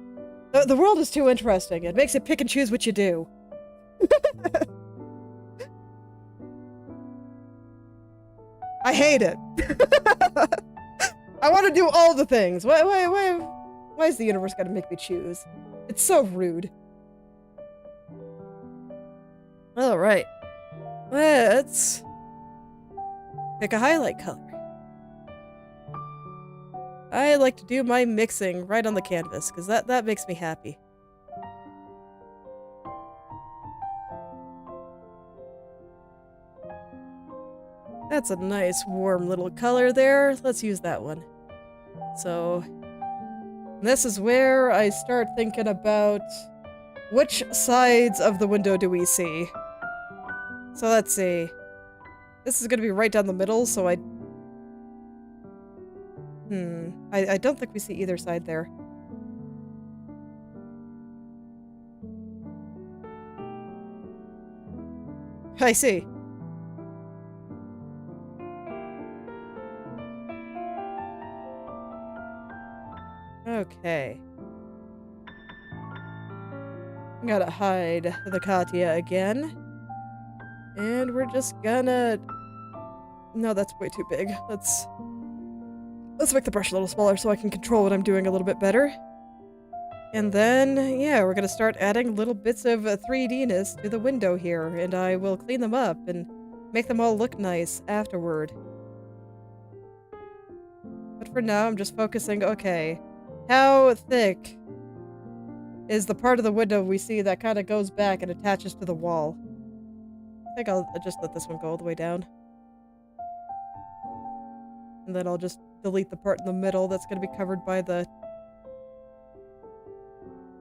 The world is too interesting. It makes it pick and choose what you do. I hate it. I want to do all the things. Why is the universe gotta make me choose? It's so rude. Alright. Let's pick a highlight color. I like to do my mixing right on the canvas, because that makes me happy. That's a nice warm little color there. Let's use that one. So, this is where I start thinking about which sides of the window do we see. So let's see. This is going to be right down the middle, so I don't think we see either side there. I see. Okay. I'm gonna hide the Katya again. And we're just gonna... No, that's way too big. Let's make the brush a little smaller so I can control what I'm doing a little bit better. And then, yeah, we're gonna start adding little bits of 3D-ness to the window here, and I will clean them up and make them all look nice afterward. But for now, I'm just focusing, okay, how thick is the part of the window we see that kind of goes back and attaches to the wall? I think I'll just let this one go all the way down. And then I'll just delete the part in the middle that's going to be covered by the...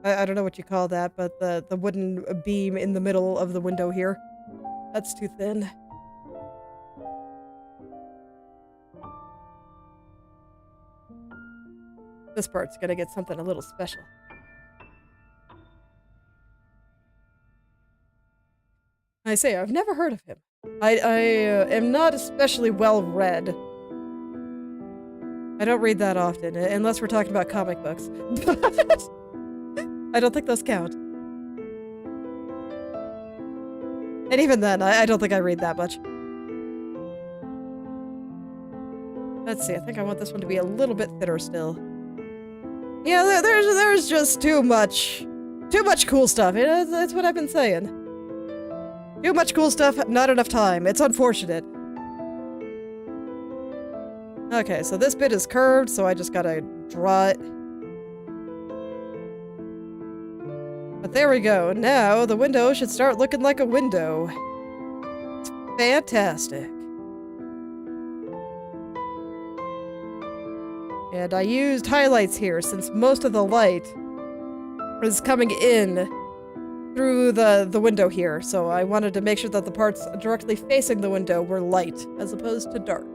I don't know what you call that, but the wooden beam in the middle of the window here. That's too thin. This part's gonna get something a little special. I say, I've never heard of him. I am not especially well read. I don't read that often, unless we're talking about comic books. I don't think those count. And even then, I don't think I read that much. Let's see, I think I want this one to be a little bit thinner still. Yeah, there's just too much cool stuff. That's what I've been saying. Too much cool stuff, not enough time. It's unfortunate. Okay, so this bit is curved, so I just gotta draw it. But there we go. Now the window should start looking like a window. It's fantastic. And I used highlights here since most of the light is coming in through the window here. So I wanted to make sure that the parts directly facing the window were light as opposed to dark.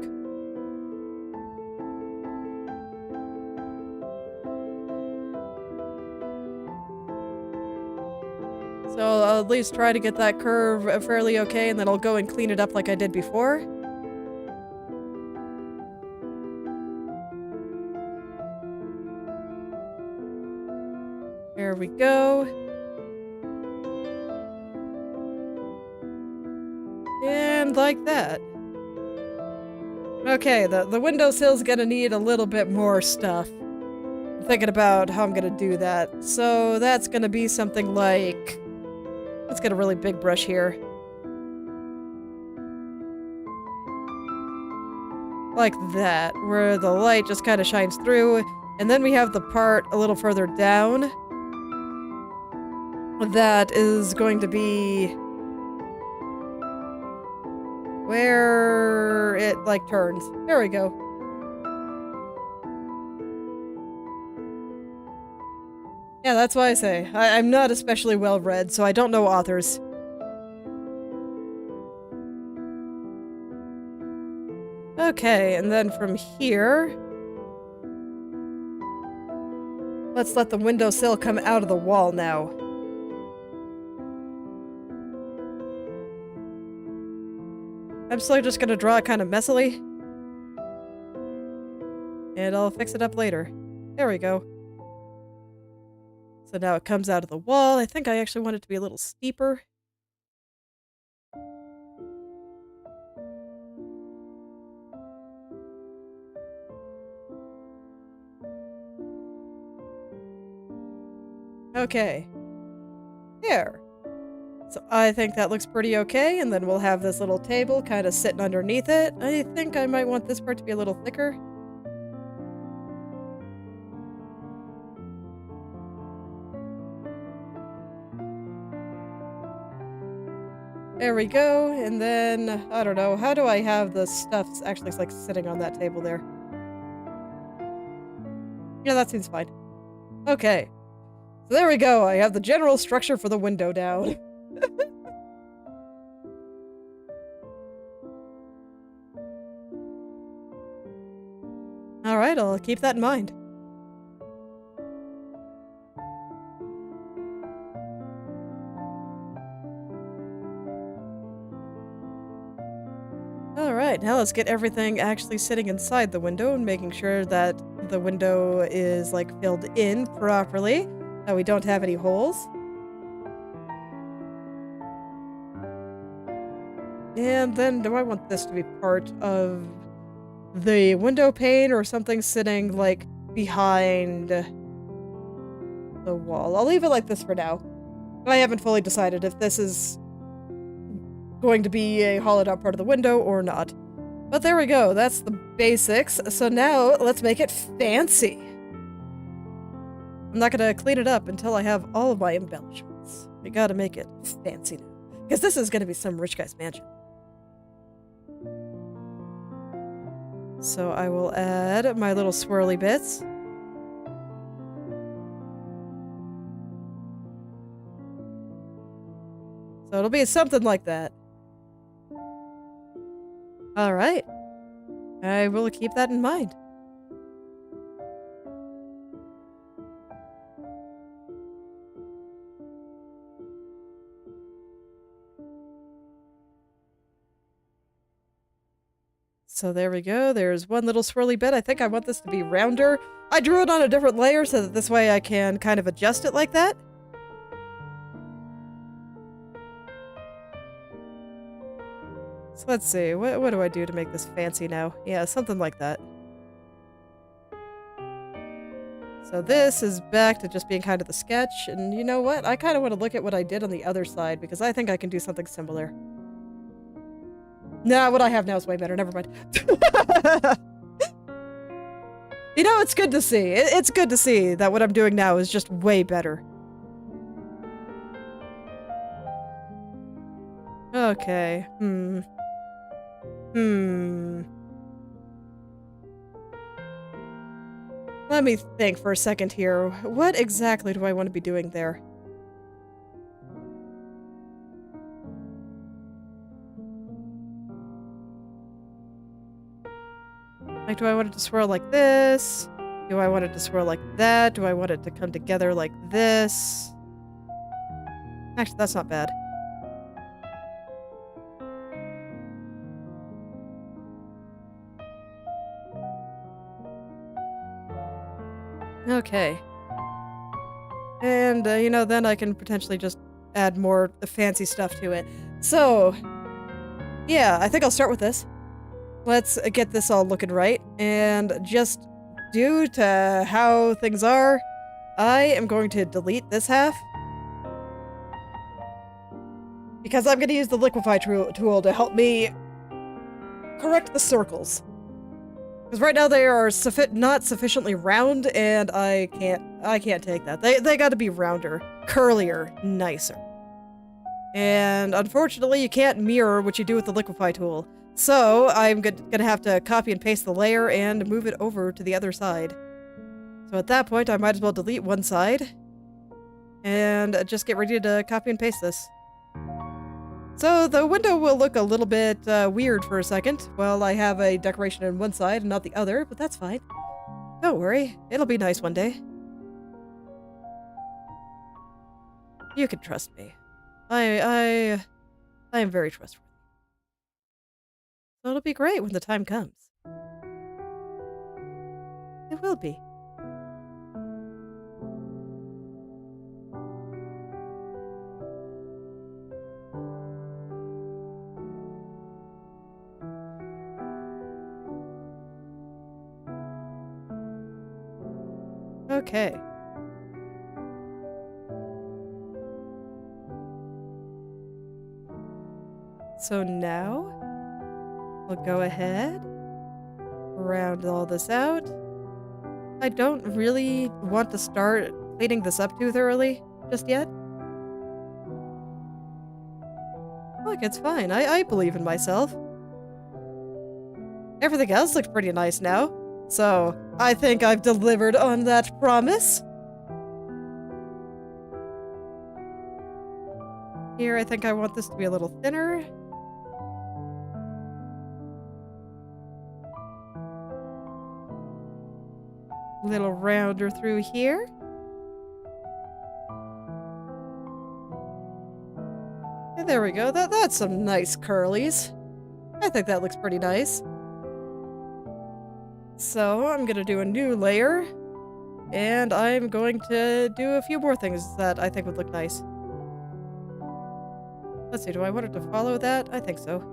So I'll at least try to get that curve fairly okay, and then I'll go and clean it up like I did before. There we go. And like that. Okay, the windowsill's gonna need a little bit more stuff. I'm thinking about how I'm gonna do that. So that's gonna be something like... Let's get a really big brush here. Like that, where the light just kind of shines through. And then we have the part a little further down. That is going to be where it like turns. There we go. Yeah, that's why I say I'm not especially well read, so I don't know authors. Okay, and then from here, let's let the windowsill come out of the wall now. I'm still just gonna draw it kind of messily. And I'll fix it up later. There we go. So now it comes out of the wall. I think I actually want it to be a little steeper. Okay. There. So I think that looks pretty okay, and then we'll have this little table kind of sitting underneath it. I think I might want this part to be a little thicker. There we go. And then, I don't know, how do I have the stuff actually like sitting on that table there? Yeah, that seems fine. Okay. So there we go. I have the general structure for the window down. Alright, I'll keep that in mind. Alright, now let's get everything actually sitting inside the window and making sure that the window is like filled in properly, that we don't have any holes. And then do I want this to be part of the window pane or something sitting like behind the wall? I'll leave it like this for now. I haven't fully decided if this is going to be a hollowed out part of the window or not. But there we go, that's the basics. So now let's make it fancy. I'm not gonna clean it up until I have all of my embellishments. We gotta make it fancy now. Because this is gonna be some rich guy's mansion. So I will add my little swirly bits. So it'll be something like that. Alright. I will keep that in mind. So there we go. There's one little swirly bit. I think I want this to be rounder. I drew it on a different layer so that this way I can kind of adjust it like that. So let's see. What do I do to make this fancy now? Yeah, something like that. So this is back to just being kind of the sketch. And you know what? I kind of want to look at what I did on the other side because I think I can do something similar. Nah, what I have now is way better. Never mind. You know, it's good to see. It's good to see that what I'm doing now is just way better. Okay. Let me think for a second here. What exactly do I want to be doing there? Like, do I want it to swirl like this? Do I want it to swirl like that? Do I want it to come together like this? Actually, that's not bad. Okay. And, you know, then I can potentially just add more fancy stuff to it. So, yeah, I think I'll start with this. Let's get this all looking right. And just due to how things are, I am going to delete this half. Because I'm going to use the liquefy tool to help me correct the circles. Because right now they are not sufficiently round, and I can't take that. They got to be rounder, curlier, nicer. And unfortunately, you can't mirror what you do with the liquefy tool. So I'm gonna have to copy and paste the layer and move it over to the other side. So at that point, I might as well delete one side and just get ready to copy and paste this. So the window will look a little bit weird for a second while I have a decoration on one side and not the other, but that's fine. Don't worry, it'll be nice one day. You can trust me. I am very trustworthy. So it'll be great when the time comes. It will be. Okay. So now, we'll go ahead, round all this out. I don't really want to start cleaning this up too thoroughly just yet. I think it's fine. I believe in myself. Everything else looks pretty nice now. So, I think I've delivered on that promise. Here, I think I want this to be a little thinner. A little rounder through here. And there we go. That's some nice curlies. I think that looks pretty nice. So, I'm gonna do a new layer. And I'm going to do a few more things that I think would look nice. Let's see, do I want it to follow that? I think so.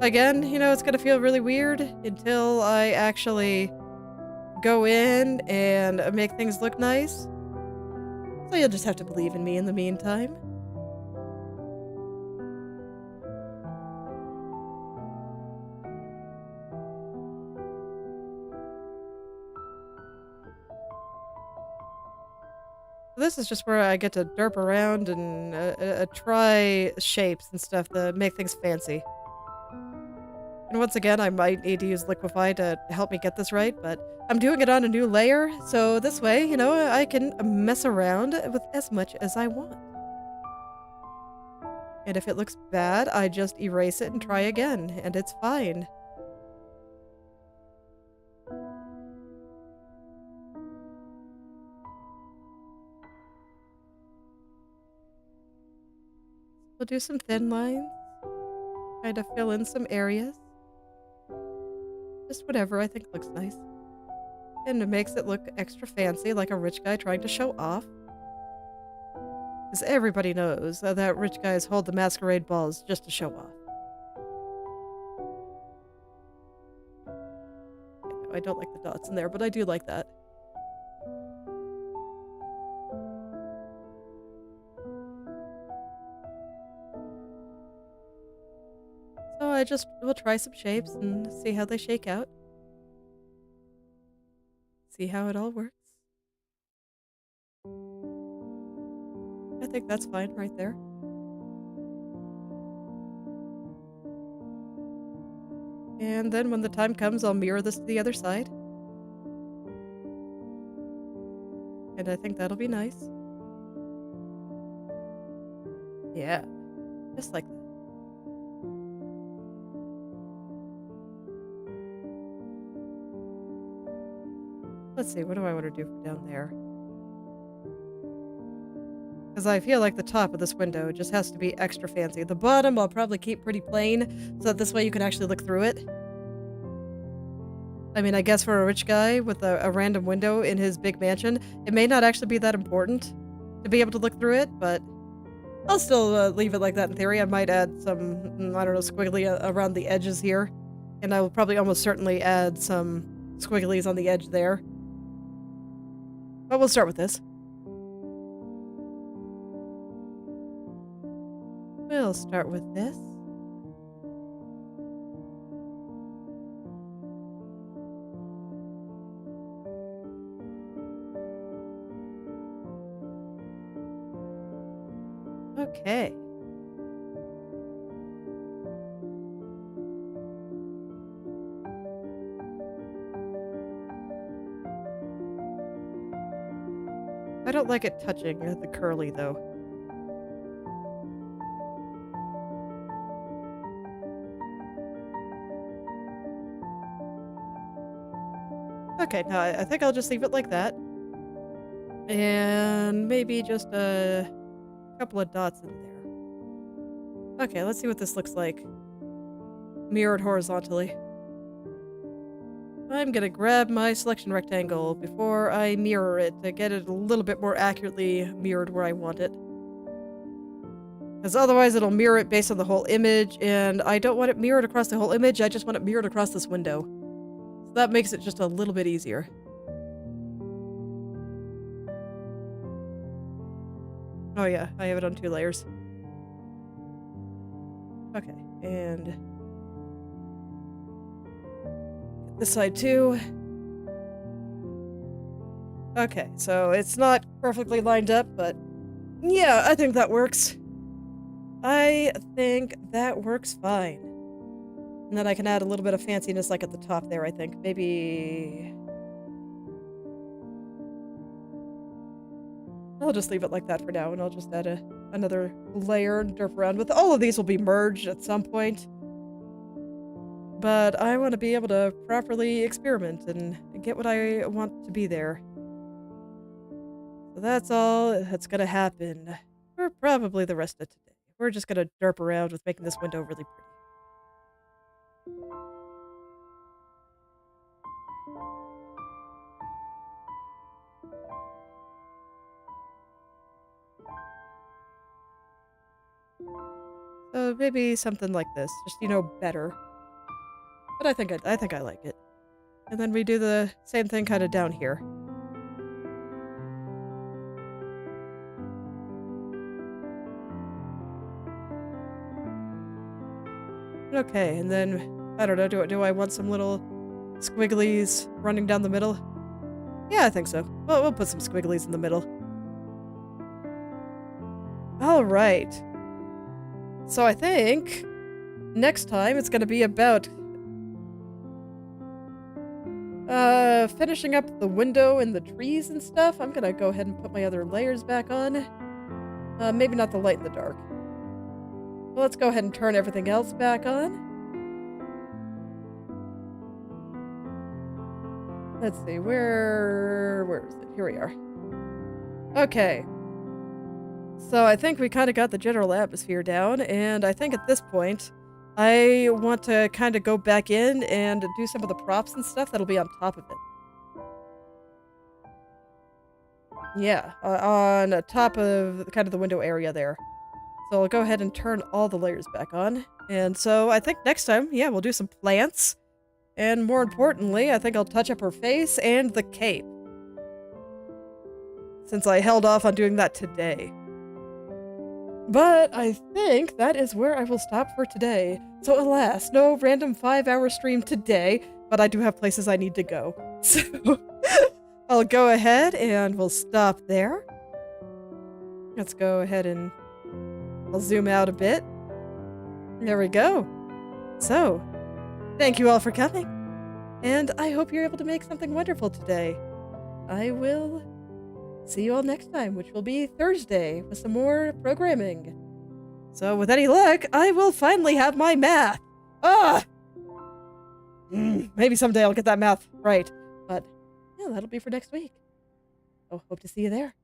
Again, you know, it's gonna feel really weird until I actually go in and make things look nice. So you'll just have to believe in me in the meantime. This is just where I get to derp around and try shapes and stuff to make things fancy. And once again, I might need to use Liquify to help me get this right, but I'm doing it on a new layer, so this way, you know, I can mess around with as much as I want. And if it looks bad, I just erase it and try again, and it's fine. We'll do some thin lines, kind of fill in some areas. Just whatever I think looks nice. And it makes it look extra fancy, like a rich guy trying to show off. Because everybody knows that rich guys hold the masquerade balls just to show off. I don't like the dots in there, but I do like that. So I just will try some shapes and see how they shake out. See how it all works. I think that's fine right there. And then when the time comes, I'll mirror this to the other side. And I think that'll be nice. Yeah, just like that. Let's see, what do I want to do for down there? Because I feel like the top of this window just has to be extra fancy. The bottom I'll probably keep pretty plain, so that this way you can actually look through it. I mean, I guess for a rich guy with a random window in his big mansion, it may not actually be that important to be able to look through it, but I'll still leave it like that in theory. I might add some, I don't know, squiggly around the edges here. And I will probably almost certainly add some squigglies on the edge there. But we'll start with this. We'll start with this. Okay. I don't like it touching the curly, though. Okay, now I think I'll just leave it like that. And maybe just a couple of dots in there. Okay, let's see what this looks like. Mirrored horizontally. I'm gonna grab my selection rectangle before I mirror it to get it a little bit more accurately mirrored where I want it. Because otherwise it'll mirror it based on the whole image, and I don't want it mirrored across the whole image, I just want it mirrored across this window. So that makes it just a little bit easier. Oh yeah, I have it on 2 layers. Okay, and this side too. Okay, so it's not perfectly lined up, but yeah, I think that works. I think that works fine. And then I can add a little bit of fanciness like at the top there, I think. Maybe... I'll just leave it like that for now, and I'll just add another layer and derp around with. All of these will be merged at some point. But I want to be able to properly experiment and get what I want to be there. So that's all that's gonna happen for probably the rest of today. We're just gonna derp around with making this window really pretty. So maybe something like this, just, you know, better. But I think I like it. And then we do the same thing kind of down here. Okay, and then, I don't know, do I want some little squigglies running down the middle? Yeah, I think so. Well, we'll put some squigglies in the middle. Alright. So I think next time it's gonna be about finishing up the window and the trees and stuff. I'm gonna go ahead and put my other layers back on. Maybe not the light and the dark. Well, let's go ahead and turn everything else back on. Let's see, where is it? Here we are. Okay. So I think we kind of got the general atmosphere down, and I think at this point, I want to kind of go back in and do some of the props and stuff that'll be on top of it. Yeah, on top of kind of the window area there. So I'll go ahead and turn all the layers back on. And so I think next time, yeah, we'll do some plants. And more importantly, I think I'll touch up her face and the cape. Since I held off on doing that today. But I think that is where I will stop for today. So alas, no random 5-hour stream today, but I do have places I need to go. So I'll go ahead and we'll stop there. Let's go ahead and I'll zoom out a bit. There we go. So, thank you all for coming. And I hope you're able to make something wonderful today. I will see you all next time, which will be Thursday, with some more programming. So with any luck, I will finally have my math. Maybe someday I'll get that math right. But yeah, that'll be for next week. So hope to see you there.